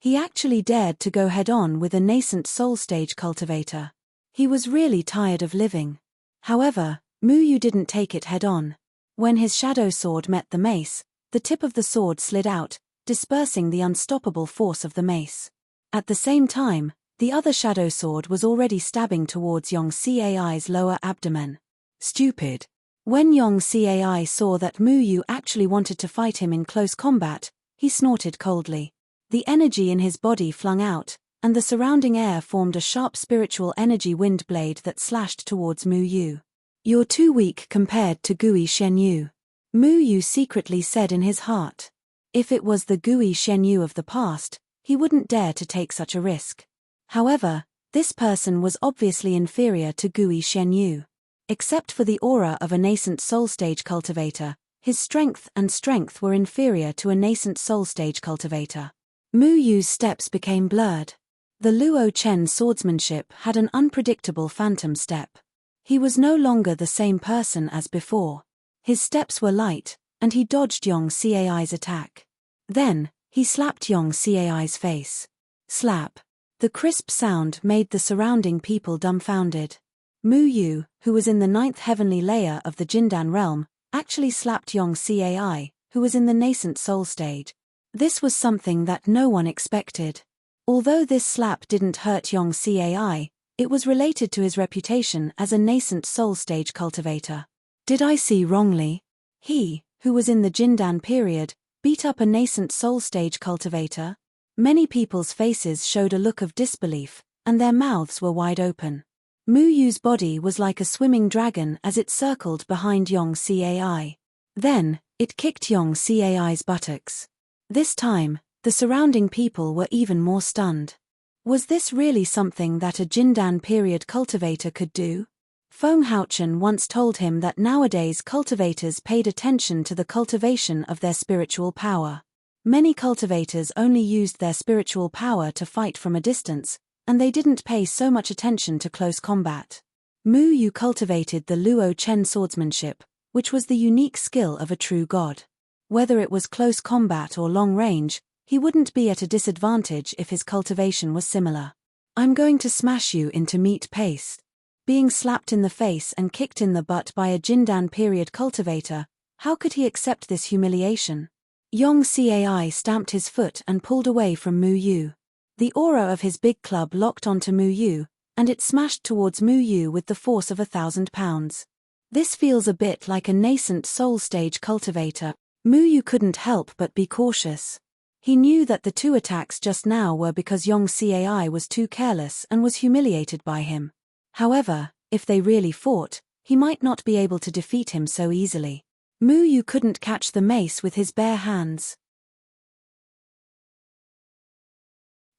He actually dared to go head-on with a nascent soul stage cultivator. He was really tired of living. However, Mu Yu didn't take it head-on. When his shadow sword met the mace, the tip of the sword slid out, dispersing the unstoppable force of the mace. At the same time, the other shadow sword was already stabbing towards Yong Cai's lower abdomen. Stupid. When Yong Cai saw that Mu Yu actually wanted to fight him in close combat, he snorted coldly. The energy in his body flung out, and the surrounding air formed a sharp spiritual energy wind blade that slashed towards Mu Yu. You're too weak compared to Gui Shenyu. Mu Yu secretly said in his heart. If it was the Gui Shenyu of the past, he wouldn't dare to take such a risk. However, this person was obviously inferior to Gui Shenyu. Except for the aura of a nascent soul stage cultivator, his strength were inferior to a nascent soul stage cultivator. Mu Yu's steps became blurred. The Luo Chen swordsmanship had an unpredictable phantom step. He was no longer the same person as before. His steps were light, and he dodged Yong Cai's attack. Then, he slapped Yong Cai's face. Slap. The crisp sound made the surrounding people dumbfounded. Mu Yu, who was in the 9th heavenly layer of the Jindan realm, actually slapped Yong Cai, who was in the nascent soul stage. This was something that no one expected. Although this slap didn't hurt Yong Cai, it was related to his reputation as a nascent soul stage cultivator. Did I see wrongly? He, who was in the Jindan period, beat up a nascent soul stage cultivator? Many people's faces showed a look of disbelief, and their mouths were wide open. Mu Yu's body was like a swimming dragon as it circled behind Yong Cai. Then, it kicked Yong Cai's buttocks. This time, the surrounding people were even more stunned. Was this really something that a Jindan period cultivator could do? Feng Haochen once told him that nowadays cultivators paid attention to the cultivation of their spiritual power. Many cultivators only used their spiritual power to fight from a distance, and they didn't pay so much attention to close combat. Mu Yu cultivated the Luo Chen swordsmanship, which was the unique skill of a true god. Whether it was close combat or long range, he wouldn't be at a disadvantage if his cultivation was similar. I'm going to smash you into meat paste. Being slapped in the face and kicked in the butt by a Jindan period cultivator, how could he accept this humiliation? Yong Cai stamped his foot and pulled away from Mu Yu. The aura of his big club locked onto Mu Yu, and it smashed towards Mu Yu with the force of 1,000 pounds. This feels a bit like a nascent soul stage cultivator. Mu Yu couldn't help but be cautious. He knew that the two attacks just now were because Yong Cai was too careless and was humiliated by him. However, if they really fought, he might not be able to defeat him so easily. Mu Yu couldn't catch the mace with his bare hands.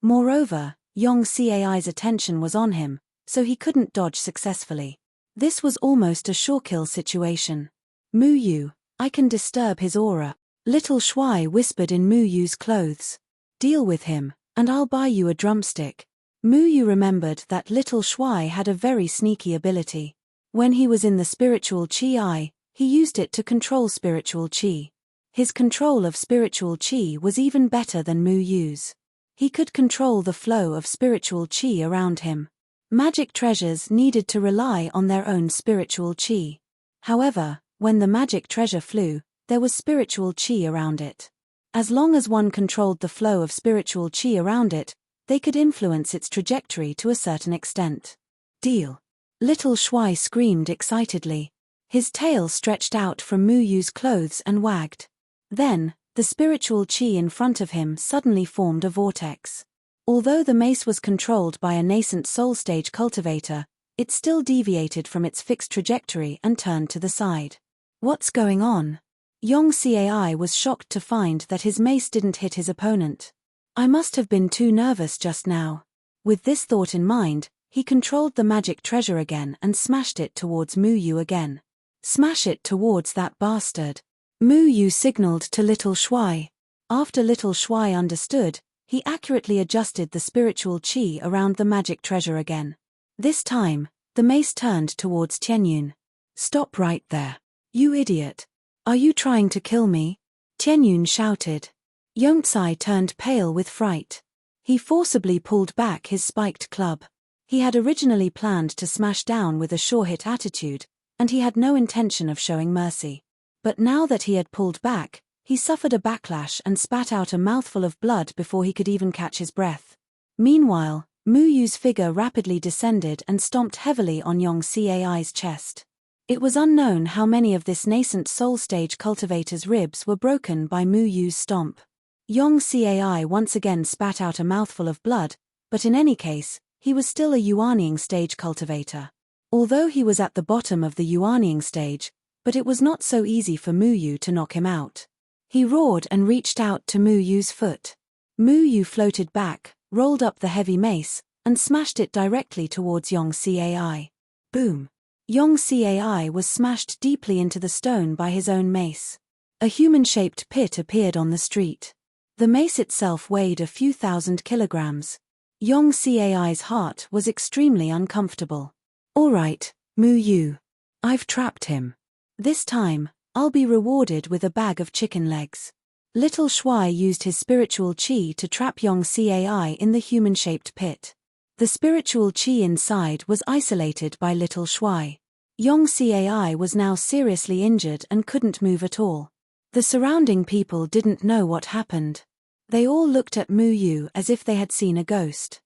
Moreover, Yong Cai's attention was on him, so he couldn't dodge successfully. This was almost a sure-kill situation. Mu Yu, I can disturb his aura. Little Shuai whispered in Mu Yu's clothes. Deal with him, and I'll buy you a drumstick. Mu Yu remembered that Little Shuai had a very sneaky ability. When he was in the spiritual Qi, he used it to control spiritual Qi. His control of spiritual Qi was even better than Mu Yu's. He could control the flow of spiritual Qi around him. Magic treasures needed to rely on their own spiritual Qi. However, when the magic treasure flew, there was spiritual Qi around it. As long as one controlled the flow of spiritual Qi around it, they could influence its trajectory to a certain extent. Deal. Little Shuai screamed excitedly. His tail stretched out from Mu Yu's clothes and wagged. Then, the spiritual Qi in front of him suddenly formed a vortex. Although the mace was controlled by a nascent soul stage cultivator, it still deviated from its fixed trajectory and turned to the side. What's going on? Yong Cai was shocked to find that his mace didn't hit his opponent. I must have been too nervous just now. With this thought in mind, he controlled the magic treasure again and smashed it towards Mu Yu again. Smash it towards that bastard. Mu Yu signaled to Little Shuai. After Little Shuai understood, he accurately adjusted the spiritual Qi around the magic treasure again. This time, the mace turned towards Tianyun. Stop right there. You idiot. Are you trying to kill me? Tianyun shouted. Yongzai turned pale with fright. He forcibly pulled back his spiked club. He had originally planned to smash down with a sure-hit attitude, and he had no intention of showing mercy. But now that he had pulled back, he suffered a backlash and spat out a mouthful of blood before he could even catch his breath. Meanwhile, Mu Yu's figure rapidly descended and stomped heavily on Yong Cai's chest. It was unknown how many of this nascent soul stage cultivator's ribs were broken by Mu Yu's stomp. Yong Cai once again spat out a mouthful of blood, but in any case, he was still a Yuanying stage cultivator. Although he was at the bottom of the Yuanying stage, but it was not so easy for Mu Yu to knock him out. He roared and reached out to Mu Yu's foot. Mu Yu floated back, rolled up the heavy mace, and smashed it directly towards Yong Cai. Boom! Yong Cai was smashed deeply into the stone by his own mace. A human-shaped pit appeared on the street. The mace itself weighed a few thousand kilograms. Yong Cai's heart was extremely uncomfortable. All right, Mu Yu. I've trapped him. This time, I'll be rewarded with a bag of chicken legs. Little Shuai used his spiritual qi to trap Yong Cai in the human-shaped pit. The spiritual qi inside was isolated by Little Shuai. Yong Cai was now seriously injured and couldn't move at all. The surrounding people didn't know what happened. They all looked at Mu Yu as if they had seen a ghost.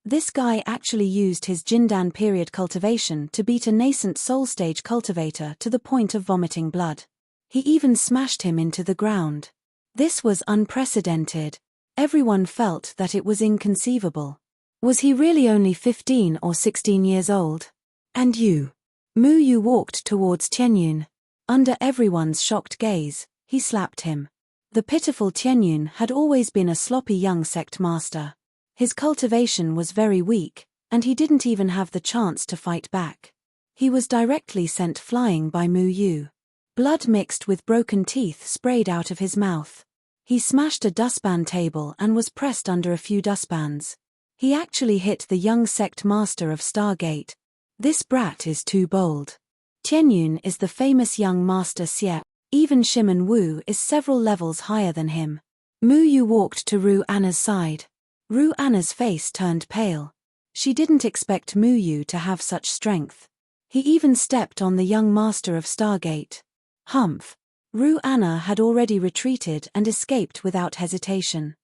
This guy actually used his Jindan period cultivation to beat a nascent soul stage cultivator to the point of vomiting blood. He even smashed him into the ground. This was unprecedented. Everyone felt that it was inconceivable. Was he really only 15 or 16 years old? And you? Mu Yu walked towards Tianyun. Under everyone's shocked gaze, he slapped him. The pitiful Tianyun had always been a sloppy young sect master. His cultivation was very weak, and he didn't even have the chance to fight back. He was directly sent flying by Mu Yu. Blood mixed with broken teeth sprayed out of his mouth. He smashed a dustpan table and was pressed under a few dustpans. He actually hit the young sect master of Stargate. This brat is too bold. Tianyun is the famous young master Xie. Even Shimen Wu is several levels higher than him. Mu Yu walked to Ru Anna's side. Ru Anna's face turned pale. She didn't expect Mu Yu to have such strength. He even stepped on the young master of Stargate. Humph! Ru Anna had already retreated and escaped without hesitation.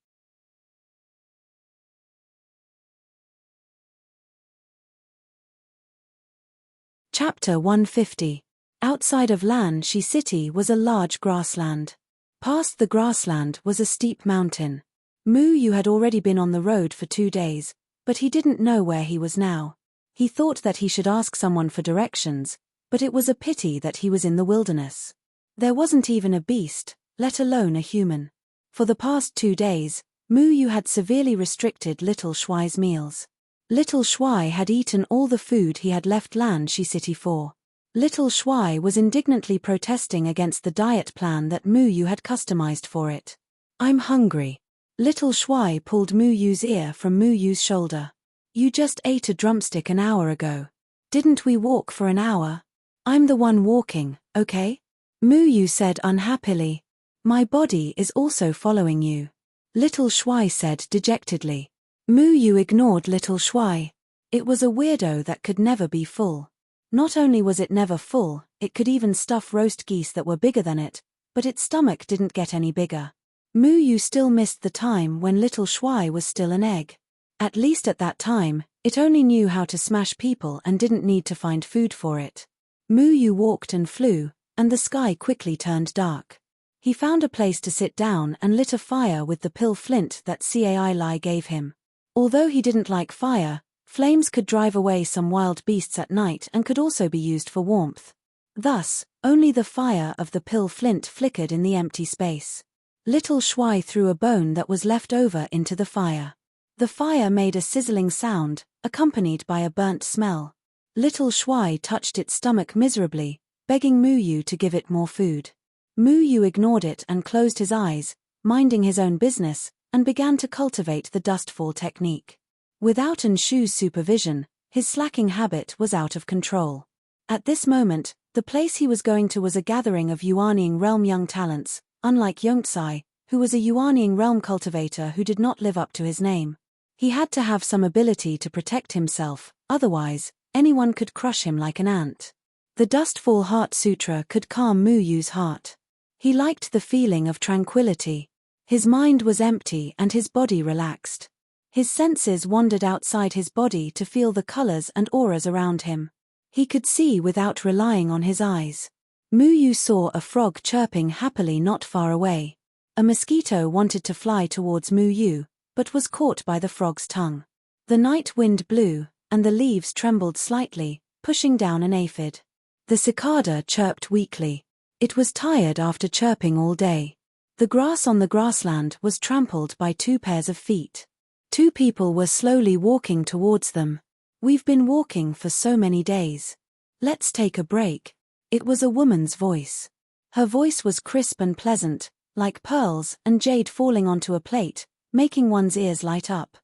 Chapter 150. Outside of Lanshi City was a large grassland. Past the grassland was a steep mountain. Mu Yu had already been on the road for 2 days, but he didn't know where he was now. He thought that he should ask someone for directions, but it was a pity that he was in the wilderness. There wasn't even a beast, let alone a human. For the past 2 days, Mu Yu had severely restricted Little Shuai's meals. Little Shuai had eaten all the food he had left Lanshi City for. Little Shuai was indignantly protesting against the diet plan that Mu Yu had customized for it. I'm hungry. Little Shuai pulled Mu Yu's ear from Mu Yu's shoulder. You just ate a drumstick an hour ago. Didn't we walk for an hour? I'm the one walking, okay? Mu Yu said unhappily. My body is also following you. Little Shuai said dejectedly. Mu Yu ignored Little Shuai. It was a weirdo that could never be full. Not only was it never full, it could even stuff roast geese that were bigger than it, but its stomach didn't get any bigger. Mu Yu still missed the time when Little Shuai was still an egg. At least at that time, it only knew how to smash people and didn't need to find food for it. Mu Yu walked and flew, and the sky quickly turned dark. He found a place to sit down and lit a fire with the pill flint that Cai Lai gave him. Although he didn't like fire, flames could drive away some wild beasts at night and could also be used for warmth. Thus, only the fire of the pill flint flickered in the empty space. Little Shuai threw a bone that was left over into the fire. The fire made a sizzling sound, accompanied by a burnt smell. Little Shuai touched its stomach miserably, begging Mu Yu to give it more food. Mu Yu ignored it and closed his eyes, minding his own business, and began to cultivate the dustfall technique. Without Nshu's supervision, his slacking habit was out of control. At this moment, the place he was going to was a gathering of Yuanying realm young talents, unlike Yongtsai, who was a Yuanying realm cultivator who did not live up to his name. He had to have some ability to protect himself, otherwise, anyone could crush him like an ant. The Dustfall Heart Sutra could calm Mu Yu's heart. He liked the feeling of tranquility. His mind was empty and his body relaxed. His senses wandered outside his body to feel the colors and auras around him. He could see without relying on his eyes. Muyu saw a frog chirping happily not far away. A mosquito wanted to fly towards Muyu, but was caught by the frog's tongue. The night wind blew, and the leaves trembled slightly, pushing down an aphid. The cicada chirped weakly. It was tired after chirping all day. The grass on the grassland was trampled by 2 pairs of feet. 2 people were slowly walking towards them. "We've been walking for so many days. Let's take a break." It was a woman's voice. Her voice was crisp and pleasant, like pearls and jade falling onto a plate, making one's ears light up.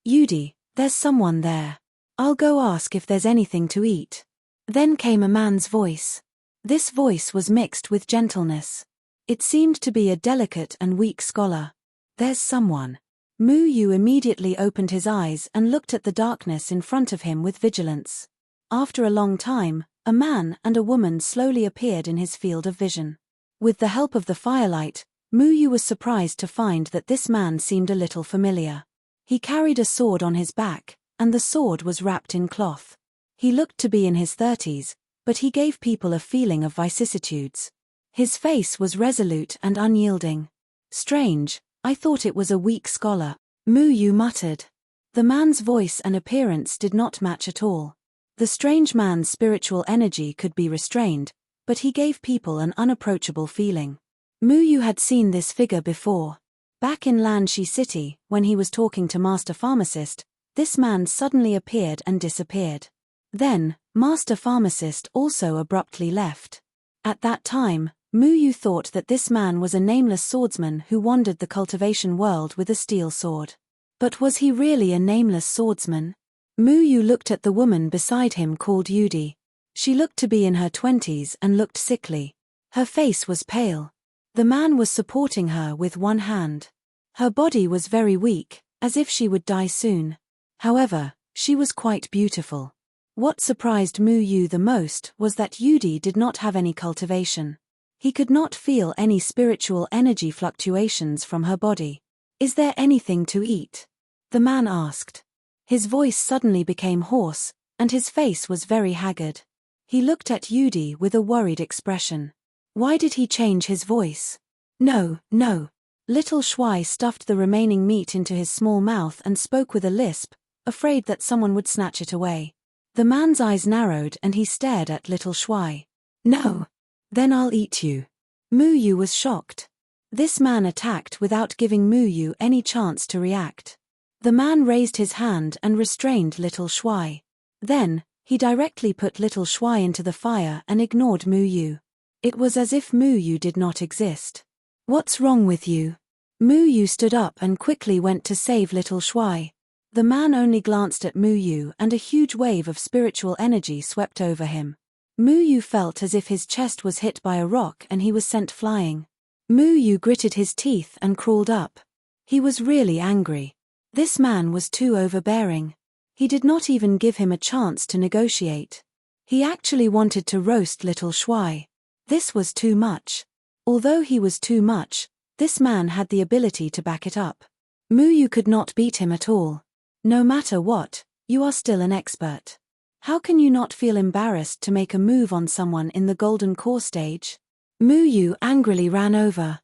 "Yudi, there's someone there. I'll go ask if there's anything to eat." Then came a man's voice. This voice was mixed with gentleness. It seemed to be a delicate and weak scholar. "There's someone." Muyu immediately opened his eyes and looked at the darkness in front of him with vigilance. After a long time, a man and a woman slowly appeared in his field of vision. With the help of the firelight, Muyu was surprised to find that this man seemed a little familiar. He carried a sword on his back, and the sword was wrapped in cloth. He looked to be in his 30s, but he gave people a feeling of vicissitudes. His face was resolute and unyielding. "Strange, I thought it was a weak scholar," Muyu muttered. The man's voice and appearance did not match at all. The strange man's spiritual energy could be restrained, but he gave people an unapproachable feeling. Muyu had seen this figure before. Back in Lanshi City, when he was talking to Master Pharmacist, this man suddenly appeared and disappeared. Then, Master Pharmacist also abruptly left. At that time, Muyu thought that this man was a nameless swordsman who wandered the cultivation world with a steel sword. But was he really a nameless swordsman? Muyu looked at the woman beside him called Yudi. She looked to be in her 20s and looked sickly. Her face was pale. The man was supporting her with one hand. Her body was very weak, as if she would die soon. However, she was quite beautiful. What surprised Muyu the most was that Yudi did not have any cultivation. He could not feel any spiritual energy fluctuations from her body. "Is there anything to eat?" the man asked. His voice suddenly became hoarse, and his face was very haggard. He looked at Yudi with a worried expression. Why did he change his voice? "No, no." Little Shuai stuffed the remaining meat into his small mouth and spoke with a lisp, afraid that someone would snatch it away. The man's eyes narrowed and he stared at Little Shuai. "No. Then I'll eat you." Muyu was shocked. This man attacked without giving Muyu any chance to react. The man raised his hand and restrained Little Shuai. Then, he directly put Little Shuai into the fire and ignored Muyu. It was as if Muyu did not exist. "What's wrong with you?" Muyu stood up and quickly went to save Little Shuai. The man only glanced at Muyu and a huge wave of spiritual energy swept over him. Muyu felt as if his chest was hit by a rock and he was sent flying. Muyu gritted his teeth and crawled up. He was really angry. This man was too overbearing. He did not even give him a chance to negotiate. He actually wanted to roast Little Shuai. This was too much. Although he was too much, this man had the ability to back it up. Muyu could not beat him at all. No matter what, you are still an expert. How can you not feel embarrassed to make a move on someone in the golden core stage? Muyu angrily ran over.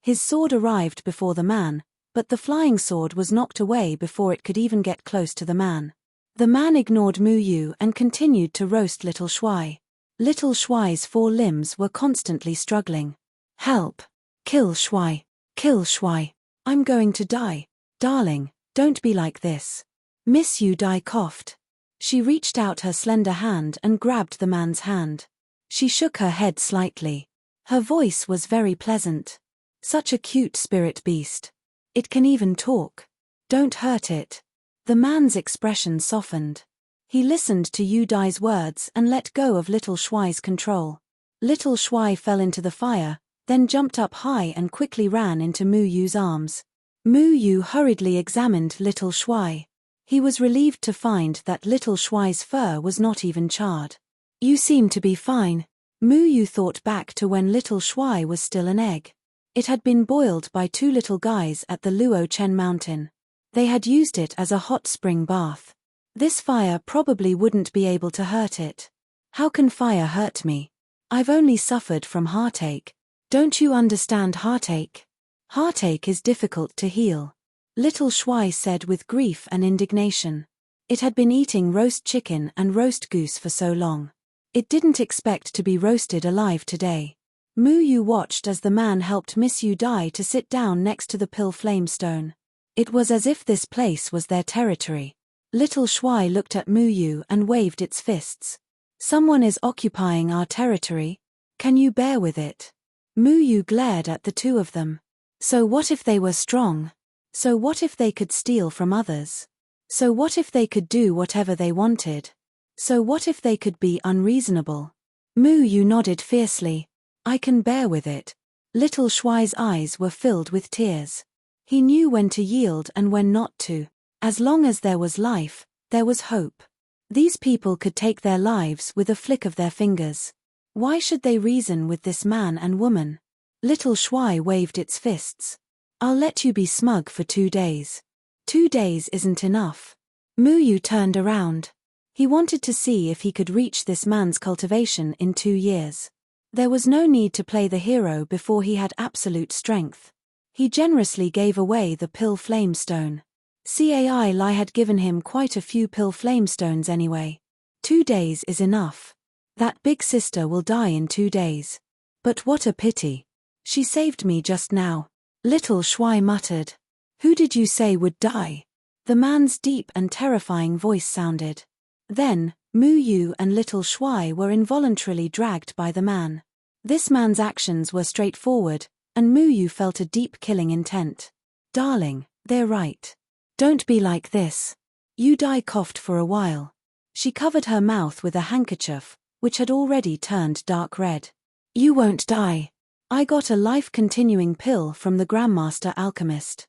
His sword arrived before the man, but the flying sword was knocked away before it could even get close to the man. The man ignored Muyu and continued to roast Little Shuai. Little Shuai's 4 limbs were constantly struggling. "Help! Kill Shuai! Kill Shuai! I'm going to die. Darling, don't be like this." Miss Yudai coughed. She reached out her slender hand and grabbed the man's hand. She shook her head slightly. Her voice was very pleasant. "Such a cute spirit beast. It can even talk. Don't hurt it." The man's expression softened. He listened to Yudai's words and let go of Little Shuai's control. Little Shuai fell into the fire, then jumped up high and quickly ran into Muyu's arms. Muyu hurriedly examined Little Shuai. He was relieved to find that Little Shuai's fur was not even charred. You seem to be fine. Yu thought back to when little Shuai was still an egg. It had been boiled by two little guys at the Luo Chen mountain. They had used it as a hot spring bath. This fire probably wouldn't be able to hurt it. How can fire hurt me? I've only suffered from heartache. Don't you understand heartache? Heartache is difficult to heal. Little Shuai said with grief and indignation. It had been eating roast chicken and roast goose for so long. It didn't expect to be roasted alive today. Yu watched as the man helped Miss Yu Dai to sit down next to the pill flamestone. It was as if this place was their territory. Little Shuai looked at Yu and waved its fists. Someone is occupying our territory. Can you bear with it? Yu glared at the two of them. So what if they were strong? So what if they could steal from others? So what if they could do whatever they wanted? So what if they could be unreasonable? Yu nodded fiercely. I can bear with it. Little Shuai's eyes were filled with tears. He knew when to yield and when not to. As long as there was life, there was hope. These people could take their lives with a flick of their fingers. Why should they reason with this man and woman? Little Shuai waved its fists. I'll let you be smug for 2 days. 2 days isn't enough. Yu turned around. He wanted to see if he could reach this man's cultivation in 2 years. There was no need to play the hero before he had absolute strength. He generously gave away the pill flamestone. Cai Lai had given him quite a few pill flamestones anyway. 2 days is enough. That big sister will die in 2 days. But what a pity. She saved me just now. Little Shuai muttered. Who did you say would die? The man's deep and terrifying voice sounded. Then, Yu and Little Shuai were involuntarily dragged by the man. This man's actions were straightforward, and Yu felt a deep killing intent. Darling, they're right. Don't be like this. Yu Dai coughed for a while. She covered her mouth with a handkerchief, which had already turned dark red. You won't die. I got a life-continuing pill from the Grandmaster Alchemist.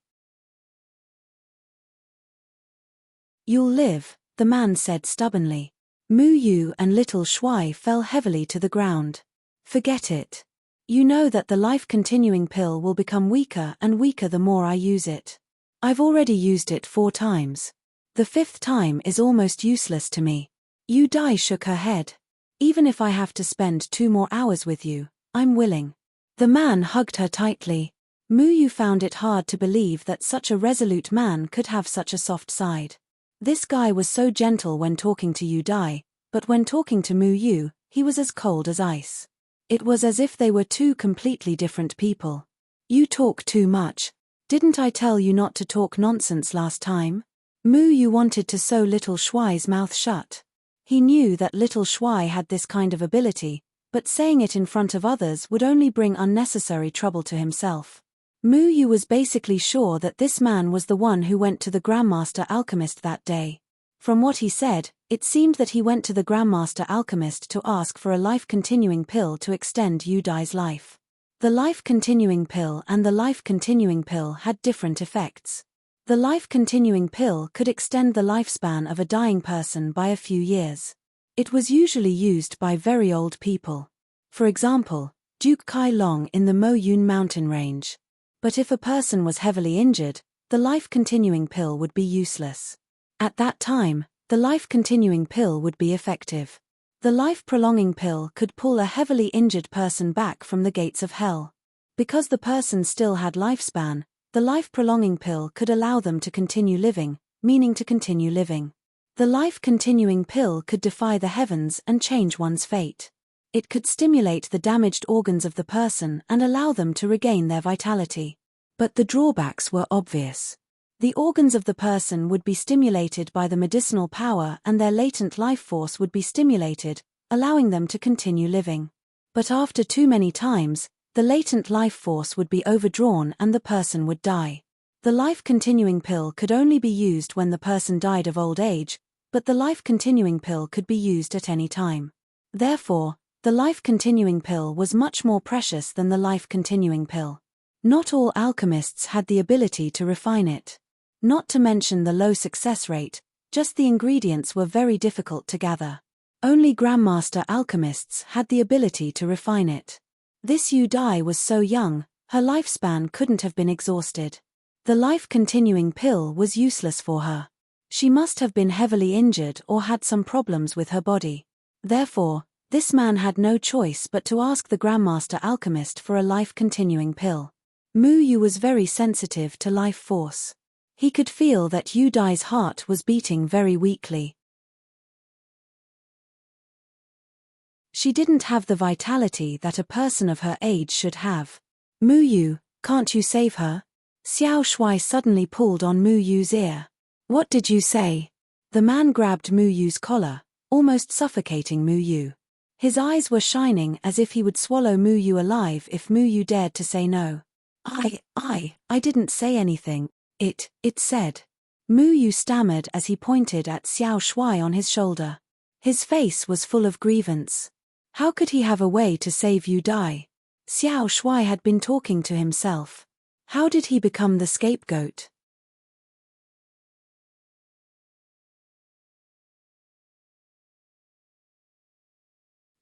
You'll live, the man said stubbornly. Yu and Little Shuai fell heavily to the ground. Forget it. You know that the life-continuing pill will become weaker and weaker the more I use it. I've already used it 4 times. The 5th time is almost useless to me. Yu Dai shook her head. Even if I have to spend 2 more hours with you, I'm willing. The man hugged her tightly. Yu found it hard to believe that such a resolute man could have such a soft side. This guy was so gentle when talking to Yu Dai, but when talking to Yu, he was as cold as ice. It was as if they were 2 completely different people. You talk too much. Didn't I tell you not to talk nonsense last time? Yu wanted to sew Little Shuai's mouth shut. He knew that Little Shuai had this kind of ability, but saying it in front of others would only bring unnecessary trouble to himself. Yu was basically sure that this man was the one who went to the Grandmaster Alchemist that day. From what he said, it seemed that he went to the Grandmaster Alchemist to ask for a life-continuing pill to extend Yu Dai's life. The life-continuing pill and the life-continuing pill had different effects. The life-continuing pill could extend the lifespan of a dying person by a few years. It was usually used by very old people. For example, Duke Kai Long in the Mo Yun mountain range. But if a person was heavily injured, the life-continuing pill would be useless. At that time, the life-continuing pill would be effective. The life-prolonging pill could pull a heavily injured person back from the gates of hell. Because the person still had lifespan, the life-prolonging pill could allow them to continue living, meaning to continue living. The life-continuing pill could defy the heavens and change one's fate. It could stimulate the damaged organs of the person and allow them to regain their vitality. But the drawbacks were obvious. The organs of the person would be stimulated by the medicinal power and their latent life force would be stimulated, allowing them to continue living. But after too many times, the latent life force would be overdrawn and the person would die. The life-continuing pill could only be used when the person died of old age, but the life-continuing pill could be used at any time. Therefore, the life-continuing pill was much more precious than the life-continuing pill. Not all alchemists had the ability to refine it. Not to mention the low success rate, just the ingredients were very difficult to gather. Only Grandmaster alchemists had the ability to refine it. This Yu Dai was so young, her lifespan couldn't have been exhausted. The life-continuing pill was useless for her. She must have been heavily injured or had some problems with her body. Therefore, this man had no choice but to ask the Grandmaster alchemist for a life-continuing pill. Mu Yu was very sensitive to life force. He could feel that Yu Dai's heart was beating very weakly. She didn't have the vitality that a person of her age should have. Mu Yu, can't you save her? Xiao Shuai suddenly pulled on Mu Yu's ear. What did you say? The man grabbed Mu Yu's collar, almost suffocating Mu Yu. His eyes were shining as if he would swallow Mu Yu alive if Mu Yu dared to say no. I didn't say anything, it said. Mu Yu stammered as he pointed at Xiao Shuai on his shoulder. His face was full of grievance. How could he have a way to save Yu Dai? Xiao Shuai had been talking to himself. How did he become the scapegoat?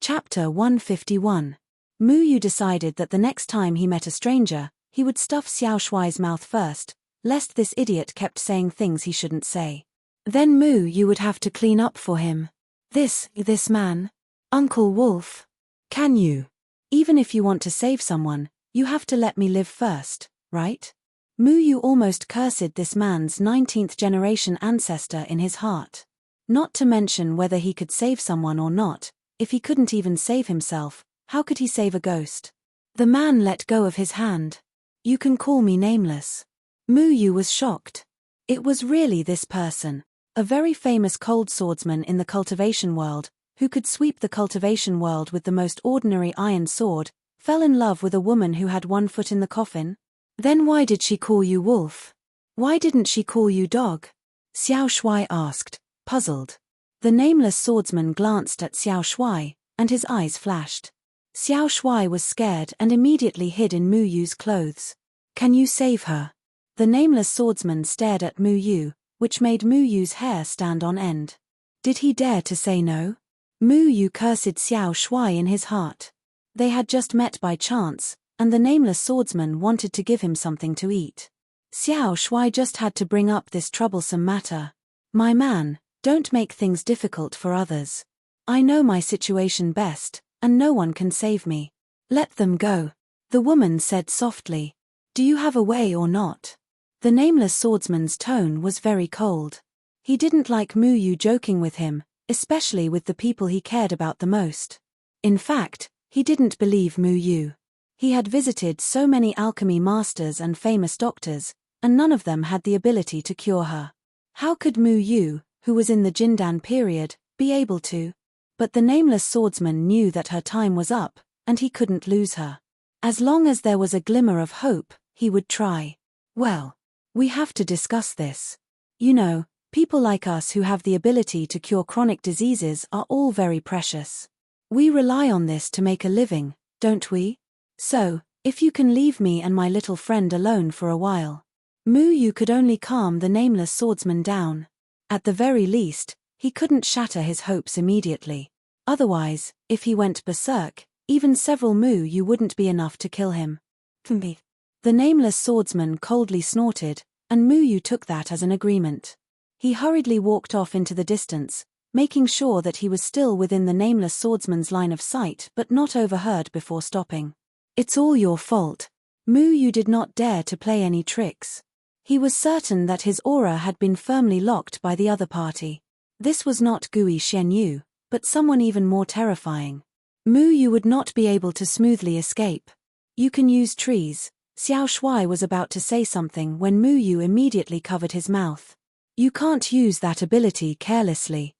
Chapter 151. Mu Yu decided that the next time he met a stranger, he would stuff Xiao Shuai's mouth first, lest this idiot kept saying things he shouldn't say. Then Mu Yu would have to clean up for him. This man? Uncle Wolf? Can you? Even if you want to save someone, you have to let me live first, right? Mu Yu almost cursed this man's 19th generation ancestor in his heart. Not to mention whether he could save someone or not. If he couldn't even save himself, how could he save a ghost? The man let go of his hand. You can call me nameless. Mu Yu was shocked. It was really this person, a very famous cold swordsman in the cultivation world, who could sweep the cultivation world with the most ordinary iron sword, fell in love with a woman who had one foot in the coffin? Then why did she call you wolf? Why didn't she call you dog? Xiao Shuai asked, puzzled. The nameless swordsman glanced at Xiao Shuai, and his eyes flashed. Xiao Shuai was scared and immediately hid in Mu Yu's clothes. Can you save her? The nameless swordsman stared at Mu Yu, which made Mu Yu's hair stand on end. Did he dare to say no? Mu Yu cursed Xiao Shuai in his heart. They had just met by chance, and the nameless swordsman wanted to give him something to eat. Xiao Shuai just had to bring up this troublesome matter. My man, don't make things difficult for others. I know my situation best, and no one can save me. Let them go. The woman said softly. Do you have a way or not? The nameless swordsman's tone was very cold. He didn't like Mu Yu joking with him, especially with the people he cared about the most. In fact, he didn't believe Mu Yu. He had visited so many alchemy masters and famous doctors, and none of them had the ability to cure her. How could Mu Yu, who was in the Jindan period, be able to? But the nameless swordsman knew that her time was up, and he couldn't lose her. As long as there was a glimmer of hope, he would try. Well, we have to discuss this. You know, people like us who have the ability to cure chronic diseases are all very precious. We rely on this to make a living, don't we? So, if you can leave me and my little friend alone for a while. Mu Yu could only calm the nameless swordsman down. At the very least, he couldn't shatter his hopes immediately. Otherwise, if he went berserk, even several Mu Yu wouldn't be enough to kill him. The nameless swordsman coldly snorted, and Mu Yu took that as an agreement. He hurriedly walked off into the distance, making sure that he was still within the nameless swordsman's line of sight but not overheard before stopping. It's all your fault. Mu Yu did not dare to play any tricks. He was certain that his aura had been firmly locked by the other party. This was not Gui Xianyu, but someone even more terrifying. Mu Yu would not be able to smoothly escape. You can use trees. Xiao Shuai was about to say something when Mu Yu immediately covered his mouth. You can't use that ability carelessly.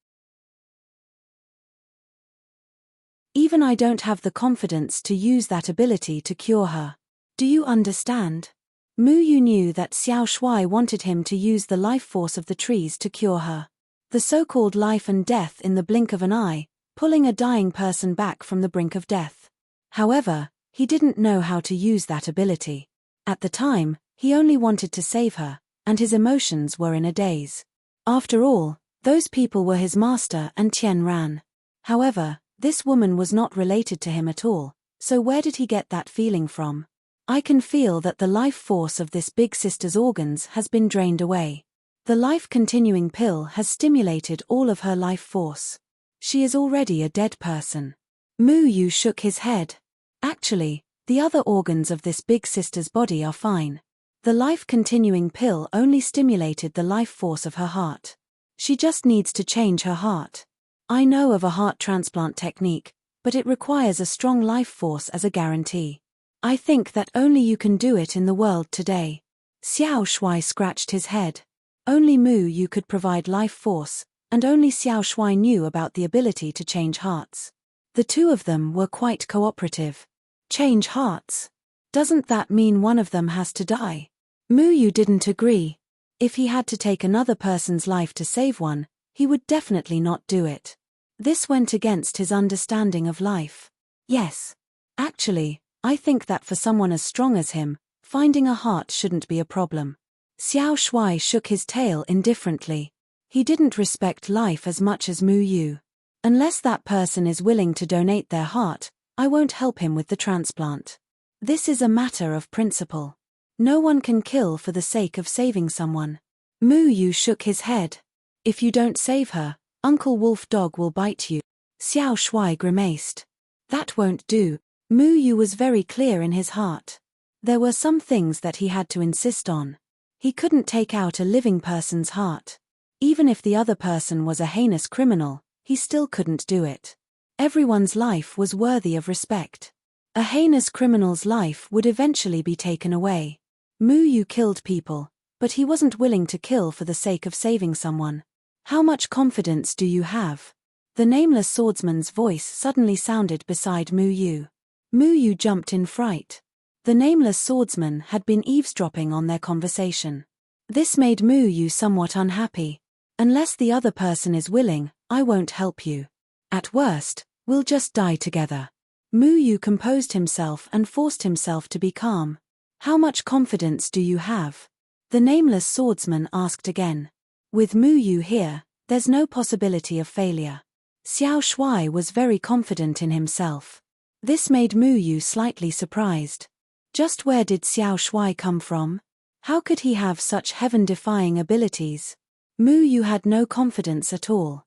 Even I don't have the confidence to use that ability to cure her. Do you understand? Mu Yu knew that Xiao Shuai wanted him to use the life force of the trees to cure her. The so-called life and death in the blink of an eye, pulling a dying person back from the brink of death. However, he didn't know how to use that ability. At the time, he only wanted to save her, and his emotions were in a daze. After all, those people were his master and Tian Ran. However, this woman was not related to him at all, so where did he get that feeling from? I can feel that the life force of this big sister's organs has been drained away. The life-continuing pill has stimulated all of her life force. She is already a dead person. Mu Yu shook his head. Actually, the other organs of this big sister's body are fine. The life-continuing pill only stimulated the life force of her heart. She just needs to change her heart. I know of a heart transplant technique, but it requires a strong life force as a guarantee. I think that only you can do it in the world today. Xiao Shuai scratched his head. Only Mu Yu could provide life force, and only Xiao Shuai knew about the ability to change hearts. The two of them were quite cooperative. Change hearts? Doesn't that mean one of them has to die? Mu Yu didn't agree. If he had to take another person's life to save one, he would definitely not do it. This went against his understanding of life. Yes. Actually, I think that for someone as strong as him, finding a heart shouldn't be a problem. Xiao Shuai shook his tail indifferently. He didn't respect life as much as Mu Yu. Unless that person is willing to donate their heart, I won't help him with the transplant. This is a matter of principle. No one can kill for the sake of saving someone. Mu Yu shook his head. If you don't save her, Uncle Wolf Dog will bite you. Xiao Shuai grimaced. That won't do. Mu Yu was very clear in his heart. There were some things that he had to insist on. He couldn't take out a living person's heart. Even if the other person was a heinous criminal, he still couldn't do it. Everyone's life was worthy of respect. A heinous criminal's life would eventually be taken away. Mu Yu killed people, but he wasn't willing to kill for the sake of saving someone. How much confidence do you have? The nameless swordsman's voice suddenly sounded beside Mu Yu. Mu Yu jumped in fright. The nameless swordsman had been eavesdropping on their conversation. This made Mu Yu somewhat unhappy. Unless the other person is willing, I won't help you. At worst, we'll just die together. Mu Yu composed himself and forced himself to be calm. How much confidence do you have? The nameless swordsman asked again. With Mu Yu here, there's no possibility of failure. Xiao Shuai was very confident in himself. This made Mu Yu slightly surprised. Just where did Xiao Shuai come from? How could he have such heaven-defying abilities? Mu Yu had no confidence at all.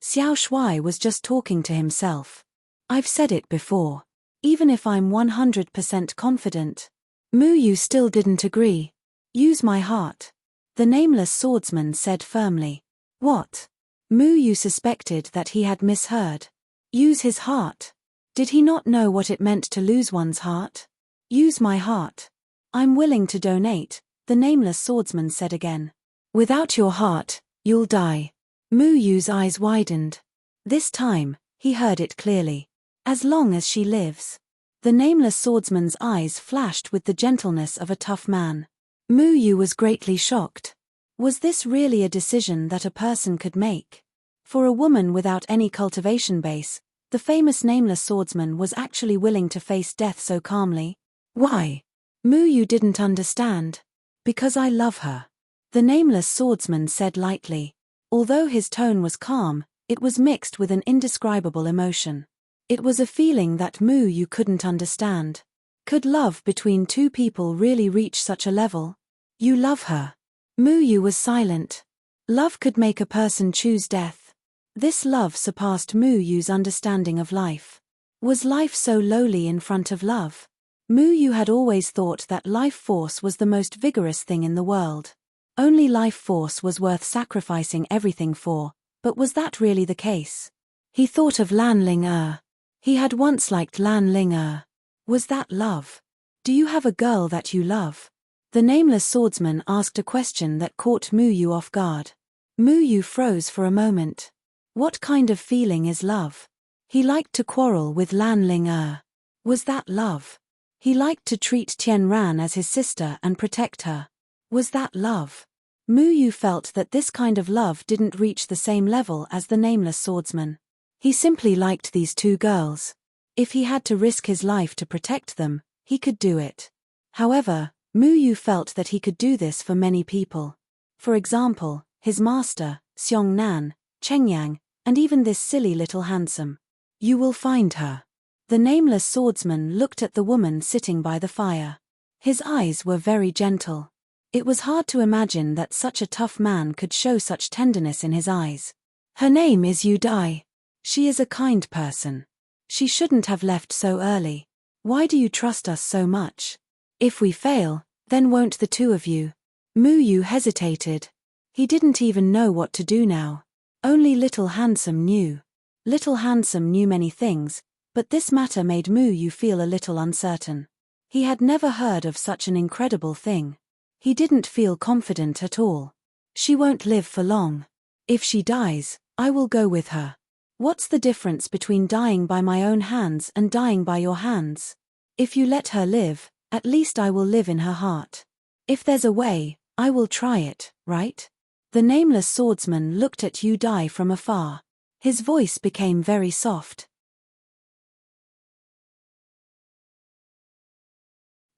Xiao Shuai was just talking to himself. I've said it before. Even if I'm 100% confident. Mu Yu still didn't agree. Use my heart. The nameless swordsman said firmly. What? Mu Yu suspected that he had misheard. Use his heart. Did he not know what it meant to lose one's heart? Use my heart. I'm willing to donate, the nameless swordsman said again. Without your heart, you'll die. Mu Yu's eyes widened. This time, he heard it clearly. As long as she lives. The nameless swordsman's eyes flashed with the gentleness of a tough man. Mu Yu was greatly shocked. Was this really a decision that a person could make? For a woman without any cultivation base, the famous nameless swordsman was actually willing to face death so calmly. Why? Mu Yu didn't understand. Because I love her. The nameless swordsman said lightly. Although his tone was calm, it was mixed with an indescribable emotion. It was a feeling that Mu Yu couldn't understand. Could love between two people really reach such a level? You love her. Mu Yu was silent. Love could make a person choose death. This love surpassed Mu Yu's understanding of life. Was life so lowly in front of love? Mu Yu had always thought that life force was the most vigorous thing in the world. Only life force was worth sacrificing everything for, but was that really the case? He thought of Lan Ling. He had once liked Lan Ling. Was that love? Do you have a girl that you love? The nameless swordsman asked a question that caught Mu Yu off guard. Mu Yu froze for a moment. What kind of feeling is love? He liked to quarrel with Lan Ling. Was that love? He liked to treat Tian Ran as his sister and protect her. Was that love? Mu Yu felt that this kind of love didn't reach the same level as the nameless swordsman. He simply liked these two girls. If he had to risk his life to protect them, he could do it. However, Mu Yu felt that he could do this for many people. For example, his master, Xiong Nan, Chengyang, and even this silly little handsome. You will find her. The nameless swordsman looked at the woman sitting by the fire. His eyes were very gentle. It was hard to imagine that such a tough man could show such tenderness in his eyes. Her name is Yu Dai. She is a kind person. She shouldn't have left so early. Why do you trust us so much? If we fail, then won't the two of you? Mu Yu hesitated. He didn't even know what to do now. Only Little Handsome knew. Little Handsome knew many things, but this matter made Mu Yu feel a little uncertain. He had never heard of such an incredible thing. He didn't feel confident at all. She won't live for long. If she dies, I will go with her. What's the difference between dying by my own hands and dying by your hands? If you let her live, at least I will live in her heart. If there's a way, I will try it, right? The nameless swordsman looked at Yu Dai from afar. His voice became very soft.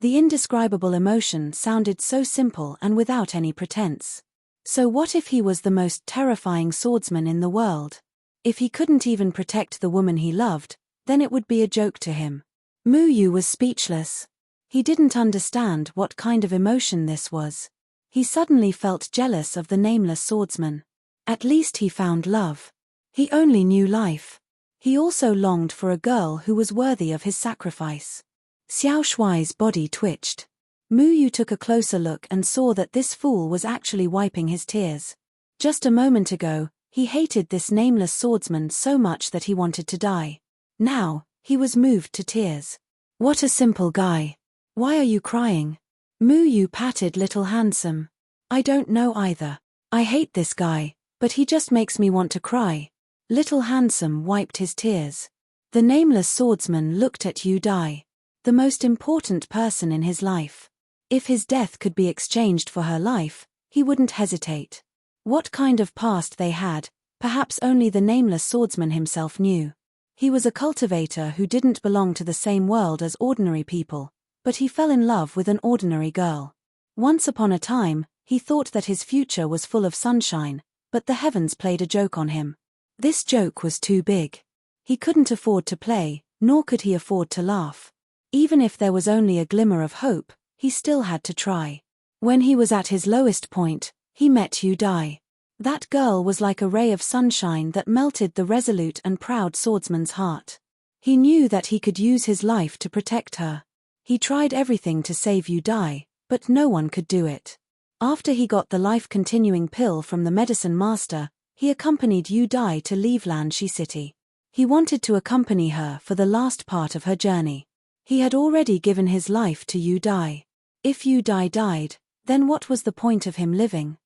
The indescribable emotion sounded so simple and without any pretense. So what if he was the most terrifying swordsman in the world? If he couldn't even protect the woman he loved, then it would be a joke to him. Mu Yu was speechless. He didn't understand what kind of emotion this was. He suddenly felt jealous of the nameless swordsman. At least he found love. He only knew life. He also longed for a girl who was worthy of his sacrifice. Xiao Shuai's body twitched. Mu Yu took a closer look and saw that this fool was actually wiping his tears. Just a moment ago, he hated this nameless swordsman so much that he wanted to die. Now, he was moved to tears. What a simple guy. Why are you crying? Mu Yu patted Little Handsome. I don't know either. I hate this guy, but he just makes me want to cry. Little Handsome wiped his tears. The nameless swordsman looked at Yu Dai. The most important person in his life. If his death could be exchanged for her life, he wouldn't hesitate. What kind of past they had, perhaps only the nameless swordsman himself knew. He was a cultivator who didn't belong to the same world as ordinary people, but he fell in love with an ordinary girl. Once upon a time, he thought that his future was full of sunshine, but the heavens played a joke on him. This joke was too big. He couldn't afford to play, nor could he afford to laugh. Even if there was only a glimmer of hope, he still had to try. When he was at his lowest point, he met Yu Dai. That girl was like a ray of sunshine that melted the resolute and proud swordsman's heart. He knew that he could use his life to protect her. He tried everything to save Yu Dai, but no one could do it. After he got the life-continuing pill from the medicine master, he accompanied Yu Dai to leave Lanshi City. He wanted to accompany her for the last part of her journey. He had already given his life to Yu Dai. If Yu Dai died, then what was the point of him living?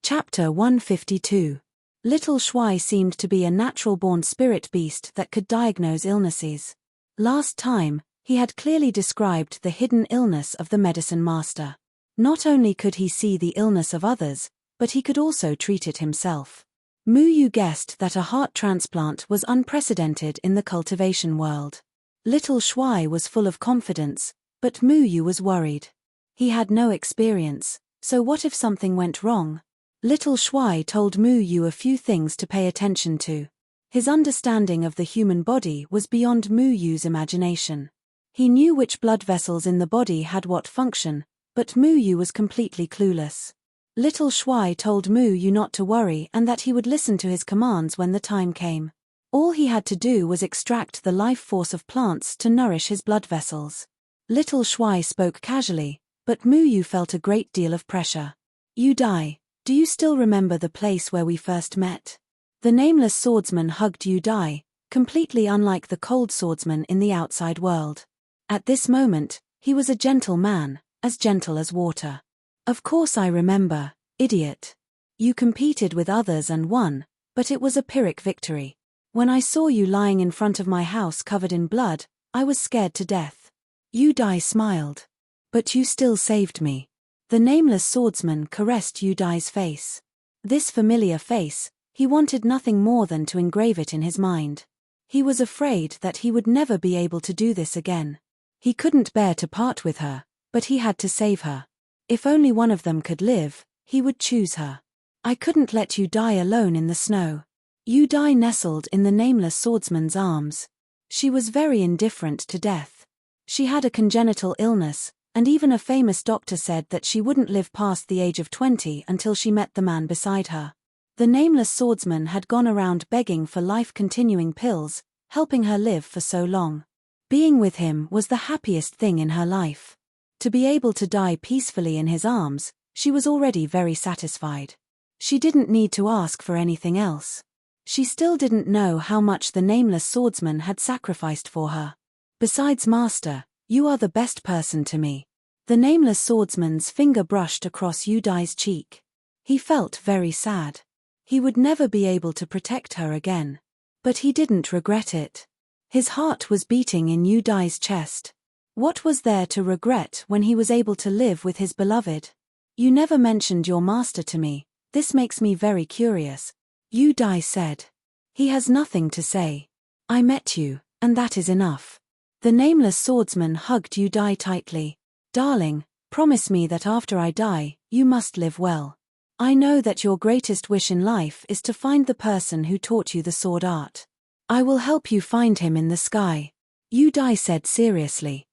Chapter 152. Little Shuai seemed to be a natural-born spirit beast that could diagnose illnesses. Last time, he had clearly described the hidden illness of the medicine master. Not only could he see the illness of others, but he could also treat it himself. Mu Yu guessed that a heart transplant was unprecedented in the cultivation world. Little Shuai was full of confidence, but Mu Yu was worried. He had no experience, so what if something went wrong? Little Shuai told Mu Yu a few things to pay attention to. His understanding of the human body was beyond Mu Yu's imagination. He knew which blood vessels in the body had what function, but Mu Yu was completely clueless. Little Shuai told Mu Yu not to worry and that he would listen to his commands when the time came. All he had to do was extract the life force of plants to nourish his blood vessels. Little Shuai spoke casually, but Mu Yu felt a great deal of pressure. Yu Dai, do you still remember the place where we first met? The nameless swordsman hugged Yu Dai, completely unlike the cold swordsman in the outside world. At this moment, he was a gentle man, as gentle as water. Of course I remember, idiot. You competed with others and won, but it was a Pyrrhic victory. When I saw you lying in front of my house covered in blood, I was scared to death. Yu Dai smiled. But you still saved me. The nameless swordsman caressed Yu Dai's face. This familiar face, he wanted nothing more than to engrave it in his mind. He was afraid that he would never be able to do this again. He couldn't bear to part with her, but he had to save her. If only one of them could live, he would choose her. I couldn't let you die alone in the snow. Yudai nestled in the nameless swordsman's arms. She was very indifferent to death. She had a congenital illness, and even a famous doctor said that she wouldn't live past the age of 20 until she met the man beside her. The nameless swordsman had gone around begging for life-continuing pills, helping her live for so long. Being with him was the happiest thing in her life. To be able to die peacefully in his arms, she was already very satisfied. She didn't need to ask for anything else. She still didn't know how much the nameless swordsman had sacrificed for her. Besides, Master, you are the best person to me. The nameless swordsman's finger brushed across Yudai's cheek. He felt very sad. He would never be able to protect her again. But he didn't regret it. His heart was beating in Yudai's chest. What was there to regret when he was able to live with his beloved? You never mentioned your master to me. This makes me very curious, Yudai said. He has nothing to say. I met you, and that is enough. The nameless swordsman hugged Yudai tightly. Darling, promise me that after I die, you must live well. I know that your greatest wish in life is to find the person who taught you the sword art. I will help you find him in the sky, Yudai said seriously.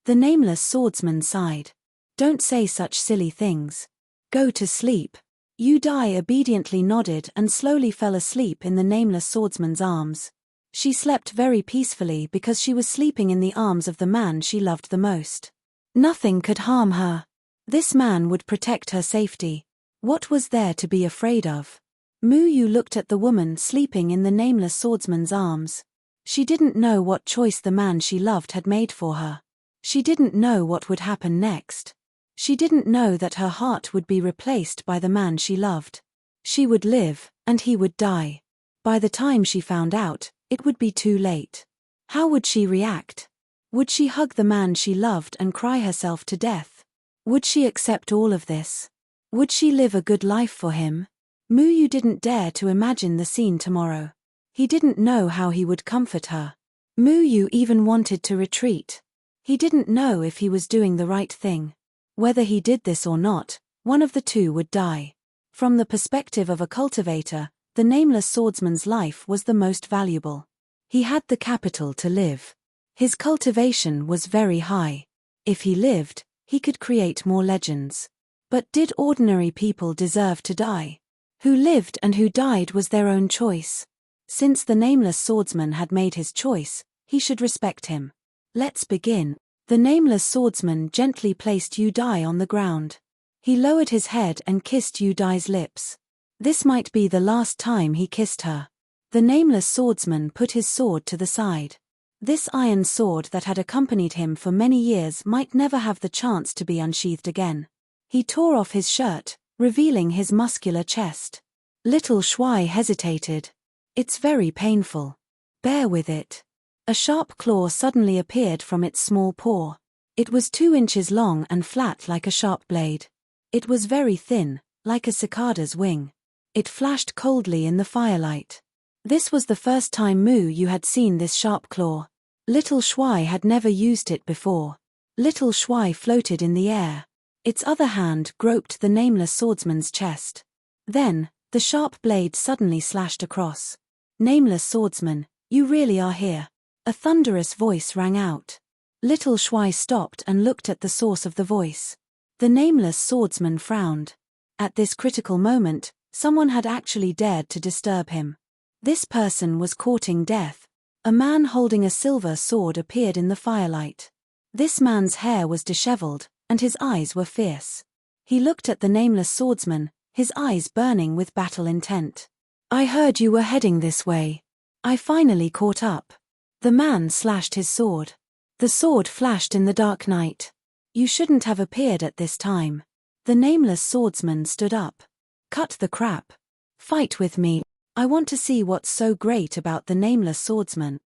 The nameless swordsman sighed. Don't say such silly things. Go to sleep. Yudai obediently nodded and slowly fell asleep in the nameless swordsman's arms. She slept very peacefully because she was sleeping in the arms of the man she loved the most. Nothing could harm her. This man would protect her safety. What was there to be afraid of? Muyu looked at the woman sleeping in the nameless swordsman's arms. She didn't know what choice the man she loved had made for her. She didn't know what would happen next. She didn't know that her heart would be replaced by the man she loved. She would live, and he would die. By the time she found out, it would be too late. How would she react? Would she hug the man she loved and cry herself to death? Would she accept all of this? Would she live a good life for him? Muyu didn't dare to imagine the scene tomorrow. He didn't know how he would comfort her. Muyu even wanted to retreat. He didn't know if he was doing the right thing. Whether he did this or not, one of the two would die. From the perspective of a cultivator, the nameless swordsman's life was the most valuable. He had the capital to live. His cultivation was very high. If he lived, he could create more legends. But did ordinary people deserve to die? Who lived and who died was their own choice. Since the nameless swordsman had made his choice, he should respect him. Let's begin. The nameless swordsman gently placed Yudai on the ground. He lowered his head and kissed Yudai's lips. This might be the last time he kissed her. The nameless swordsman put his sword to the side. This iron sword that had accompanied him for many years might never have the chance to be unsheathed again. He tore off his shirt, revealing his muscular chest. Little Shuai hesitated. It's very painful. Bear with it. A sharp claw suddenly appeared from its small paw. It was 2 inches long and flat like a sharp blade. It was very thin, like a cicada's wing. It flashed coldly in the firelight. This was the first time Muyu had seen this sharp claw. Little Shuai had never used it before. Little Shuai floated in the air. Its other hand groped the nameless swordsman's chest. Then, the sharp blade suddenly slashed across. Nameless swordsman, you really are here. A thunderous voice rang out. Little Shuai stopped and looked at the source of the voice. The nameless swordsman frowned. At this critical moment, someone had actually dared to disturb him. This person was courting death. A man holding a silver sword appeared in the firelight. This man's hair was disheveled, and his eyes were fierce. He looked at the nameless swordsman, his eyes burning with battle intent. I heard you were heading this way. I finally caught up. The man slashed his sword. The sword flashed in the dark night. You shouldn't have appeared at this time. The nameless swordsman stood up. Cut the crap. Fight with me. I want to see what's so great about the nameless swordsman.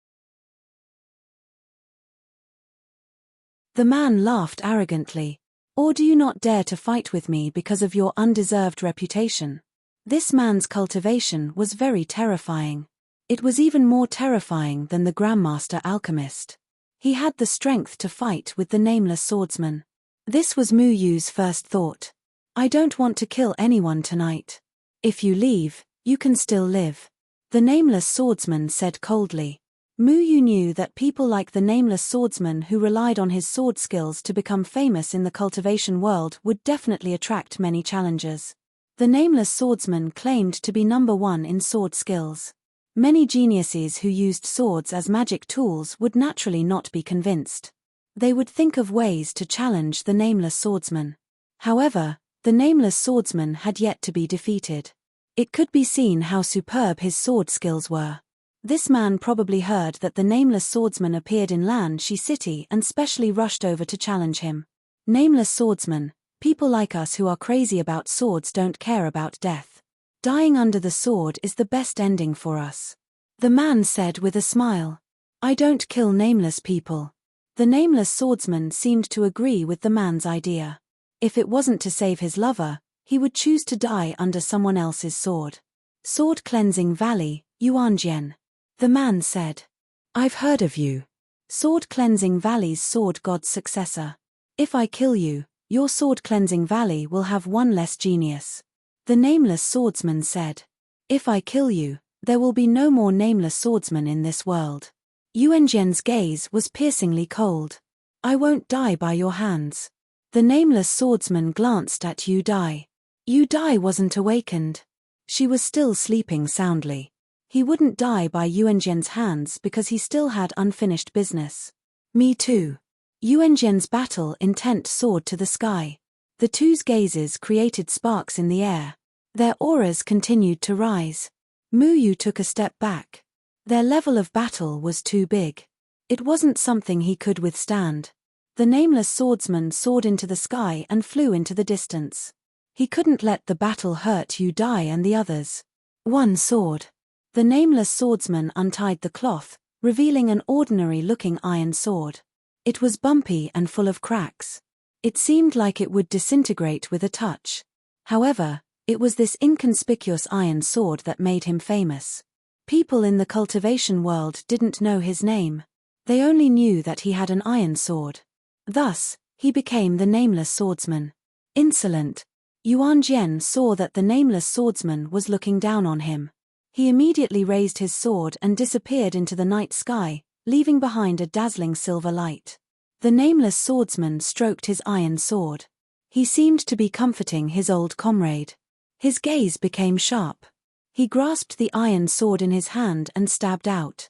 The man laughed arrogantly. Or do you not dare to fight with me because of your undeserved reputation? This man's cultivation was very terrifying. It was even more terrifying than the Grandmaster Alchemist. He had the strength to fight with the Nameless Swordsman. This was Mu Yu's first thought. I don't want to kill anyone tonight. If you leave, you can still live. The Nameless Swordsman said coldly. Mu Yu knew that people like the Nameless Swordsman who relied on his sword skills to become famous in the cultivation world would definitely attract many challengers. The Nameless Swordsman claimed to be number one in sword skills. Many geniuses who used swords as magic tools would naturally not be convinced. They would think of ways to challenge the Nameless Swordsman. However, the Nameless Swordsman had yet to be defeated. It could be seen how superb his sword skills were. This man probably heard that the Nameless Swordsman appeared in Lan Shi City and specially rushed over to challenge him. Nameless Swordsman, people like us who are crazy about swords don't care about death. Dying under the sword is the best ending for us. The man said with a smile. I don't kill nameless people. The Nameless Swordsman seemed to agree with the man's idea. If it wasn't to save his lover, he would choose to die under someone else's sword. Sword Cleansing Valley, Yuanjian. The man said. I've heard of you. Sword Cleansing Valley's sword god's successor. If I kill you, your Sword Cleansing Valley will have one less genius. The Nameless Swordsman said. If I kill you, there will be no more Nameless Swordsmen in this world. Yuanjian's gaze was piercingly cold. I won't die by your hands. The Nameless Swordsman glanced at Yu Dai. Yu Dai wasn't awakened. She was still sleeping soundly. He wouldn't die by Yuanjian's hands because he still had unfinished business. Me too. Yuanjian's battle intent soared to the sky. The two's gazes created sparks in the air. Their auras continued to rise. Mu Yu took a step back. Their level of battle was too big. It wasn't something he could withstand. The Nameless Swordsman soared into the sky and flew into the distance. He couldn't let the battle hurt Yu Dai and the others. One sword. The Nameless Swordsman untied the cloth, revealing an ordinary-looking iron sword. It was bumpy and full of cracks. It seemed like it would disintegrate with a touch. However, it was this inconspicuous iron sword that made him famous. People in the cultivation world didn't know his name. They only knew that he had an iron sword. Thus, he became the Nameless Swordsman. Insolent, Yuanjian saw that the Nameless Swordsman was looking down on him. He immediately raised his sword and disappeared into the night sky, leaving behind a dazzling silver light. The Nameless Swordsman stroked his iron sword. He seemed to be comforting his old comrade. His gaze became sharp. He grasped the iron sword in his hand and stabbed out.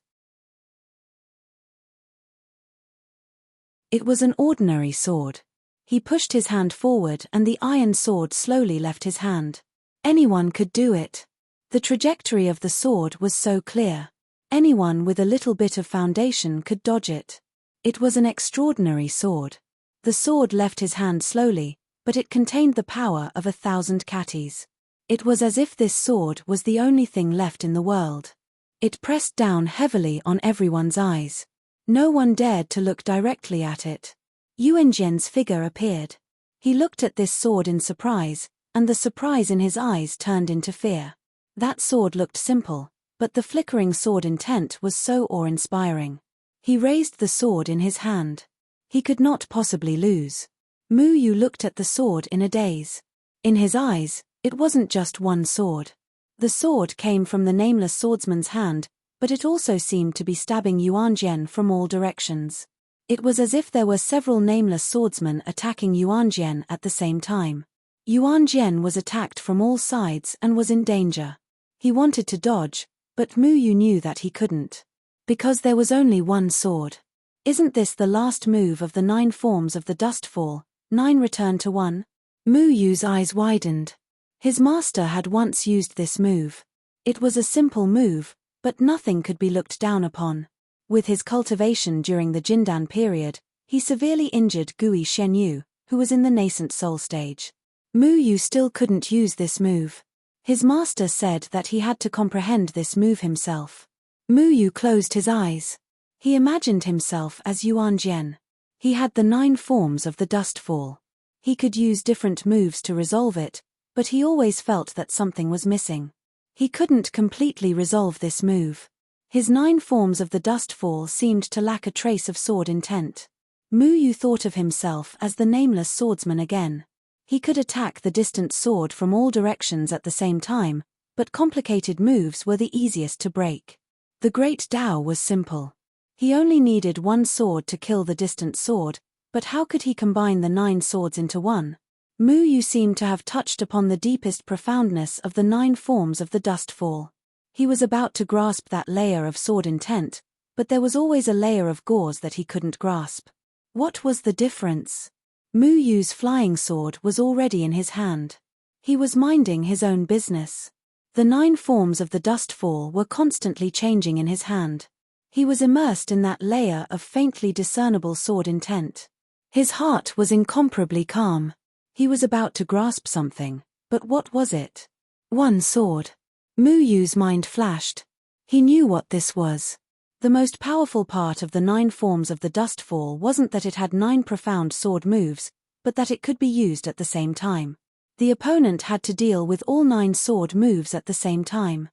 It was an ordinary sword. He pushed his hand forward and the iron sword slowly left his hand. Anyone could do it. The trajectory of the sword was so clear. Anyone with a little bit of foundation could dodge it. It was an extraordinary sword. The sword left his hand slowly, but it contained the power of 1,000 catties. It was as if this sword was the only thing left in the world. It pressed down heavily on everyone's eyes. No one dared to look directly at it. Yuanjian's figure appeared. He looked at this sword in surprise, and the surprise in his eyes turned into fear. That sword looked simple, but the flickering sword intent was so awe-inspiring. He raised the sword in his hand. He could not possibly lose. Mu Yu looked at the sword in a daze. In his eyes, it wasn't just one sword. The sword came from the Nameless Swordsman's hand, but it also seemed to be stabbing Yuanjian from all directions. It was as if there were several Nameless Swordsmen attacking Yuanjian at the same time. Yuanjian was attacked from all sides and was in danger. He wanted to dodge, but Mu Yu knew that he couldn't. Because there was only one sword. Isn't this the last move of the 9 forms of the Dustfall, 9 return to 1? Mu Yu's eyes widened. His master had once used this move. It was a simple move, but nothing could be looked down upon. With his cultivation during the Jindan period, he severely injured Gui Shenyu, who was in the nascent soul stage. Mu Yu still couldn't use this move. His master said that he had to comprehend this move himself. Mu Yu closed his eyes. He imagined himself as Yuanjian. He had the 9 forms of the Dustfall. He could use different moves to resolve it, but he always felt that something was missing. He couldn't completely resolve this move. His 9 forms of the dustfall seemed to lack a trace of sword intent. Mu Yu thought of himself as the nameless swordsman again. He could attack the distant sword from all directions at the same time, but complicated moves were the easiest to break. The Great Tao was simple. He only needed one sword to kill the distant sword, but how could he combine the 9 swords into one? Mu Yu seemed to have touched upon the deepest profoundness of the 9 forms of the dustfall. He was about to grasp that layer of sword intent, but there was always a layer of gauze that he couldn't grasp. What was the difference? Mu Yu's flying sword was already in his hand. He was minding his own business. The 9 forms of the dustfall were constantly changing in his hand. He was immersed in that layer of faintly discernible sword intent. His heart was incomparably calm. He was about to grasp something, but what was it? One sword. Mu Yu's mind flashed. He knew what this was. The most powerful part of the 9 forms of the dustfall wasn't that it had 9 profound sword moves, but that it could be used at the same time. The opponent had to deal with all 9 sword moves at the same time.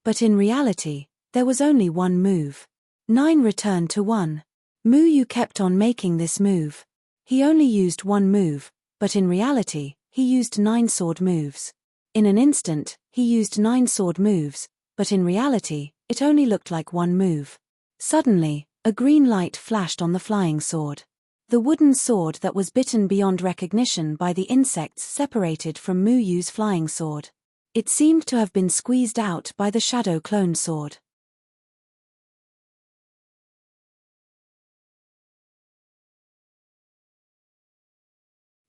But in reality, there was only one move. 9 returned to 1. Mu Yu kept on making this move. He only used one move, but in reality, he used 9 sword moves. In an instant, he used 9 sword moves, but in reality, it only looked like one move. Suddenly, a green light flashed on the flying sword. The wooden sword that was bitten beyond recognition by the insects separated from Mu Yu's flying sword. It seemed to have been squeezed out by the shadow clone sword.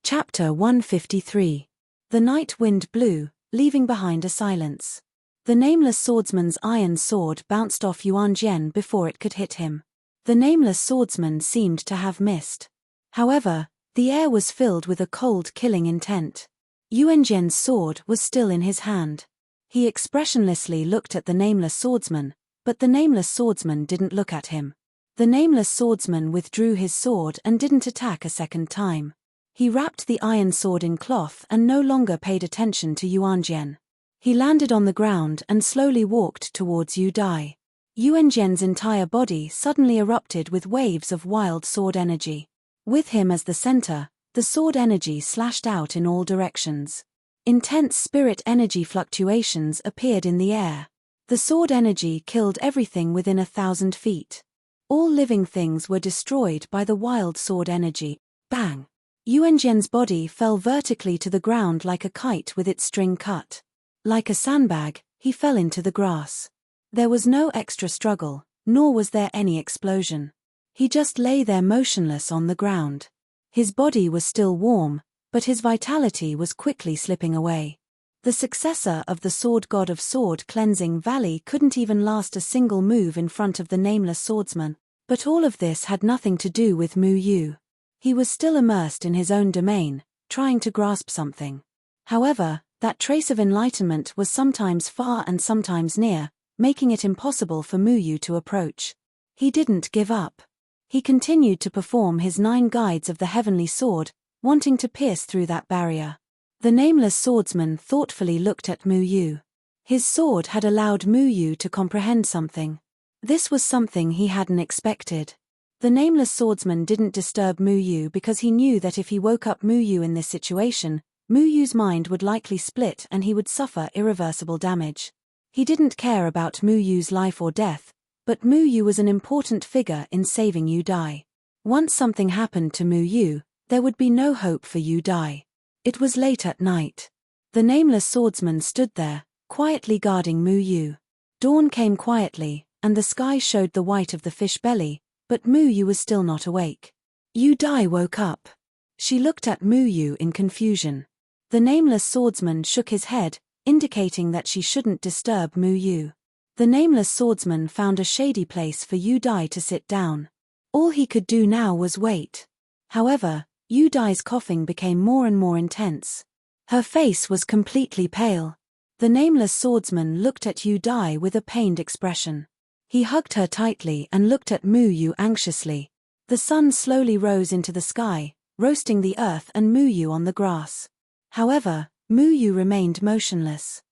Chapter 153. The night wind blew, leaving behind a silence. The nameless swordsman's iron sword bounced off Yuan Jian before it could hit him. The nameless swordsman seemed to have missed. However, the air was filled with a cold killing intent. Yuan Jian's sword was still in his hand. He expressionlessly looked at the nameless swordsman, but the nameless swordsman didn't look at him. The nameless swordsman withdrew his sword and didn't attack a second time. He wrapped the iron sword in cloth and no longer paid attention to Yuan Jian. He landed on the ground and slowly walked towards Yu Dai. Yuan Jian's entire body suddenly erupted with waves of wild sword energy. With him as the center, the sword energy slashed out in all directions. Intense spirit energy fluctuations appeared in the air. The sword energy killed everything within 1,000 feet. All living things were destroyed by the wild sword energy. Bang! Yuan Jian's body fell vertically to the ground like a kite with its string cut. Like a sandbag, he fell into the grass. There was no extra struggle, nor was there any explosion. He just lay there motionless on the ground. His body was still warm, but his vitality was quickly slipping away. The successor of the sword god of Sword Cleansing Valley couldn't even last a single move in front of the nameless swordsman, but all of this had nothing to do with Mu Yu. He was still immersed in his own domain, trying to grasp something. However, that trace of enlightenment was sometimes far and sometimes near, making it impossible for Mu Yu to approach. He didn't give up. He continued to perform his 9 guides of the heavenly sword, wanting to pierce through that barrier. The nameless swordsman thoughtfully looked at Mu Yu. His sword had allowed Mu Yu to comprehend something. This was something he hadn't expected. The nameless swordsman didn't disturb Mu Yu because he knew that if he woke up Mu Yu in this situation, Mu Yu's mind would likely split and he would suffer irreversible damage. He didn't care about Mu Yu's life or death, but Mu Yu was an important figure in saving Yu Dai. Once something happened to Mu Yu, there would be no hope for Yu Dai. It was late at night. The nameless swordsman stood there, quietly guarding Mu Yu. Dawn came quietly, and the sky showed the white of the fish belly, but Mu Yu was still not awake. Yu Dai woke up. She looked at Mu Yu in confusion. The nameless swordsman shook his head, indicating that she shouldn't disturb Mu Yu. The nameless swordsman found a shady place for Yu Dai to sit down. All he could do now was wait. However, Yu Dai's coughing became more and more intense. Her face was completely pale. The nameless swordsman looked at Yu Dai with a pained expression. He hugged her tightly and looked at Mu Yu anxiously. The sun slowly rose into the sky, roasting the earth and Mu Yu on the grass. However, Mu Yu remained motionless.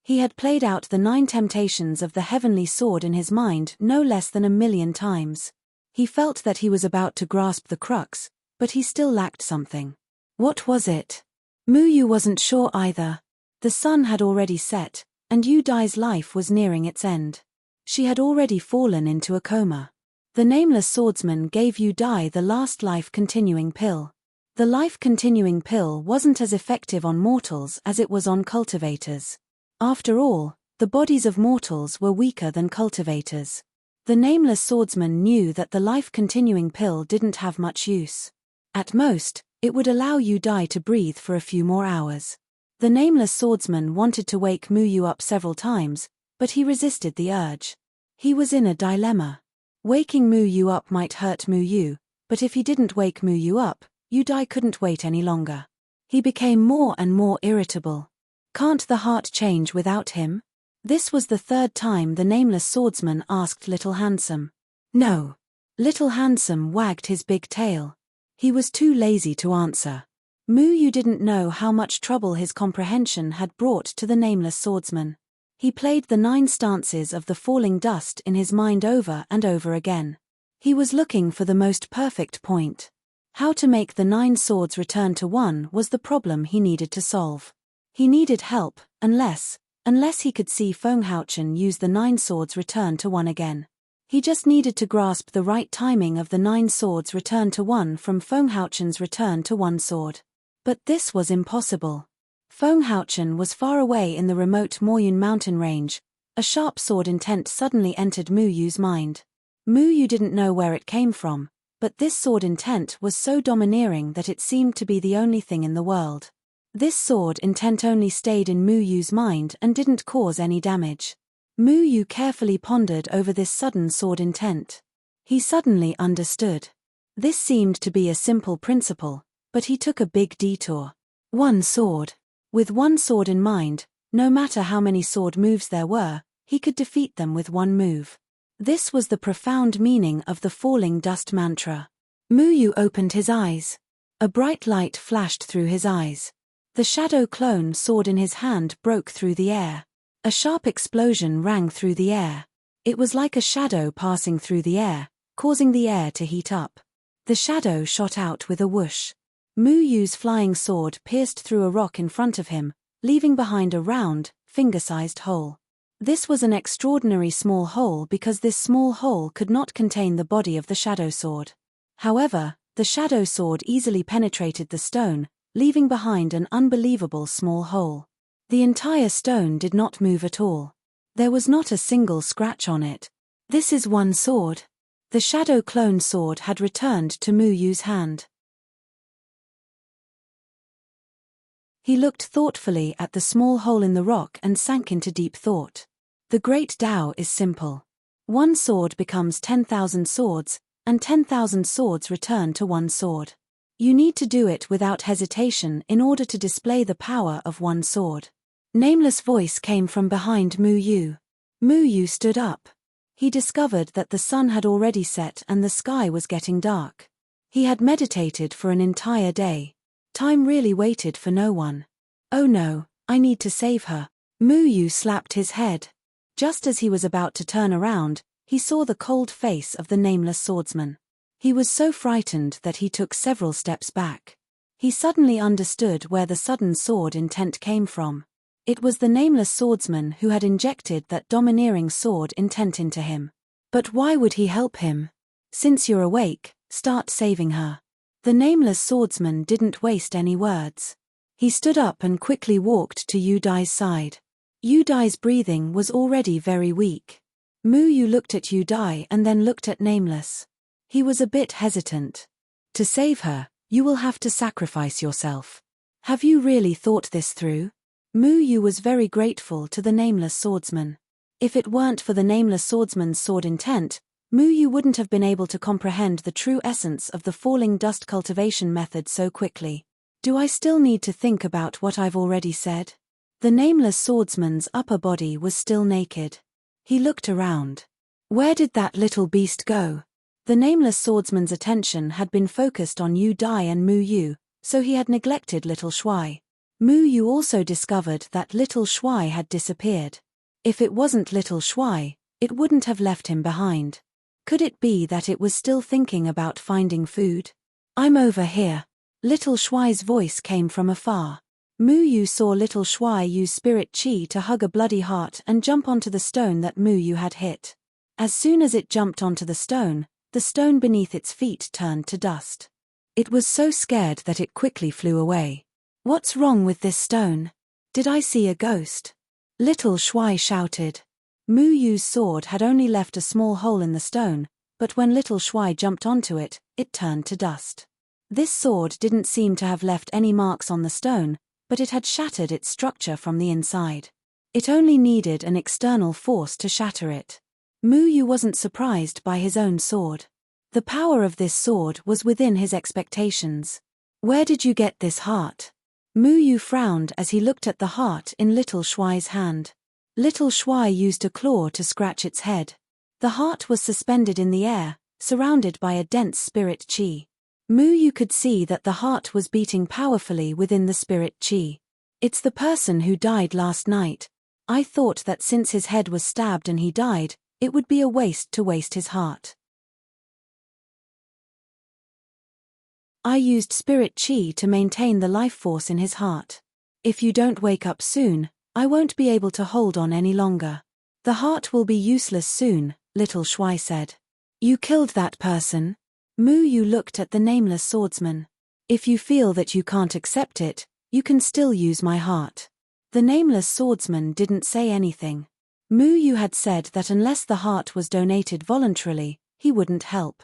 He had played out the 9 temptations of the heavenly sword in his mind no less than 1,000,000 times. He felt that he was about to grasp the crux, but he still lacked something. What was it? Muyu wasn't sure either. The sun had already set, and Yu Dai's life was nearing its end. She had already fallen into a coma. The nameless swordsman gave Yu Dai the last life-continuing pill. The life-continuing pill wasn't as effective on mortals as it was on cultivators. After all, the bodies of mortals were weaker than cultivators. The nameless swordsman knew that the life-continuing pill didn't have much use. At most, it would allow Yu Dai to breathe for a few more hours. The nameless swordsman wanted to wake Muyu up several times, but he resisted the urge. He was in a dilemma. Waking Muyu up might hurt Muyu, but if he didn't wake Muyu up, Yu Dai couldn't wait any longer. He became more and more irritable. Can't the heart change without him? This was the 3rd time the nameless swordsman asked Little Handsome. No. Little Handsome wagged his big tail. He was too lazy to answer. Muyu didn't know how much trouble his comprehension had brought to the nameless swordsman. He played the 9 stances of the falling dust in his mind over and over again. He was looking for the most perfect point. How to make the 9 swords return to 1 was the problem he needed to solve. He needed help, unless he could see Fenghouchen use the 9 swords return to 1 again. He just needed to grasp the right timing of the 9 swords return to 1 from Fenghouchen's return to 1 sword. But this was impossible. Fenghouchen was far away in the remote Moyun mountain range. A sharp sword intent suddenly entered Muyu's mind. Muyu didn't know where it came from, but this sword intent was so domineering that it seemed to be the only thing in the world. This sword intent only stayed in Muyu's mind and didn't cause any damage. Muyu carefully pondered over this sudden sword intent. He suddenly understood. This seemed to be a simple principle, but he took a big detour. 1 sword. With 1 sword in mind, no matter how many sword moves there were, he could defeat them with 1 move. This was the profound meaning of the falling dust mantra. Muyu opened his eyes. A bright light flashed through his eyes. The shadow clone sword in his hand broke through the air. A sharp explosion rang through the air. It was like a shadow passing through the air, causing the air to heat up. The shadow shot out with a whoosh. Muyu's flying sword pierced through a rock in front of him, leaving behind a round, finger-sized hole. This was an extraordinary small hole because this small hole could not contain the body of the shadow sword. However, the shadow sword easily penetrated the stone, leaving behind an unbelievable small hole. The entire stone did not move at all. There was not a single scratch on it. This is 1 sword. The shadow clone sword had returned to Muyu's hand. He looked thoughtfully at the small hole in the rock and sank into deep thought. The great Tao is simple. 1 sword becomes 10,000 swords, and 10,000 swords return to 1 sword. You need to do it without hesitation in order to display the power of 1 sword. Nameless voice came from behind Muyu. Muyu stood up. He discovered that the sun had already set and the sky was getting dark. He had meditated for an entire day. Time really waited for no one. Oh no, I need to save her. Muyu slapped his head. Just as he was about to turn around, he saw the cold face of the nameless swordsman. He was so frightened that he took several steps back. He suddenly understood where the sudden sword intent came from. It was the nameless swordsman who had injected that domineering sword intent into him. But why would he help him? Since you're awake, start saving her. The nameless swordsman didn't waste any words. He stood up and quickly walked to Yu Dai's side. Yu Dai's breathing was already very weak. Muyu looked at Yu Dai and then looked at Nameless. He was a bit hesitant. To save her, you will have to sacrifice yourself. Have you really thought this through? Muyu was very grateful to the nameless swordsman. If it weren't for the nameless swordsman's sword intent, Muyu wouldn't have been able to comprehend the true essence of the falling dust cultivation method so quickly. Do I still need to think about what I've already said? The nameless swordsman's upper body was still naked. He looked around. Where did that little beast go? The nameless swordsman's attention had been focused on Yu Dai and Muyu, so he had neglected little Shuai. Mu Yu also discovered that little Shuai had disappeared. If it wasn't little Shuai, it wouldn't have left him behind. Could it be that it was still thinking about finding food? I'm over here. Little Shuai's voice came from afar. Mu Yu saw little Shuai use spirit chi to hug a bloody heart and jump onto the stone that Mu Yu had hit. As soon as it jumped onto the stone beneath its feet turned to dust. It was so scared that it quickly flew away. What's wrong with this stone? Did I see a ghost? Little Shuai shouted. Mu Yu's sword had only left a small hole in the stone, but when little Shuai jumped onto it, it turned to dust. This sword didn't seem to have left any marks on the stone, but it had shattered its structure from the inside. It only needed an external force to shatter it. Mu Yu wasn't surprised by his own sword. The power of this sword was within his expectations. Where did you get this heart? Mu Yu frowned as he looked at the heart in little Shuai's hand. Little Shuai used a claw to scratch its head. The heart was suspended in the air, surrounded by a dense spirit chi. Mu Yu could see that the heart was beating powerfully within the spirit chi. It's the person who died last night. I thought that since his head was stabbed and he died, it would be a waste to waste his heart. I used spirit chi to maintain the life force in his heart. If you don't wake up soon, I won't be able to hold on any longer. The heart will be useless soon, little Shuai said. You killed that person? Mu Yu looked at the nameless swordsman. If you feel that you can't accept it, you can still use my heart. The nameless swordsman didn't say anything. Mu Yu had said that unless the heart was donated voluntarily, he wouldn't help.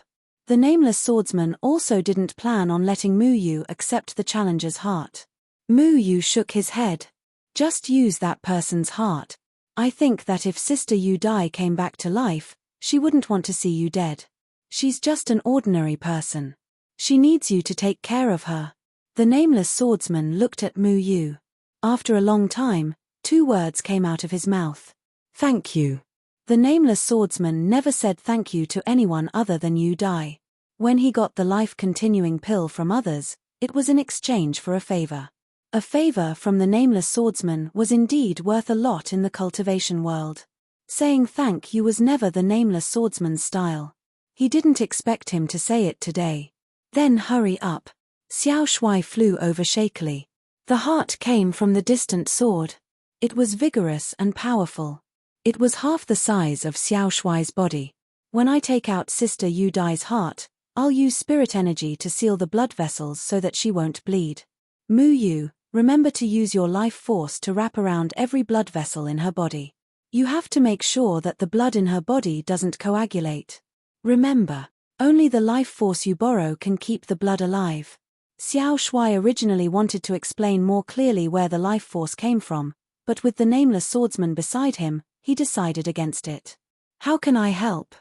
The nameless swordsman also didn't plan on letting Mu Yu accept the challenger's heart. Mu Yu shook his head. Just use that person's heart. I think that if Sister Yu Dai came back to life, she wouldn't want to see you dead. She's just an ordinary person. She needs you to take care of her. The nameless swordsman looked at Mu Yu. After a long time, 2 words came out of his mouth. Thank you. The nameless swordsman never said thank you to anyone other than Yu Dai. When he got the life-continuing pill from others, it was in exchange for a favor. A favor from the nameless swordsman was indeed worth a lot in the cultivation world. Saying thank you was never the nameless swordsman's style. He didn't expect him to say it today. Then hurry up. Xiao Shuai flew over shakily. The heart came from the distant sword. It was vigorous and powerful. It was half the size of Xiao Shuai's body. When I take out Sister Yu Dai's heart, I'll use spirit energy to seal the blood vessels so that she won't bleed. Mu Yu, remember to use your life force to wrap around every blood vessel in her body. You have to make sure that the blood in her body doesn't coagulate. Remember, only the life force you borrow can keep the blood alive. Xiao Shuai originally wanted to explain more clearly where the life force came from, but with the nameless swordsman beside him, he decided against it. How can I help?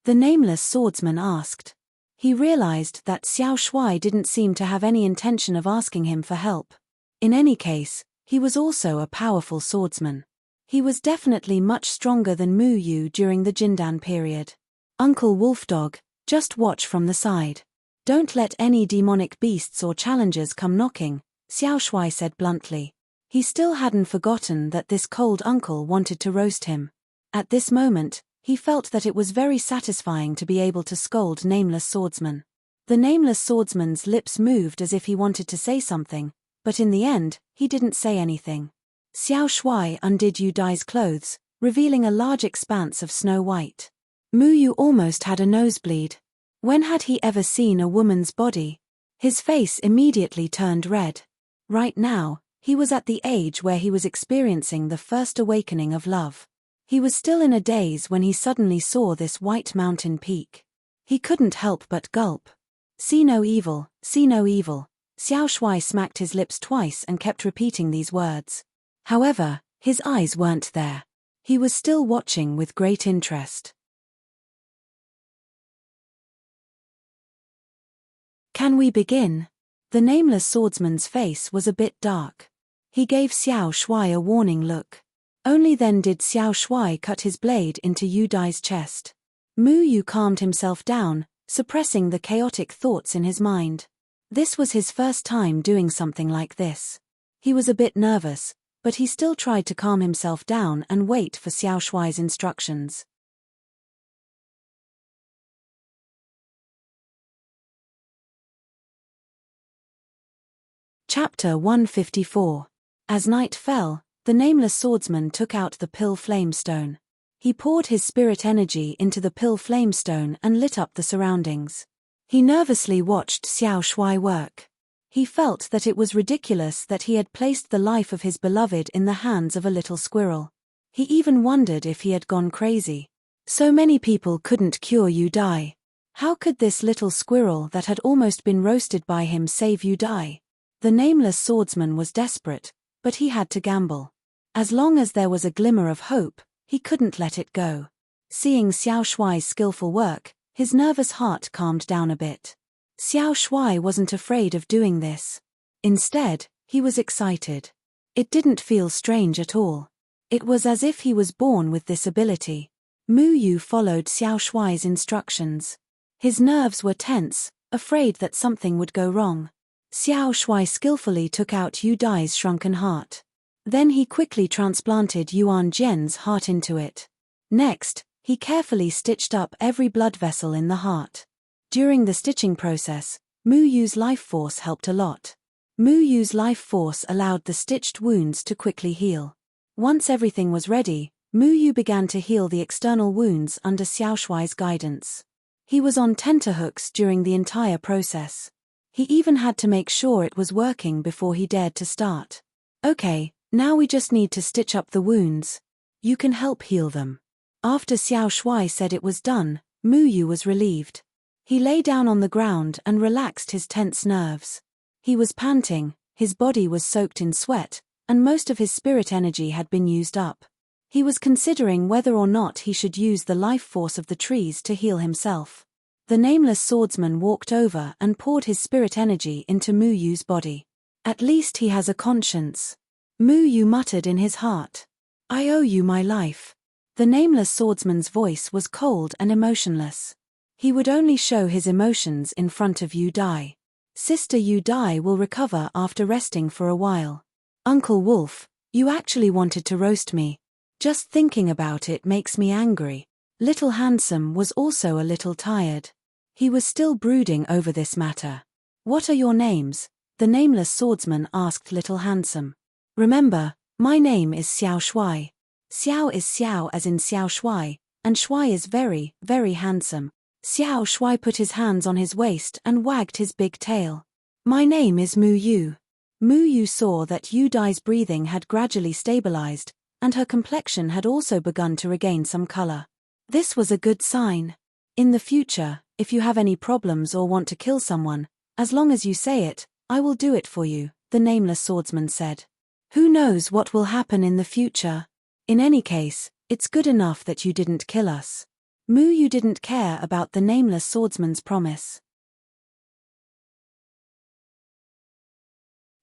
The nameless swordsman asked. He realized that Xiao Shuai didn't seem to have any intention of asking him for help. In any case, he was also a powerful swordsman. He was definitely much stronger than Mu Yu during the Jindan period. Uncle Wolfdog, just watch from the side. Don't let any demonic beasts or challengers come knocking, Xiao Shuai said bluntly. He still hadn't forgotten that this cold uncle wanted to roast him. At this moment, he felt that it was very satisfying to be able to scold nameless swordsman. The nameless swordsman's lips moved as if he wanted to say something, but in the end, he didn't say anything. Xiao Shuai undid Yu Dai's clothes, revealing a large expanse of snow white. Mu Yu almost had a nosebleed. When had he ever seen a woman's body? His face immediately turned red. Right now, he was at the age where he was experiencing the first awakening of love. He was still in a daze when he suddenly saw this white mountain peak. He couldn't help but gulp. See no evil, see no evil. Xiao Shuai smacked his lips twice and kept repeating these words. However, his eyes weren't there. He was still watching with great interest. Can we begin? The nameless swordsman's face was a bit dark. He gave Xiao Shuai a warning look. Only then did Xiao Shuai cut his blade into Yu Dai's chest. Mu Yu calmed himself down, suppressing the chaotic thoughts in his mind. This was his first time doing something like this. He was a bit nervous, but he still tried to calm himself down and wait for Xiao Shuai's instructions. Chapter 154. As night fell, the nameless swordsman took out the pill flamestone. He poured his spirit energy into the pill flamestone and lit up the surroundings. He nervously watched Xiao Shuai work. He felt that it was ridiculous that he had placed the life of his beloved in the hands of a little squirrel. He even wondered if he had gone crazy. So many people couldn't cure Yu Dai. How could this little squirrel that had almost been roasted by him save Yu Dai? The nameless swordsman was desperate, but he had to gamble. As long as there was a glimmer of hope, he couldn't let it go. Seeing Xiao Shuai's skillful work, his nervous heart calmed down a bit. Xiao Shuai wasn't afraid of doing this. Instead, he was excited. It didn't feel strange at all. It was as if he was born with this ability. Mu Yu followed Xiao Shuai's instructions. His nerves were tense, afraid that something would go wrong. Xiao Shuai skillfully took out Yu Dai's shrunken heart. Then he quickly transplanted Yuan Jian's heart into it. Next, he carefully stitched up every blood vessel in the heart. During the stitching process, Mu Yu's life force helped a lot. Mu Yu's life force allowed the stitched wounds to quickly heal. Once everything was ready, Mu Yu began to heal the external wounds under Xiao Shuai's guidance. He was on tenterhooks during the entire process. He even had to make sure it was working before he dared to start. Okay, now we just need to stitch up the wounds. You can help heal them. After Xiao Shuai said it was done, Mu Yu was relieved. He lay down on the ground and relaxed his tense nerves. He was panting, his body was soaked in sweat, and most of his spirit energy had been used up. He was considering whether or not he should use the life force of the trees to heal himself. The nameless swordsman walked over and poured his spirit energy into Mu Yu's body. At least he has a conscience. Mu Yu muttered in his heart. I owe you my life. The nameless swordsman's voice was cold and emotionless. He would only show his emotions in front of Yu Dai. Sister Yu Dai will recover after resting for a while. Uncle Wolf, you actually wanted to roast me. Just thinking about it makes me angry. Little Handsome was also a little tired. He was still brooding over this matter. What are your names? The nameless swordsman asked Little Handsome. Remember, my name is Xiao Shuai. Xiao is Xiao as in Xiao Shuai, and Shuai is very, very handsome. Xiao Shuai put his hands on his waist and wagged his big tail. My name is Mu Yu. Mu Yu saw that Yu Dai's breathing had gradually stabilized, and her complexion had also begun to regain some color. This was a good sign. In the future, if you have any problems or want to kill someone, as long as you say it, I will do it for you, the nameless swordsman said. Who knows what will happen in the future? In any case, it's good enough that you didn't kill us. Mu Yu didn't care about the nameless swordsman's promise.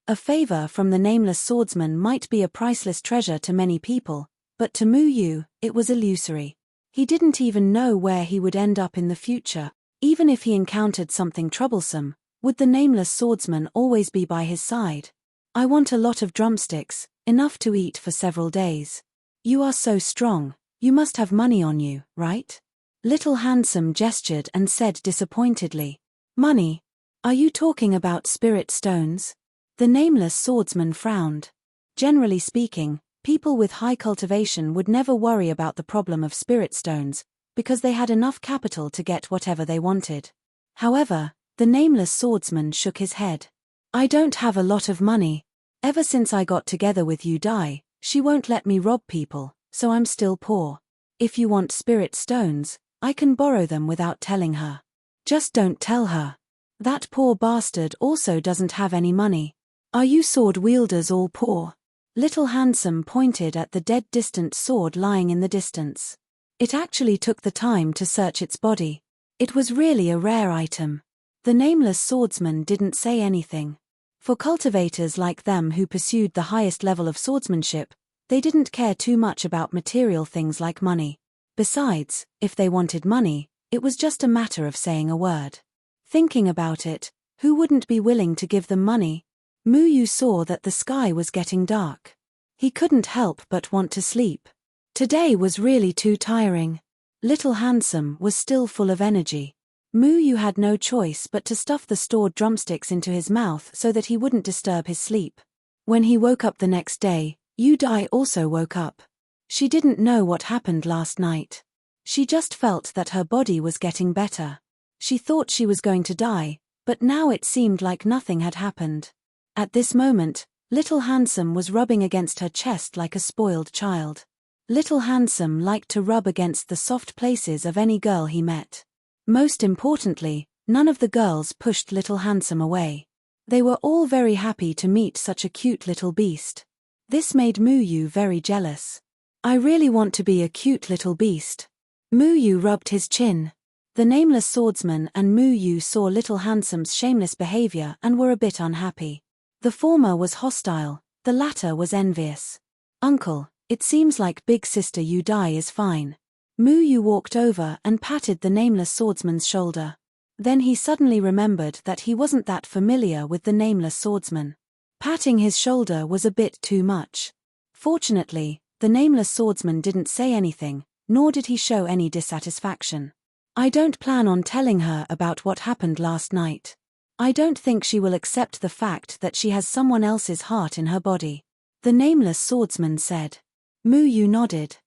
A favor from the nameless swordsman might be a priceless treasure to many people, but to Mu Yu, it was illusory. He didn't even know where he would end up in the future. Even if he encountered something troublesome, would the nameless swordsman always be by his side? I want a lot of drumsticks, enough to eat for several days. You are so strong, you must have money on you, right? Little Handsome gestured and said disappointedly. Money? Are you talking about spirit stones? The nameless swordsman frowned. Generally speaking, people with high cultivation would never worry about the problem of spirit stones, because they had enough capital to get whatever they wanted. However, the nameless swordsman shook his head. I don't have a lot of money. Ever since I got together with Yu Dai, she won't let me rob people, so I'm still poor. If you want spirit stones, I can borrow them without telling her. Just don't tell her. That poor bastard also doesn't have any money. Are you sword wielders all poor? Little Handsome pointed at the dead distant sword lying in the distance. It actually took the time to search its body. It was really a rare item. The nameless swordsman didn't say anything. For cultivators like them who pursued the highest level of swordsmanship, they didn't care too much about material things like money. Besides, if they wanted money, it was just a matter of saying a word. Thinking about it, who wouldn't be willing to give them money? Yu saw that the sky was getting dark. He couldn't help but want to sleep. Today was really too tiring. Little Handsome was still full of energy. Yu had no choice but to stuff the stored drumsticks into his mouth so that he wouldn't disturb his sleep. When he woke up the next day, Yu Dai also woke up. She didn't know what happened last night. She just felt that her body was getting better. She thought she was going to die, but now it seemed like nothing had happened. At this moment, Little Handsome was rubbing against her chest like a spoiled child. Little Handsome liked to rub against the soft places of any girl he met. Most importantly, none of the girls pushed Little Handsome away. They were all very happy to meet such a cute little beast. This made Yu very jealous. I really want to be a cute little beast. Yu rubbed his chin. The Nameless Swordsman and Yu saw Little Handsome's shameless behavior and were a bit unhappy. The former was hostile, the latter was envious. Uncle, it seems like big sister Yu Dai is fine. Yu walked over and patted the Nameless Swordsman's shoulder. Then he suddenly remembered that he wasn't that familiar with the Nameless Swordsman. Patting his shoulder was a bit too much. Fortunately, the Nameless Swordsman didn't say anything, nor did he show any dissatisfaction. I don't plan on telling her about what happened last night. I don't think she will accept the fact that she has someone else's heart in her body. The Nameless Swordsman said. Yu nodded.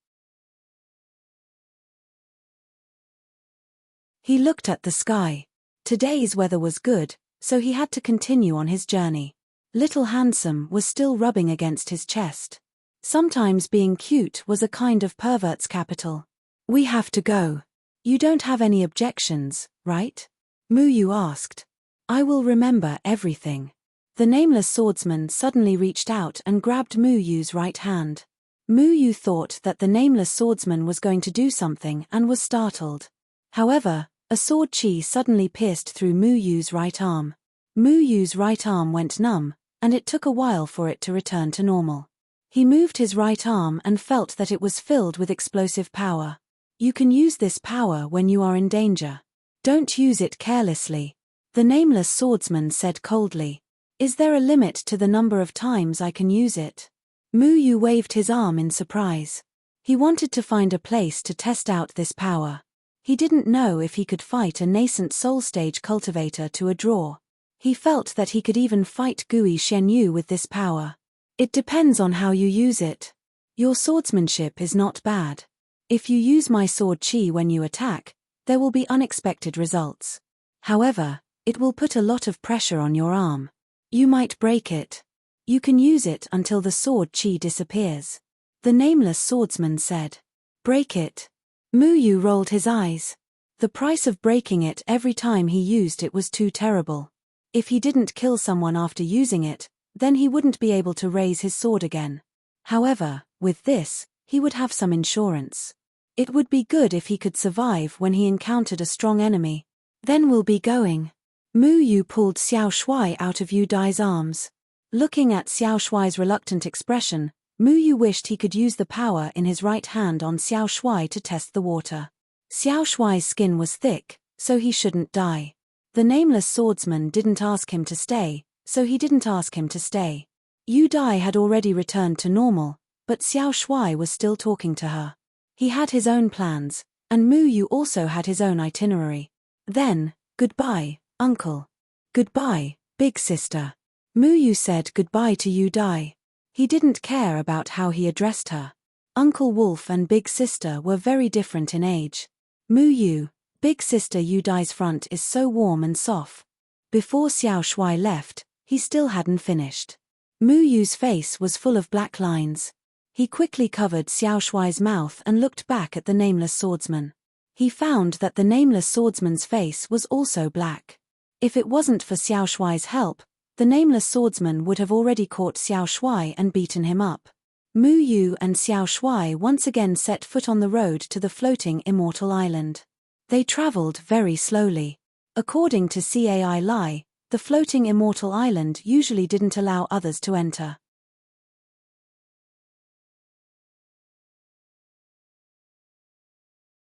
He looked at the sky. Today's weather was good, so he had to continue on his journey. Little Handsome was still rubbing against his chest. Sometimes being cute was a kind of pervert's capital. We have to go. You don't have any objections, right? Yu asked. I will remember everything. The Nameless Swordsman suddenly reached out and grabbed Yu's right hand. Yu thought that the Nameless Swordsman was going to do something and was startled. However, a sword chi suddenly pierced through Yu's right arm. Yu's right arm went numb, and it took a while for it to return to normal. He moved his right arm and felt that it was filled with explosive power. You can use this power when you are in danger. Don't use it carelessly. The Nameless Swordsman said coldly. Is there a limit to the number of times I can use it? Yu waved his arm in surprise. He wanted to find a place to test out this power. He didn't know if he could fight a nascent soul stage cultivator to a draw. He felt that he could even fight Gui Shenyu with this power. It depends on how you use it. Your swordsmanship is not bad. If you use my sword chi when you attack, there will be unexpected results. However, it will put a lot of pressure on your arm. You might break it. You can use it until the sword chi disappears. The Nameless Swordsman said. Break it. Yu rolled his eyes. The price of breaking it every time he used it was too terrible. If he didn't kill someone after using it, then he wouldn't be able to raise his sword again. However, with this, he would have some insurance. It would be good if he could survive when he encountered a strong enemy. Then we'll be going. Yu pulled Xiao Shuai out of Yu Dai's arms. Looking at Xiao Shuai's reluctant expression, Yu wished he could use the power in his right hand on Xiao Shuai to test the water. Xiao Shuai's skin was thick, so he shouldn't die. The Nameless Swordsman didn't ask him to stay, so he didn't ask him to stay. Yu Dai had already returned to normal, but Xiao Shuai was still talking to her. He had his own plans, and Yu also had his own itinerary. Then, goodbye, uncle. Goodbye, big sister. Yu said goodbye to Yu Dai. He didn't care about how he addressed her. Uncle Wolf and Big Sister were very different in age. Yu, Big Sister Yu Dai's front is so warm and soft. Before Xiao Shuai left, he still hadn't finished. Yu's face was full of black lines. He quickly covered Xiao Shuai's mouth and looked back at the Nameless Swordsman. He found that the Nameless Swordsman's face was also black. If it wasn't for Xiao Shuai's help, the Nameless Swordsman would have already caught Xiao Shuai and beaten him up. Yu and Xiao Shuai once again set foot on the road to the floating immortal island. They traveled very slowly. According to Cai Lai, the floating immortal island usually didn't allow others to enter.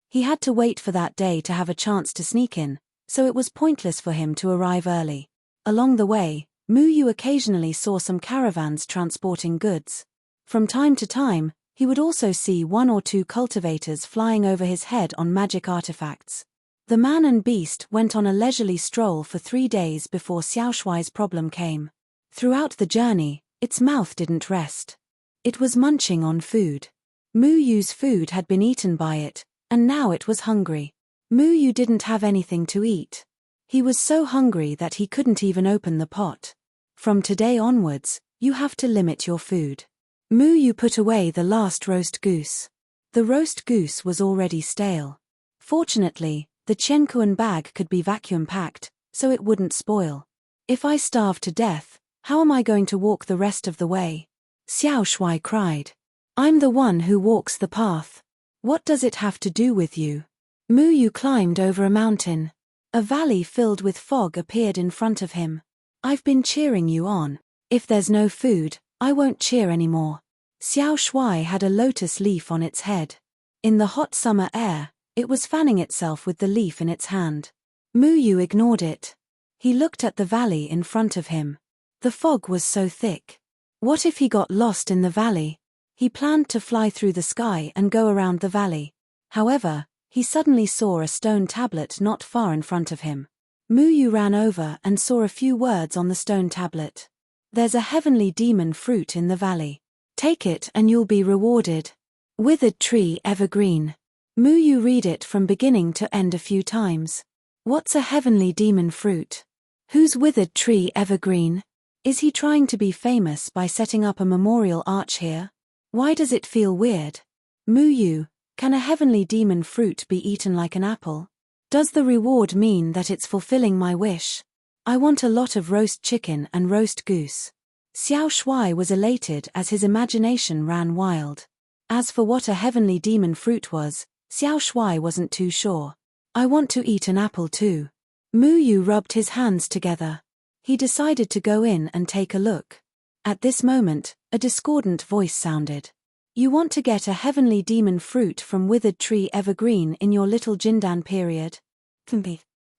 He had to wait for that day to have a chance to sneak in, so it was pointless for him to arrive early. Along the way, Yu occasionally saw some caravans transporting goods. From time to time, he would also see 1 or 2 cultivators flying over his head on magic artifacts. The man and beast went on a leisurely stroll for 3 days before Xiaoshuai's problem came. Throughout the journey, its mouth didn't rest. It was munching on food. Yu's food had been eaten by it, and now it was hungry. Yu didn't have anything to eat. He was so hungry that he couldn't even open the pot. From today onwards, you have to limit your food. Yu put away the last roast goose. The roast goose was already stale. Fortunately, the tranquil bag could be vacuum-packed, so it wouldn't spoil. If I starve to death, how am I going to walk the rest of the way? Xiaoshuai cried. I'm the one who walks the path. What does it have to do with you? Yu climbed over a mountain. A valley filled with fog appeared in front of him. I've been cheering you on. If there's no food, I won't cheer anymore. Xiaoshuai had a lotus leaf on its head. In the hot summer air, it was fanning itself with the leaf in its hand. Yu ignored it. He looked at the valley in front of him. The fog was so thick. What if he got lost in the valley? He planned to fly through the sky and go around the valley. However, he suddenly saw a stone tablet not far in front of him. Yu ran over and saw a few words on the stone tablet. There's a heavenly demon fruit in the valley. Take it and you'll be rewarded. Withered tree evergreen. Yu read it from beginning to end a few times. What's a heavenly demon fruit? Who's withered tree evergreen? Is he trying to be famous by setting up a memorial arch here? Why does it feel weird? Yu, can a heavenly demon fruit be eaten like an apple? Does the reward mean that it's fulfilling my wish? I want a lot of roast chicken and roast goose. Xiaoshuai was elated as his imagination ran wild. As for what a heavenly demon fruit was, Xiaoshuai wasn't too sure. I want to eat an apple too. Yu rubbed his hands together. He decided to go in and take a look. At this moment, a discordant voice sounded. You want to get a heavenly demon fruit from withered tree evergreen in your little Jindan period?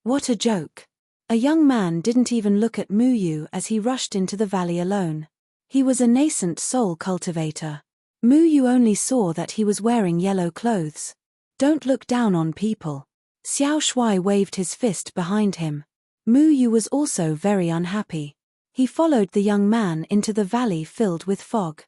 What a joke. A young man didn't even look at Yu as he rushed into the valley alone. He was a nascent soul cultivator. Yu only saw that he was wearing yellow clothes. Don't look down on people. Xiaoshuai waved his fist behind him. Yu was also very unhappy. He followed the young man into the valley filled with fog.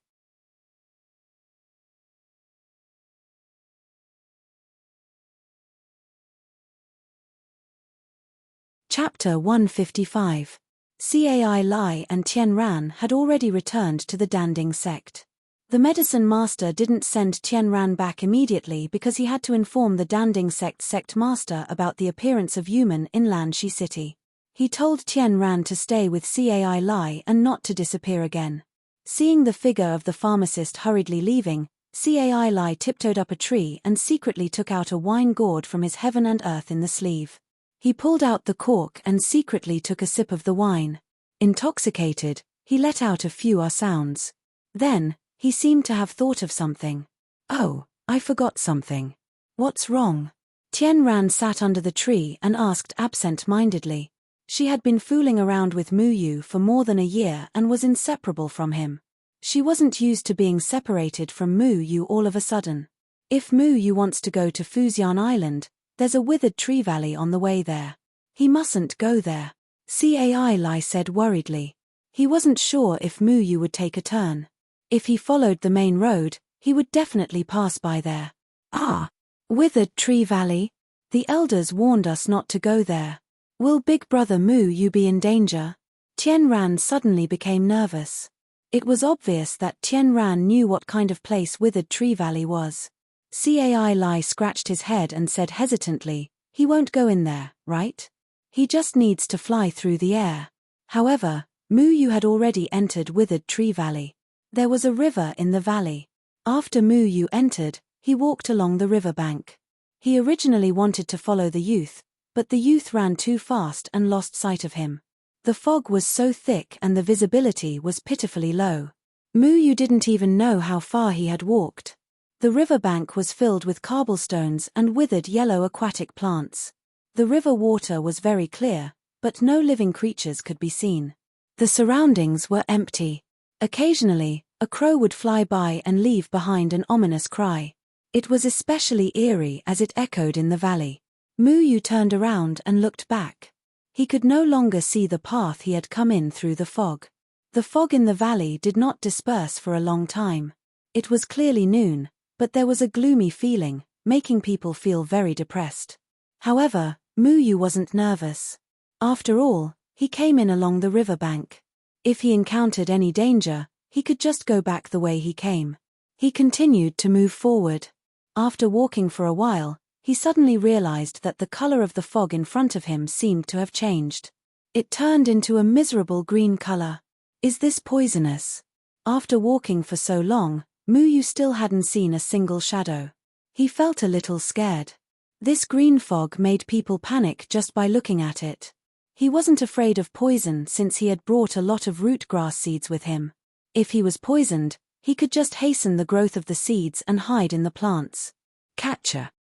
Chapter 155. Cai Lai and Tian Ran had already returned to the Danding sect. The medicine master didn't send Tian Ran back immediately because he had to inform the Danding sect master about the appearance of human in Lanshi City. He told Tian Ran to stay with Cai Lai and not to disappear again. Seeing the figure of the pharmacist hurriedly leaving, Cai Lai tiptoed up a tree and secretly took out a wine gourd from his heaven and earth in the sleeve. He pulled out the cork and secretly took a sip of the wine. Intoxicated, he let out a few sounds. Then, he seemed to have thought of something. Oh, I forgot something. What's wrong? Tian Ran sat under the tree and asked absent-mindedly. She had been fooling around with Yu for more than a year and was inseparable from him. She wasn't used to being separated from Yu all of a sudden. If Yu wants to go to Fujian Island, there's a withered tree valley on the way there. He mustn't go there. Cai Lai said worriedly. He wasn't sure if Yu would take a turn. If he followed the main road, he would definitely pass by there. Ah! Withered tree valley? The elders warned us not to go there. Will big brother Yu be in danger? Tian Ran suddenly became nervous. It was obvious that Tian Ran knew what kind of place withered tree valley was. Cai Lai scratched his head and said hesitantly, he won't go in there, right? He just needs to fly through the air. However, Yu had already entered withered tree valley. There was a river in the valley. After Yu entered, he walked along the river bank. He originally wanted to follow the youth, but the youth ran too fast and lost sight of him. The fog was so thick and the visibility was pitifully low. Yu didn't even know how far he had walked. The riverbank was filled with cobblestones and withered yellow aquatic plants. The river water was very clear, but no living creatures could be seen. The surroundings were empty. Occasionally, a crow would fly by and leave behind an ominous cry. It was especially eerie as it echoed in the valley. Muyu turned around and looked back. He could no longer see the path he had come in through the fog. The fog in the valley did not disperse for a long time. It was clearly noon, but there was a gloomy feeling, making people feel very depressed. However, Muyu wasn't nervous. After all, he came in along the riverbank. If he encountered any danger, he could just go back the way he came. He continued to move forward. After walking for a while, he suddenly realized that the color of the fog in front of him seemed to have changed. It turned into a miserable green color. Is this poisonous? After walking for so long, Muyu still hadn't seen a single shadow. He felt a little scared. This green fog made people panic just by looking at it. He wasn't afraid of poison since he had brought a lot of root grass seeds with him. If he was poisoned, he could just hasten the growth of the seeds and hide in the plants. Catcher.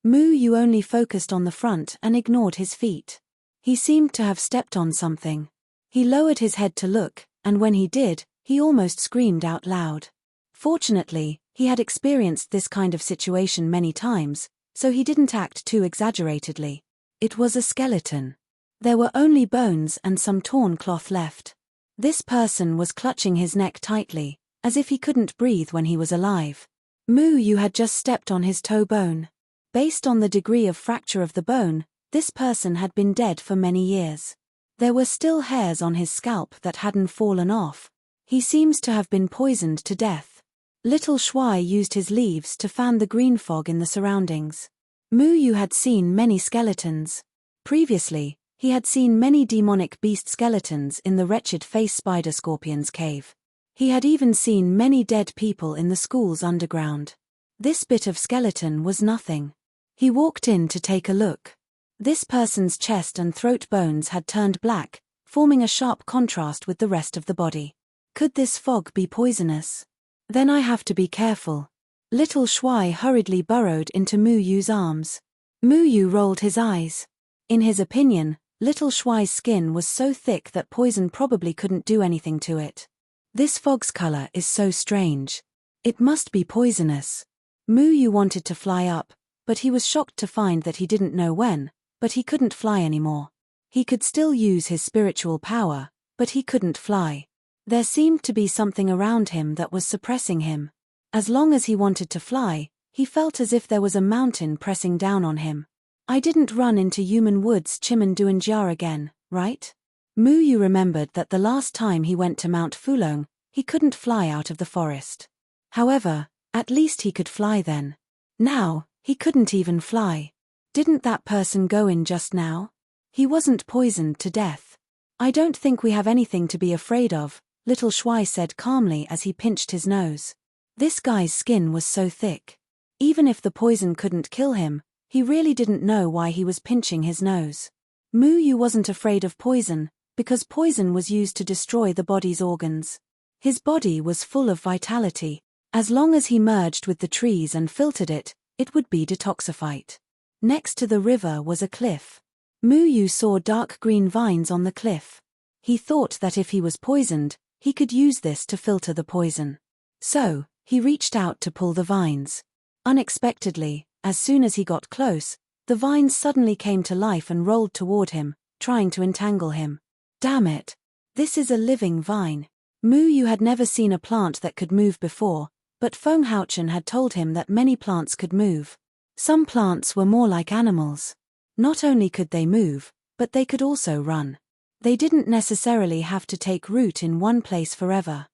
Muyu only focused on the front and ignored his feet. He seemed to have stepped on something. He lowered his head to look, and when he did, he almost screamed out loud. Fortunately, he had experienced this kind of situation many times, so he didn't act too exaggeratedly. It was a skeleton. There were only bones and some torn cloth left. This person was clutching his neck tightly, as if he couldn't breathe when he was alive. Muyu had just stepped on his toe bone. Based on the degree of fracture of the bone, this person had been dead for many years. There were still hairs on his scalp that hadn't fallen off. He seems to have been poisoned to death. Little Shuai used his leaves to fan the green fog in the surroundings. Muyu had seen many skeletons. Previously, he had seen many demonic beast skeletons in the wretched face spider scorpion's cave. He had even seen many dead people in the school's underground. This bit of skeleton was nothing. He walked in to take a look. This person's chest and throat bones had turned black, forming a sharp contrast with the rest of the body. Could this fog be poisonous? Then I have to be careful. Little Shuai hurriedly burrowed into Muyu's arms. Muyu rolled his eyes. In his opinion, Little Shuai's skin was so thick that poison probably couldn't do anything to it. This fog's color is so strange. It must be poisonous. Muyu wanted to fly up, but he was shocked to find that he didn't know when, but he couldn't fly anymore. He could still use his spiritual power, but he couldn't fly. There seemed to be something around him that was suppressing him. As long as he wanted to fly, he felt as if there was a mountain pressing down on him. I didn't run into Human Woods Chimanduanjar again, right? Muyu remembered that the last time he went to Mount Fulong, he couldn't fly out of the forest. However, at least he could fly then. Now, he couldn't even fly. Didn't that person go in just now? He wasn't poisoned to death. I don't think we have anything to be afraid of, Little Shuai said calmly as he pinched his nose. This guy's skin was so thick. Even if the poison couldn't kill him, he really didn't know why he was pinching his nose. Muyu wasn't afraid of poison, because poison was used to destroy the body's organs. His body was full of vitality. As long as he merged with the trees and filtered it, it would be detoxified. Next to the river was a cliff. Muyu saw dark green vines on the cliff. He thought that if he was poisoned, he could use this to filter the poison. So, he reached out to pull the vines. Unexpectedly, as soon as he got close, the vines suddenly came to life and rolled toward him, trying to entangle him. Damn it! This is a living vine. Muyu had never seen a plant that could move before, but Feng Haochen had told him that many plants could move. Some plants were more like animals. Not only could they move, but they could also run. They didn't necessarily have to take root in one place forever.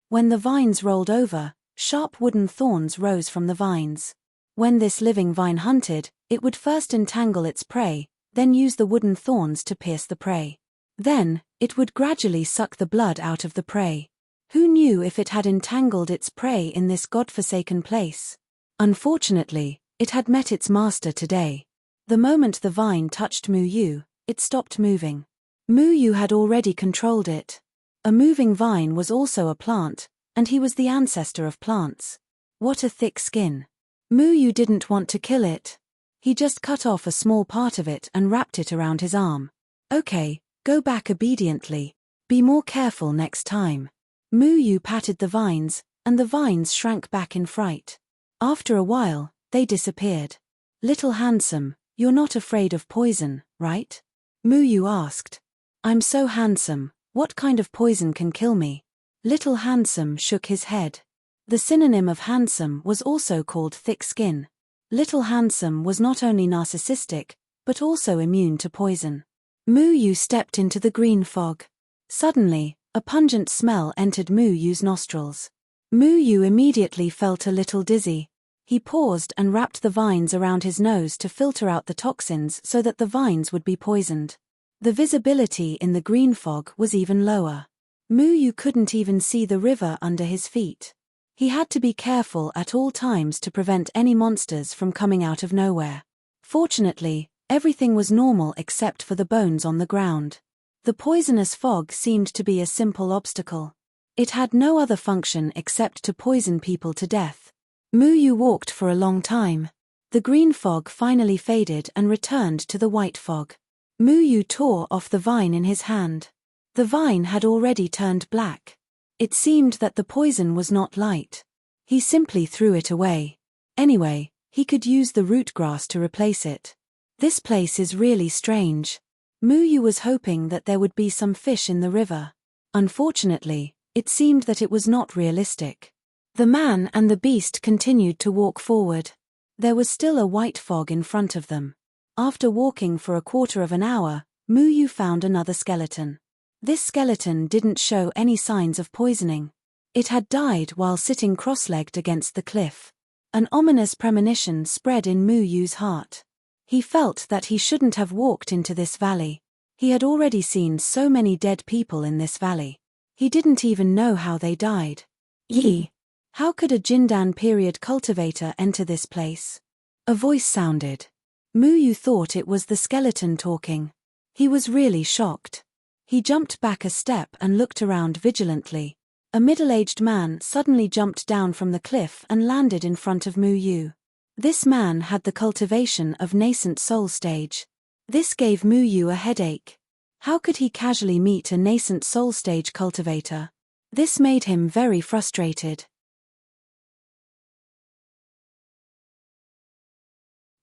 When the vines rolled over, sharp wooden thorns rose from the vines. When this living vine hunted, it would first entangle its prey, then use the wooden thorns to pierce the prey. Then, it would gradually suck the blood out of the prey. Who knew if it had entangled its prey in this godforsaken place? Unfortunately, it had met its master today. The moment the vine touched Muyu, it stopped moving. Muyu had already controlled it. A moving vine was also a plant, and he was the ancestor of plants. What a thick skin. Yu didn't want to kill it. He just cut off a small part of it and wrapped it around his arm. Okay, go back obediently. Be more careful next time. Yu patted the vines, and the vines shrank back in fright. After a while, they disappeared. Little Handsome, you're not afraid of poison, right? Yu asked. I'm so handsome, what kind of poison can kill me? Little Handsome shook his head. The synonym of handsome was also called thick skin. Little Handsome was not only narcissistic, but also immune to poison. Yu stepped into the green fog. Suddenly, a pungent smell entered Yu's nostrils. Yu immediately felt a little dizzy. He paused and wrapped the vines around his nose to filter out the toxins so that the vines would be poisoned. The visibility in the green fog was even lower. Yu couldn't even see the river under his feet. He had to be careful at all times to prevent any monsters from coming out of nowhere. Fortunately, everything was normal except for the bones on the ground. The poisonous fog seemed to be a simple obstacle. It had no other function except to poison people to death. Yu walked for a long time. The green fog finally faded and returned to the white fog. Yu tore off the vine in his hand. The vine had already turned black. It seemed that the poison was not light. He simply threw it away. Anyway, he could use the root grass to replace it. This place is really strange. Yu was hoping that there would be some fish in the river. Unfortunately, it seemed that it was not realistic. The man and the beast continued to walk forward. There was still a white fog in front of them. After walking for a quarter of an hour, Yu found another skeleton. This skeleton didn't show any signs of poisoning. It had died while sitting cross-legged against the cliff. An ominous premonition spread in Yu's heart. He felt that he shouldn't have walked into this valley. He had already seen so many dead people in this valley. He didn't even know how they died. Yee! How could a Jindan period cultivator enter this place? A voice sounded. Yu thought it was the skeleton talking. He was really shocked. He jumped back a step and looked around vigilantly. A middle-aged man suddenly jumped down from the cliff and landed in front of Yu. This man had the cultivation of nascent soul stage. This gave Yu a headache. How could he casually meet a nascent soul stage cultivator? This made him very frustrated.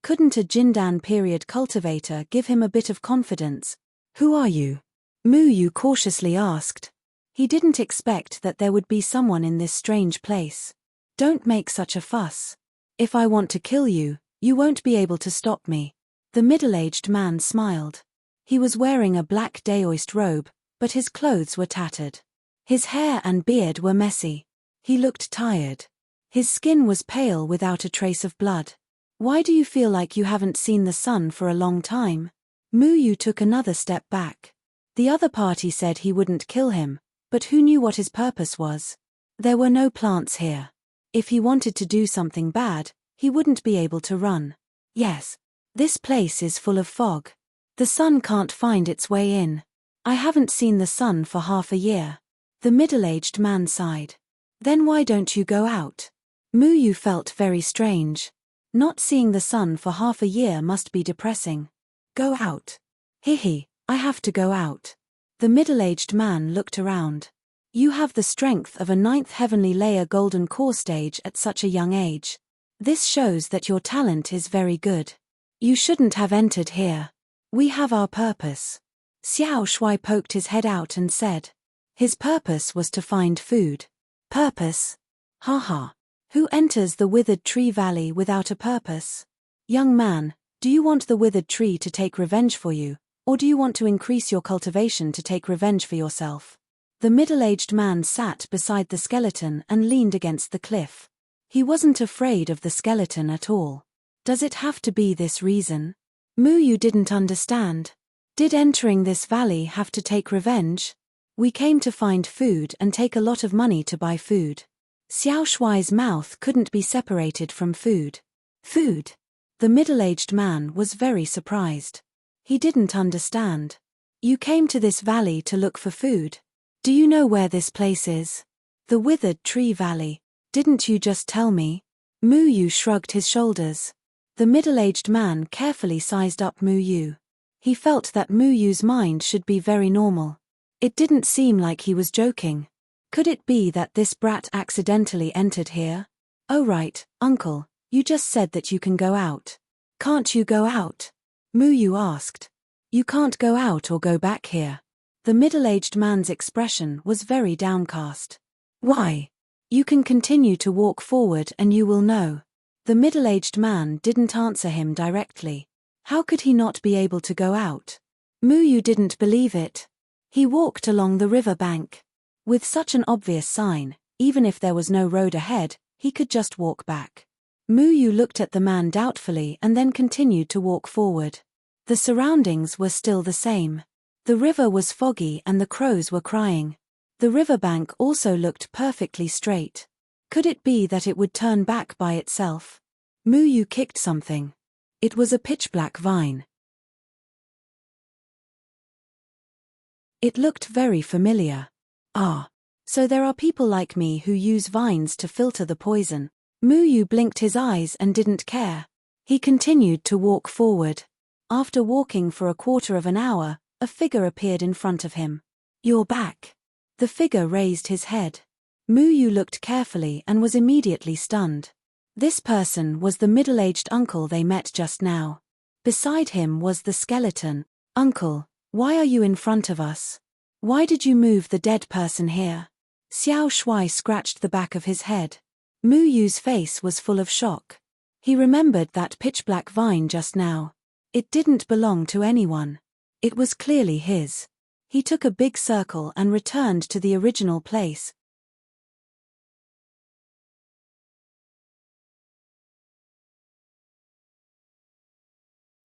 Couldn't a Jindan period cultivator give him a bit of confidence? Who are you? Yu cautiously asked. He didn't expect that there would be someone in this strange place. Don't make such a fuss. If I want to kill you, you won't be able to stop me. The middle-aged man smiled. He was wearing a black daoist robe, but his clothes were tattered. His hair and beard were messy. He looked tired. His skin was pale without a trace of blood. Why do you feel like you haven't seen the sun for a long time? Yu took another step back. The other party said he wouldn't kill him, but who knew what his purpose was? There were no plants here. If he wanted to do something bad, he wouldn't be able to run. Yes. This place is full of fog. The sun can't find its way in. I haven't seen the sun for half a year. The middle-aged man sighed. Then why don't you go out? Yu felt very strange. Not seeing the sun for half a year must be depressing. Go out. Hihi, I have to go out. The middle-aged man looked around. You have the strength of a 9th heavenly layer golden core stage at such a young age. This shows that your talent is very good. You shouldn't have entered here. We have our purpose. Xiao Shui poked his head out and said. His purpose was to find food. Purpose? Haha. Who enters the withered tree valley without a purpose? Young man, do you want the withered tree to take revenge for you, or do you want to increase your cultivation to take revenge for yourself? The middle-aged man sat beside the skeleton and leaned against the cliff. He wasn't afraid of the skeleton at all. Does it have to be this reason? Yu didn't understand. Did entering this valley have to take revenge? We came to find food and take a lot of money to buy food. Xiao Shuai's mouth couldn't be separated from food. Food? The middle-aged man was very surprised. He didn't understand. You came to this valley to look for food. Do you know where this place is? The withered tree valley. Didn't you just tell me? Mu Yu shrugged his shoulders. The middle-aged man carefully sized up Mu Yu. He felt that Mu Yu's mind should be very normal. It didn't seem like he was joking. Could it be that this brat accidentally entered here? Oh right, uncle, you just said that you can go out. Can't you go out? Mu Yu asked. You can't go out or go back here. The middle-aged man's expression was very downcast. Why? You can continue to walk forward and you will know. The middle-aged man didn't answer him directly. How could he not be able to go out? Mu Yu didn't believe it. He walked along the river bank. With such an obvious sign, even if there was no road ahead, he could just walk back. Mu Yu looked at the man doubtfully and then continued to walk forward. The surroundings were still the same. The river was foggy and the crows were crying. The riverbank also looked perfectly straight. Could it be that it would turn back by itself? Mu Yu kicked something. It was a pitch-black vine. It looked very familiar. Ah, so there are people like me who use vines to filter the poison. Mu Yu blinked his eyes and didn't care. He continued to walk forward. After walking for a quarter of an hour, a figure appeared in front of him. You're back. The figure raised his head. Mu Yu looked carefully and was immediately stunned. This person was the middle-aged uncle they met just now. Beside him was the skeleton. Uncle, why are you in front of us? Why did you move the dead person here? Xiao Shuai scratched the back of his head. Mu Yu's face was full of shock. He remembered that pitch-black vine just now. It didn't belong to anyone. It was clearly his. He took a big circle and returned to the original place.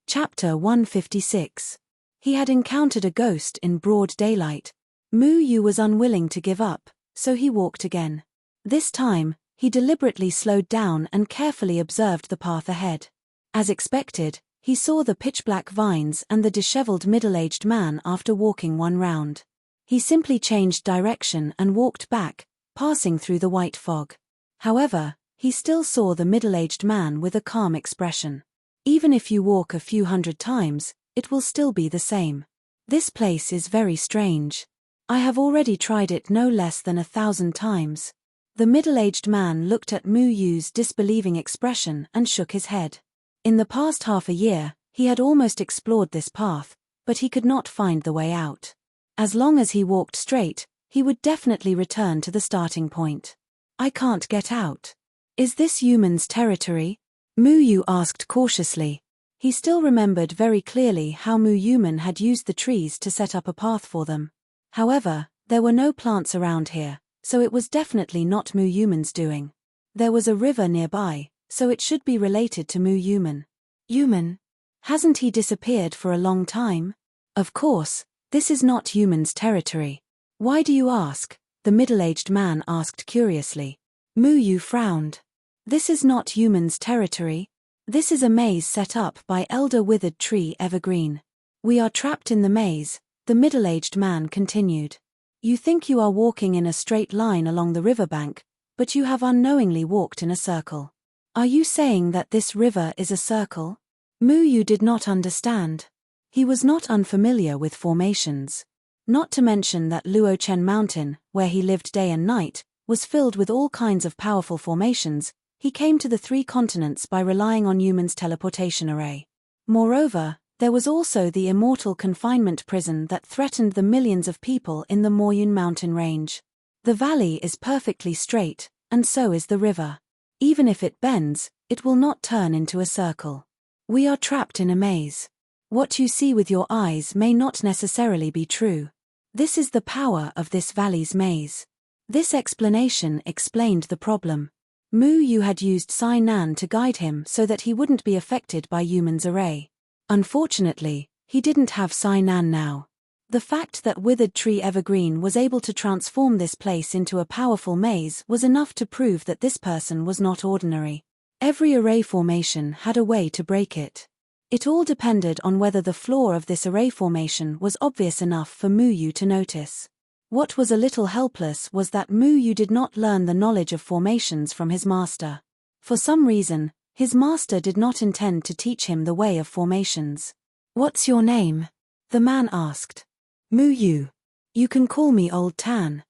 Chapter 156. He had encountered a ghost in broad daylight. Mu Yu was unwilling to give up, so he walked again. This time, he deliberately slowed down and carefully observed the path ahead. As expected, he saw the pitch-black vines and the disheveled middle-aged man after walking one round. He simply changed direction and walked back, passing through the white fog. However, he still saw the middle-aged man with a calm expression. Even if you walk a few hundred times, it will still be the same. This place is very strange. I have already tried it no less than 1,000 times. The middle-aged man looked at Mu Yu's disbelieving expression and shook his head. In the past half a year, he had almost explored this path, but he could not find the way out. As long as he walked straight, he would definitely return to the starting point. I can't get out. Is this human's territory? Mu Yu asked cautiously. He still remembered very clearly how Mu Yuman had used the trees to set up a path for them. However, there were no plants around here, so it was definitely not Mu Yuman's doing. There was a river nearby, so it should be related to Mu Yuman. Yuman? Hasn't he disappeared for a long time? Of course, this is not Yuman's territory. Why do you ask? The middle-aged man asked curiously. Mu Yu frowned. This is not Yuman's territory. This is a maze set up by Elder Withered Tree Evergreen. We are trapped in the maze, the middle-aged man continued. You think you are walking in a straight line along the riverbank, but you have unknowingly walked in a circle. Are you saying that this river is a circle? Mu Yu did not understand. He was not unfamiliar with formations. Not to mention that Luochen Mountain, where he lived day and night, was filled with all kinds of powerful formations. He came to the 3 continents by relying on Yuman's teleportation array. Moreover, there was also the immortal confinement prison that threatened the millions of people in the Moyun mountain range. The valley is perfectly straight, and so is the river. Even if it bends, it will not turn into a circle. We are trapped in a maze. What you see with your eyes may not necessarily be true. This is the power of this valley's maze. This explanation explained the problem. Mu Yu had used Sai Nan to guide him so that he wouldn't be affected by Yuman's array. Unfortunately, he didn't have Sai Nan now. The fact that Withered Tree Evergreen was able to transform this place into a powerful maze was enough to prove that this person was not ordinary. Every array formation had a way to break it. It all depended on whether the flaw of this array formation was obvious enough for Mu Yu to notice. What was a little helpless was that Mu Yu did not learn the knowledge of formations from his master. For some reason, his master did not intend to teach him the way of formations. "What's your name?" the man asked. "Mu Yu. You can call me Old Tan."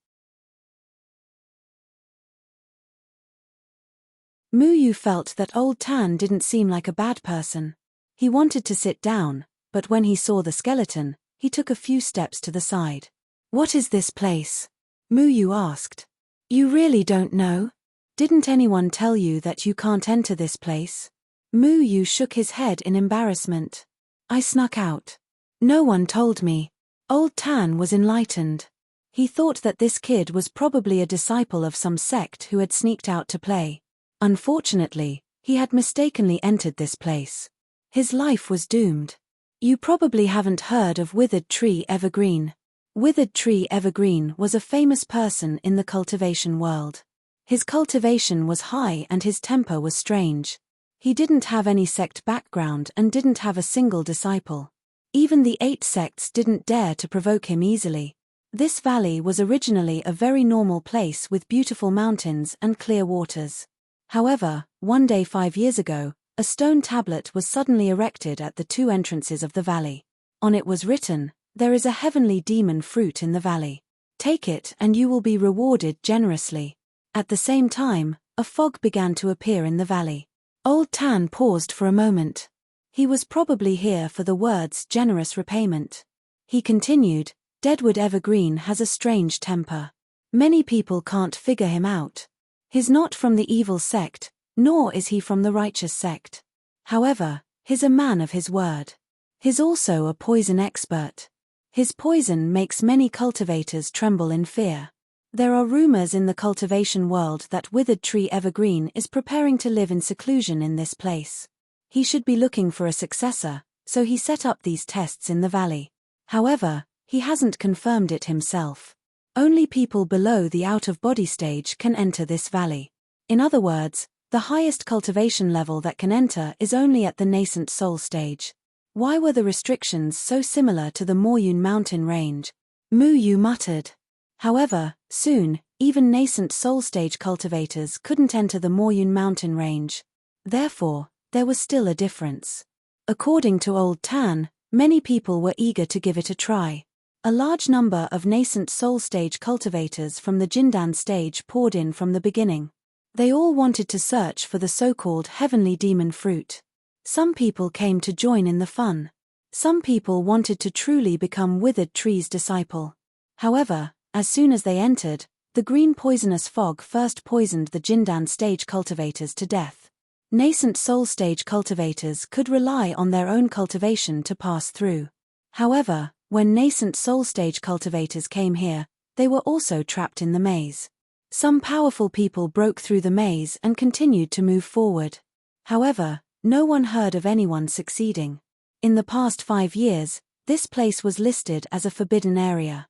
Mu Yu felt that Old Tan didn't seem like a bad person. He wanted to sit down, but when he saw the skeleton, he took a few steps to the side. "What is this place?" Mu Yu asked. "You really don't know? Didn't anyone tell you that you can't enter this place?" Mu Yu shook his head in embarrassment. "I snuck out. No one told me." Old Tan was enlightened. He thought that this kid was probably a disciple of some sect who had sneaked out to play. Unfortunately, he had mistakenly entered this place. His life was doomed. You probably haven't heard of Withered Tree Evergreen. Withered Tree Evergreen was a famous person in the cultivation world. His cultivation was high and his temper was strange. He didn't have any sect background and didn't have a single disciple. Even the 8 sects didn't dare to provoke him easily. This valley was originally a very normal place with beautiful mountains and clear waters. However, one day 5 years ago, a stone tablet was suddenly erected at the 2 entrances of the valley. On it was written, "There is a heavenly demon fruit in the valley. Take it and you will be rewarded generously." At the same time, a fog began to appear in the valley. Old Tan paused for a moment. He was probably here for the words generous repayment. He continued, "Deadwood Evergreen has a strange temper. Many people can't figure him out. He's not from the evil sect, nor is he from the righteous sect. However, he's a man of his word. He's also a poison expert. His poison makes many cultivators tremble in fear. There are rumors in the cultivation world that Withered Tree Evergreen is preparing to live in seclusion in this place. He should be looking for a successor, so he set up these tests in the valley. However, he hasn't confirmed it himself. Only people below the out-of-body stage can enter this valley. In other words, the highest cultivation level that can enter is only at the nascent soul stage. Why were the restrictions so similar to the Moryun mountain range? Mu Yu muttered. However, soon, even nascent soul stage cultivators couldn't enter the Moryun mountain range. Therefore, there was still a difference. According to Old Tan, many people were eager to give it a try. A large number of nascent soul stage cultivators from the Jindan stage poured in from the beginning. They all wanted to search for the so-called heavenly demon fruit. Some people came to join in the fun. Some people wanted to truly become Withered Tree's disciple. However, as soon as they entered, the green poisonous fog first poisoned the Jindan stage cultivators to death. Nascent soul stage cultivators could rely on their own cultivation to pass through. However, when nascent soul stage cultivators came here, they were also trapped in the maze. Some powerful people broke through the maze and continued to move forward. However, no one heard of anyone succeeding. In the past 5 years, this place was listed as a forbidden area.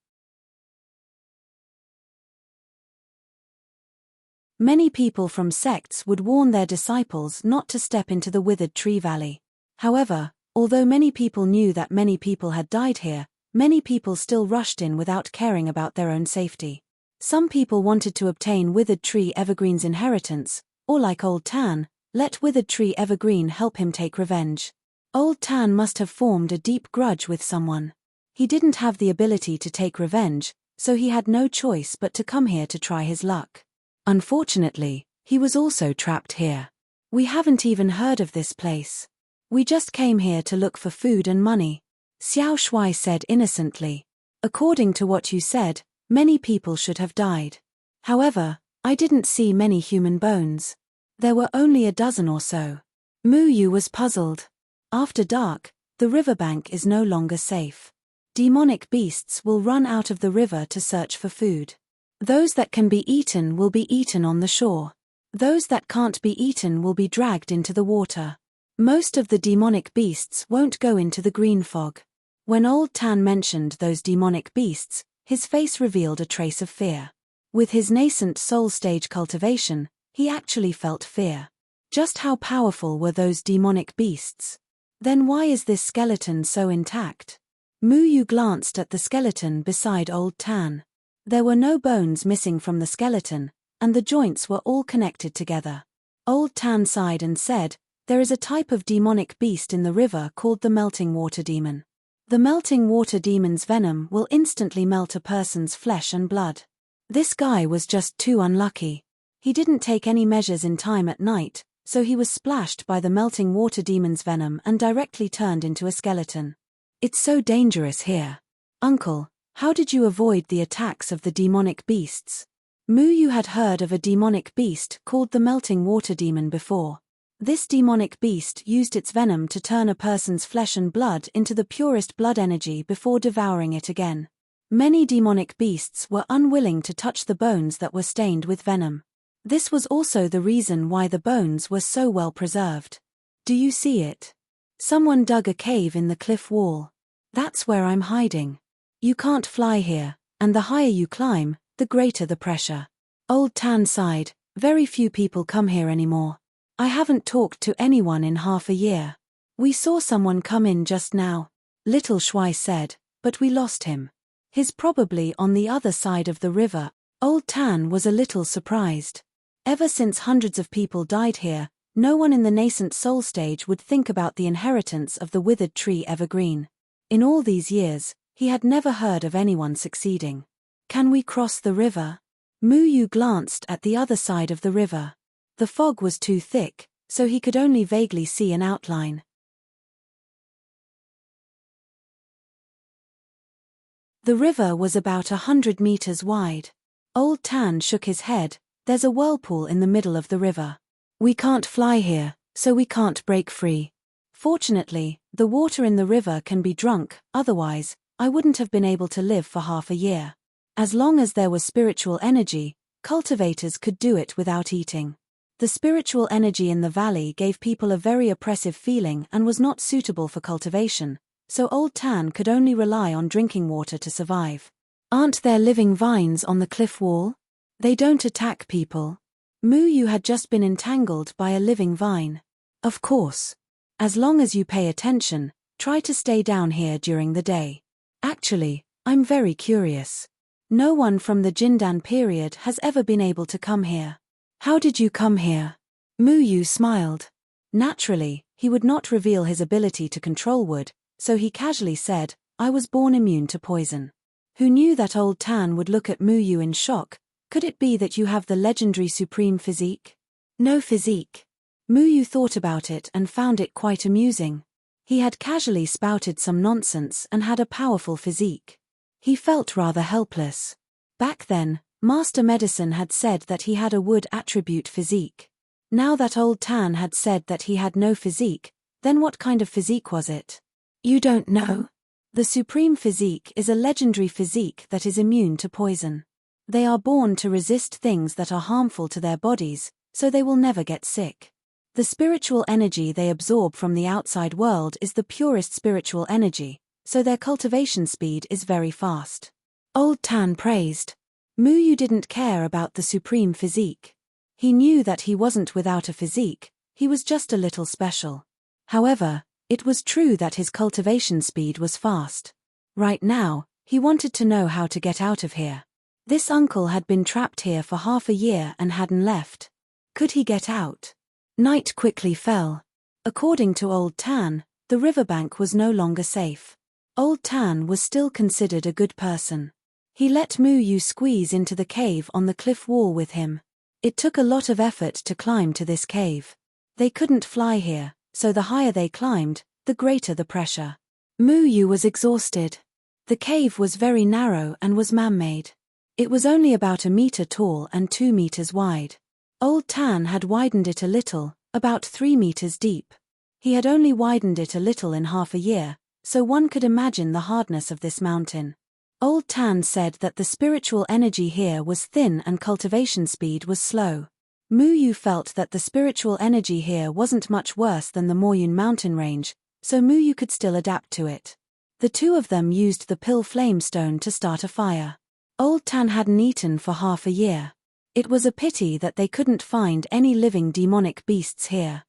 Many people from sects would warn their disciples not to step into the Withered Tree Valley. However, although many people knew that many people had died here, many people still rushed in without caring about their own safety. Some people wanted to obtain Withered Tree Evergreen's inheritance, or like Old Tan, let Withered Tree Evergreen help him take revenge. Old Tan must have formed a deep grudge with someone. He didn't have the ability to take revenge, so he had no choice but to come here to try his luck. Unfortunately, he was also trapped here. "We haven't even heard of this place. We just came here to look for food and money," Xiao Shui said innocently. "According to what you said, many people should have died. However, I didn't see many human bones. There were only a dozen or so." Mu Yu was puzzled. After dark, the riverbank is no longer safe. Demonic beasts will run out of the river to search for food. Those that can be eaten will be eaten on the shore. Those that can't be eaten will be dragged into the water. Most of the demonic beasts won't go into the green fog. When Old Tan mentioned those demonic beasts, his face revealed a trace of fear. With his nascent soul stage cultivation, he actually felt fear. Just how powerful were those demonic beasts? Then why is this skeleton so intact? Mu Yu glanced at the skeleton beside Old Tan. There were no bones missing from the skeleton, and the joints were all connected together. Old Tan sighed and said, "There is a type of demonic beast in the river called the melting water demon. The melting water demon's venom will instantly melt a person's flesh and blood. This guy was just too unlucky. He didn't take any measures in time at night, so he was splashed by the melting water demon's venom and directly turned into a skeleton. It's so dangerous here. Uncle, how did you avoid the attacks of the demonic beasts?" Muyu had heard of a demonic beast called the melting water demon before. This demonic beast used its venom to turn a person's flesh and blood into the purest blood energy before devouring it again. Many demonic beasts were unwilling to touch the bones that were stained with venom. This was also the reason why the bones were so well preserved. "Do you see it? Someone dug a cave in the cliff wall. That's where I'm hiding. You can't fly here, and the higher you climb, the greater the pressure." Old Tan sighed, "Very few people come here anymore. I haven't talked to anyone in half a year. We saw someone come in just now," Little Shuai said, "but we lost him. He's probably on the other side of the river." Old Tan was a little surprised. Ever since hundreds of people died here, no one in the nascent soul stage would think about the inheritance of the withered tree evergreen. In all these years, he had never heard of anyone succeeding. "Can we cross the river?" Muyu glanced at the other side of the river. The fog was too thick, so he could only vaguely see an outline. The river was about 100 meters wide. Old Tan shook his head. "There's a whirlpool in the middle of the river. We can't fly here, so we can't break free. Fortunately, the water in the river can be drunk, otherwise, I wouldn't have been able to live for half a year. As long as there was spiritual energy, cultivators could do it without eating. The spiritual energy in the valley gave people a very oppressive feeling and was not suitable for cultivation, so Old Tan could only rely on drinking water to survive." "Aren't there living vines on the cliff wall? They don't attack people." Muyu had just been entangled by a living vine. "Of course. As long as you pay attention, try to stay down here during the day. Actually, I'm very curious. No one from the Jindan period has ever been able to come here. How did you come here?" Muyu smiled. Naturally, he would not reveal his ability to control wood, so he casually said, "I was born immune to poison." Who knew that Old Tan would look at Muyu in shock? "Could it be that you have the legendary supreme physique?" "No physique." Muyu thought about it and found it quite amusing. He had casually spouted some nonsense and had a powerful physique. He felt rather helpless. Back then, Master Medicine had said that he had a wood attribute physique. Now that Old Tan had said that he had no physique, then what kind of physique was it? "You don't know?" The supreme physique is a legendary physique that is immune to poison. They are born to resist things that are harmful to their bodies, so they will never get sick. The spiritual energy they absorb from the outside world is the purest spiritual energy, so their cultivation speed is very fast. Old Tan praised. Muyu didn't care about the supreme physique. He knew that he wasn't without a physique, he was just a little special. However, it was true that his cultivation speed was fast. Right now, he wanted to know how to get out of here. This uncle had been trapped here for half a year and hadn't left. Could he get out? Night quickly fell. According to Old Tan, the riverbank was no longer safe. Old Tan was still considered a good person. He let Muyu squeeze into the cave on the cliff wall with him. It took a lot of effort to climb to this cave. They couldn't fly here, so the higher they climbed, the greater the pressure. Muyu was exhausted. The cave was very narrow and was man-made. It was only about 1 meter tall and 2 meters wide. Old Tan had widened it a little, about 3 meters deep. He had only widened it a little in half a year, so one could imagine the hardness of this mountain. Old Tan said that the spiritual energy here was thin and cultivation speed was slow. Muyu felt that the spiritual energy here wasn't much worse than the Moyun mountain range, so Muyu could still adapt to it. The two of them used the pill flame stone to start a fire. Old Tan hadn't eaten for half a year. It was a pity that they couldn't find any living demonic beasts here.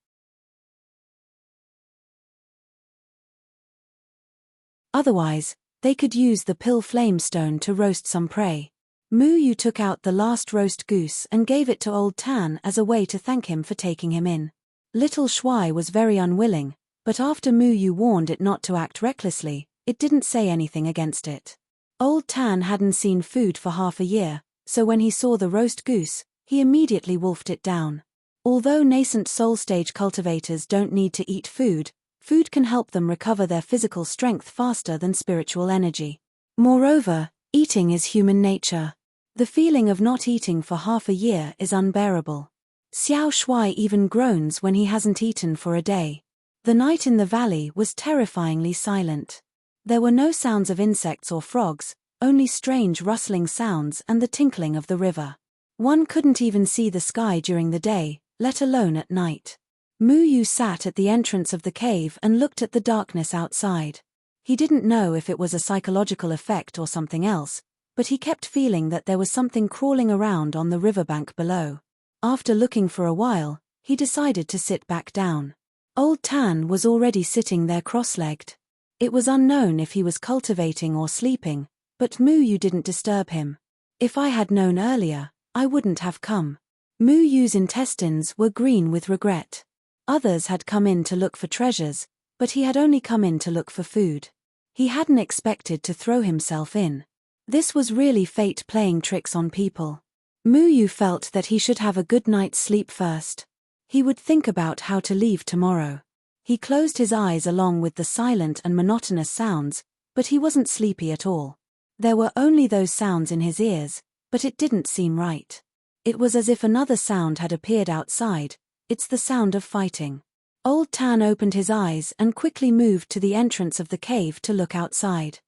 Otherwise, they could use the pill flame stone to roast some prey. Mu Yu took out the last roast goose and gave it to Old Tan as a way to thank him for taking him in. Little Shuai was very unwilling, but after Mu Yu warned it not to act recklessly, it didn't say anything against it. Old Tan hadn't seen food for half a year, so when he saw the roast goose, he immediately wolfed it down. Although nascent soul stage cultivators don't need to eat food, food can help them recover their physical strength faster than spiritual energy. Moreover, eating is human nature. The feeling of not eating for half a year is unbearable. Xiao Shuai even groans when he hasn't eaten for a day. The night in the valley was terrifyingly silent. There were no sounds of insects or frogs, only strange rustling sounds and the tinkling of the river. One couldn't even see the sky during the day, let alone at night. Mu Yu sat at the entrance of the cave and looked at the darkness outside. He didn't know if it was a psychological effect or something else, but he kept feeling that there was something crawling around on the riverbank below. After looking for a while, he decided to sit back down. Old Tan was already sitting there cross-legged. It was unknown if he was cultivating or sleeping, but Mu Yu didn't disturb him. If I had known earlier, I wouldn't have come. Mu Yu's intestines were green with regret. Others had come in to look for treasures, but he had only come in to look for food. He hadn't expected to throw himself in. This was really fate playing tricks on people. Mu Yu felt that he should have a good night's sleep first. He would think about how to leave tomorrow. He closed his eyes along with the silent and monotonous sounds, but he wasn't sleepy at all. There were only those sounds in his ears, but it didn't seem right. It was as if another sound had appeared outside. It's the sound of fighting. Old Tan opened his eyes and quickly moved to the entrance of the cave to look outside.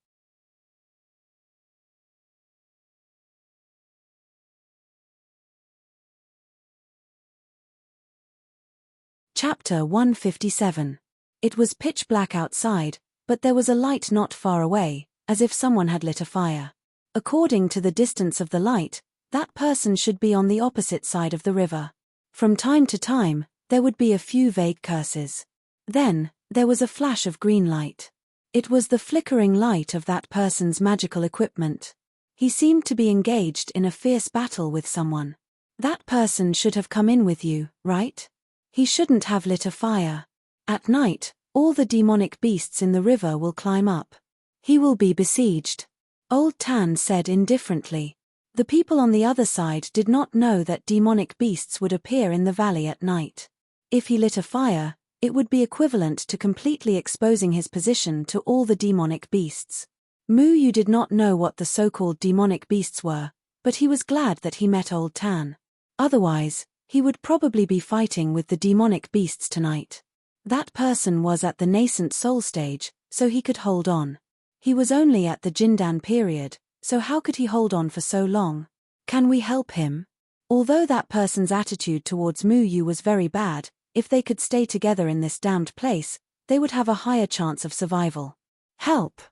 Chapter 157. It was pitch black outside, but there was a light not far away, as if someone had lit a fire. According to the distance of the light, that person should be on the opposite side of the river. From time to time, there would be a few vague curses. Then, there was a flash of green light. It was the flickering light of that person's magical equipment. He seemed to be engaged in a fierce battle with someone. That person should have come in with you, right? He shouldn't have lit a fire. At night, all the demonic beasts in the river will climb up. He will be besieged. Old Tan said indifferently. The people on the other side did not know that demonic beasts would appear in the valley at night. If he lit a fire, it would be equivalent to completely exposing his position to all the demonic beasts. Mu Yu did not know what the so-called demonic beasts were, but he was glad that he met Old Tan. Otherwise, he would probably be fighting with the demonic beasts tonight. That person was at the nascent soul stage, so he could hold on. He was only at the Jindan period, so how could he hold on for so long? Can we help him? Although that person's attitude towards Mu Yu was very bad, if they could stay together in this damned place, they would have a higher chance of survival. Help?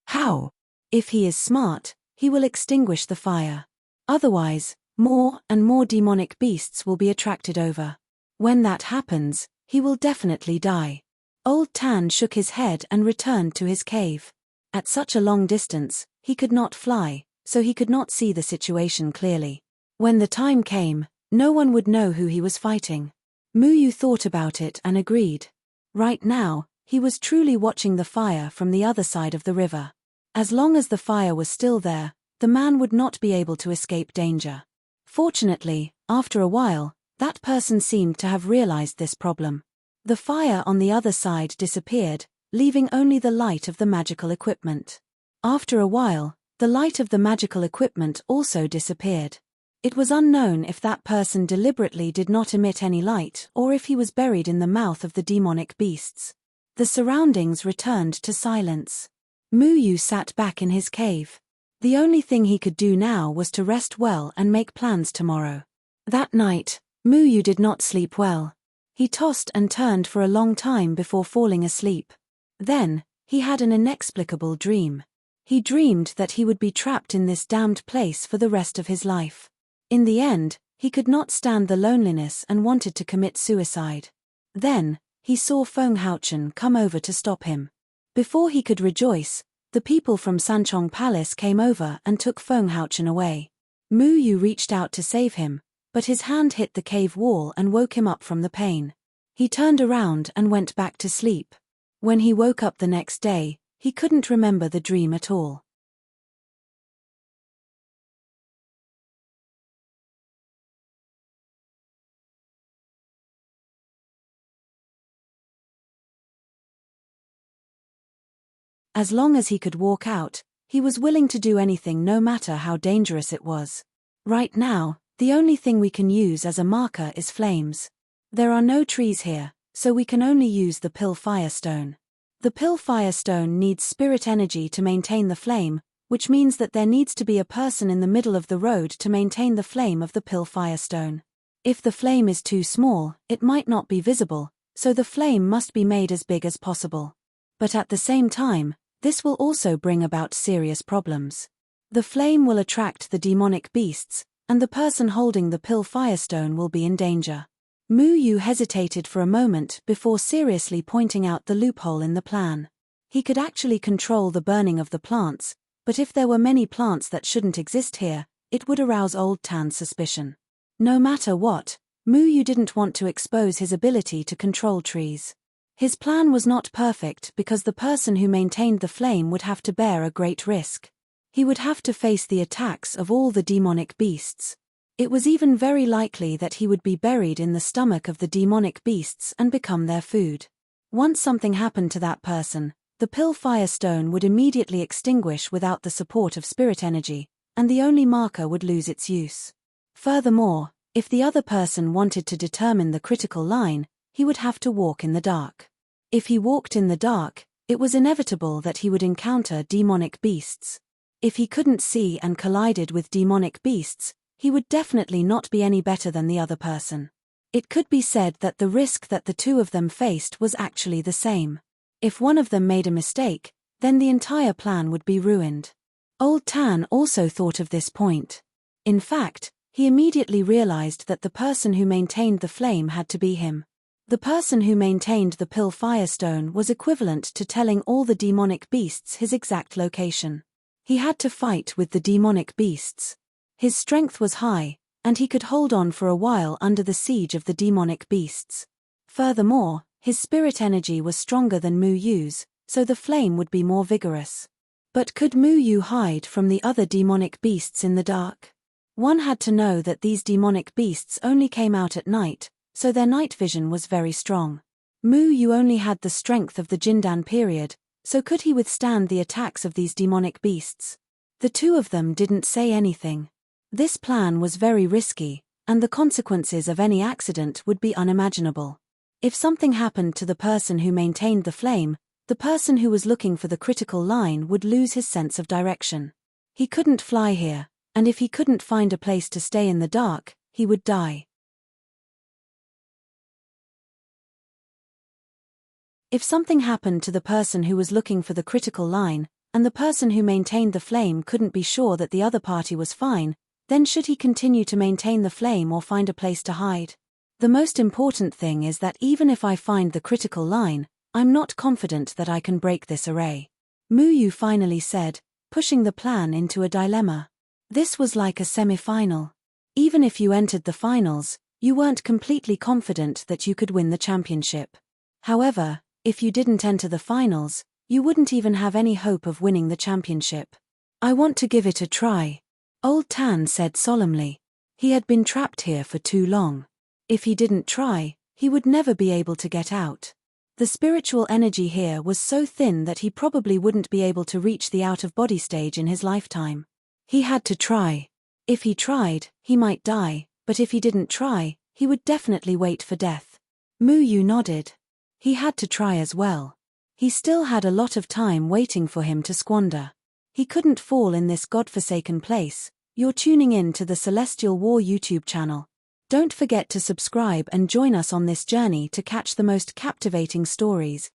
How? If he is smart, he will extinguish the fire. Otherwise, more and more demonic beasts will be attracted over. When that happens, he will definitely die. Old Tan shook his head and returned to his cave. At such a long distance, he could not fly, so he could not see the situation clearly. When the time came, no one would know who he was fighting. Mu Yu thought about it and agreed. Right now, he was truly watching the fire from the other side of the river. As long as the fire was still there, the man would not be able to escape danger. Fortunately, after a while, that person seemed to have realized this problem. The fire on the other side disappeared, leaving only the light of the magical equipment. After a while, the light of the magical equipment also disappeared. It was unknown if that person deliberately did not emit any light or if he was buried in the mouth of the demonic beasts. The surroundings returned to silence. Mu Yu sat back in his cave. The only thing he could do now was to rest well and make plans tomorrow. That night, Mu Yu did not sleep well. He tossed and turned for a long time before falling asleep. Then, he had an inexplicable dream. He dreamed that he would be trapped in this damned place for the rest of his life. In the end, he could not stand the loneliness and wanted to commit suicide. Then, he saw Feng Haochen come over to stop him. Before he could rejoice, the people from Sanchong Palace came over and took Feng Haochen away. Mu Yu reached out to save him, but his hand hit the cave wall and woke him up from the pain. He turned around and went back to sleep. When he woke up the next day, he couldn't remember the dream at all. As long as he could walk out, he was willing to do anything no matter how dangerous it was. Right now, the only thing we can use as a marker is flames. There are no trees here, so we can only use the pill firestone. The pill firestone needs spirit energy to maintain the flame, which means that there needs to be a person in the middle of the road to maintain the flame of the pill firestone. If the flame is too small, it might not be visible, so the flame must be made as big as possible. But at the same time, this will also bring about serious problems. The flame will attract the demonic beasts, and the person holding the pill firestone will be in danger. Mu Yu hesitated for a moment before seriously pointing out the loophole in the plan. He could actually control the burning of the plants, but if there were many plants that shouldn't exist here, it would arouse Old Tan's suspicion. No matter what, Mu Yu didn't want to expose his ability to control trees. His plan was not perfect because the person who maintained the flame would have to bear a great risk. He would have to face the attacks of all the demonic beasts. It was even very likely that he would be buried in the stomach of the demonic beasts and become their food. Once something happened to that person, the pill firestone would immediately extinguish without the support of spirit energy, and the only marker would lose its use. Furthermore, if the other person wanted to determine the critical line, he would have to walk in the dark. If he walked in the dark, it was inevitable that he would encounter demonic beasts. If he couldn't see and collided with demonic beasts, he would definitely not be any better than the other person. It could be said that the risk that the two of them faced was actually the same. If one of them made a mistake, then the entire plan would be ruined. Old Tan also thought of this point. In fact, he immediately realized that the person who maintained the flame had to be him. The person who maintained the pill firestone was equivalent to telling all the demonic beasts his exact location. He had to fight with the demonic beasts. His strength was high, and he could hold on for a while under the siege of the demonic beasts. Furthermore, his spirit energy was stronger than Mu Yu's, so the flame would be more vigorous. But could Mu Yu hide from the other demonic beasts in the dark? One had to know that these demonic beasts only came out at night, so their night vision was very strong. Mu Yu only had the strength of the Jindan period, so could he withstand the attacks of these demonic beasts? The two of them didn't say anything. This plan was very risky, and the consequences of any accident would be unimaginable. If something happened to the person who maintained the flame, the person who was looking for the critical line would lose his sense of direction. He couldn't fly here, and if he couldn't find a place to stay in the dark, he would die. If something happened to the person who was looking for the critical line, and the person who maintained the flame couldn't be sure that the other party was fine, then should he continue to maintain the flame or find a place to hide? The most important thing is that even if I find the critical line, I'm not confident that I can break this array. Mu Yu finally said, pushing the plan into a dilemma. This was like a semi-final. Even if you entered the finals, you weren't completely confident that you could win the championship. However, if you didn't enter the finals, you wouldn't even have any hope of winning the championship. I want to give it a try, Old Tan said solemnly. He had been trapped here for too long. If he didn't try, he would never be able to get out. The spiritual energy here was so thin that he probably wouldn't be able to reach the out-of-body stage in his lifetime. He had to try. If he tried, he might die, but if he didn't try, he would definitely wait for death. Mu Yu nodded. He had to try as well. He still had a lot of time waiting for him to squander. He couldn't fall in this godforsaken place. You're tuning in to the Celestial War YouTube channel. Don't forget to subscribe and join us on this journey to catch the most captivating stories.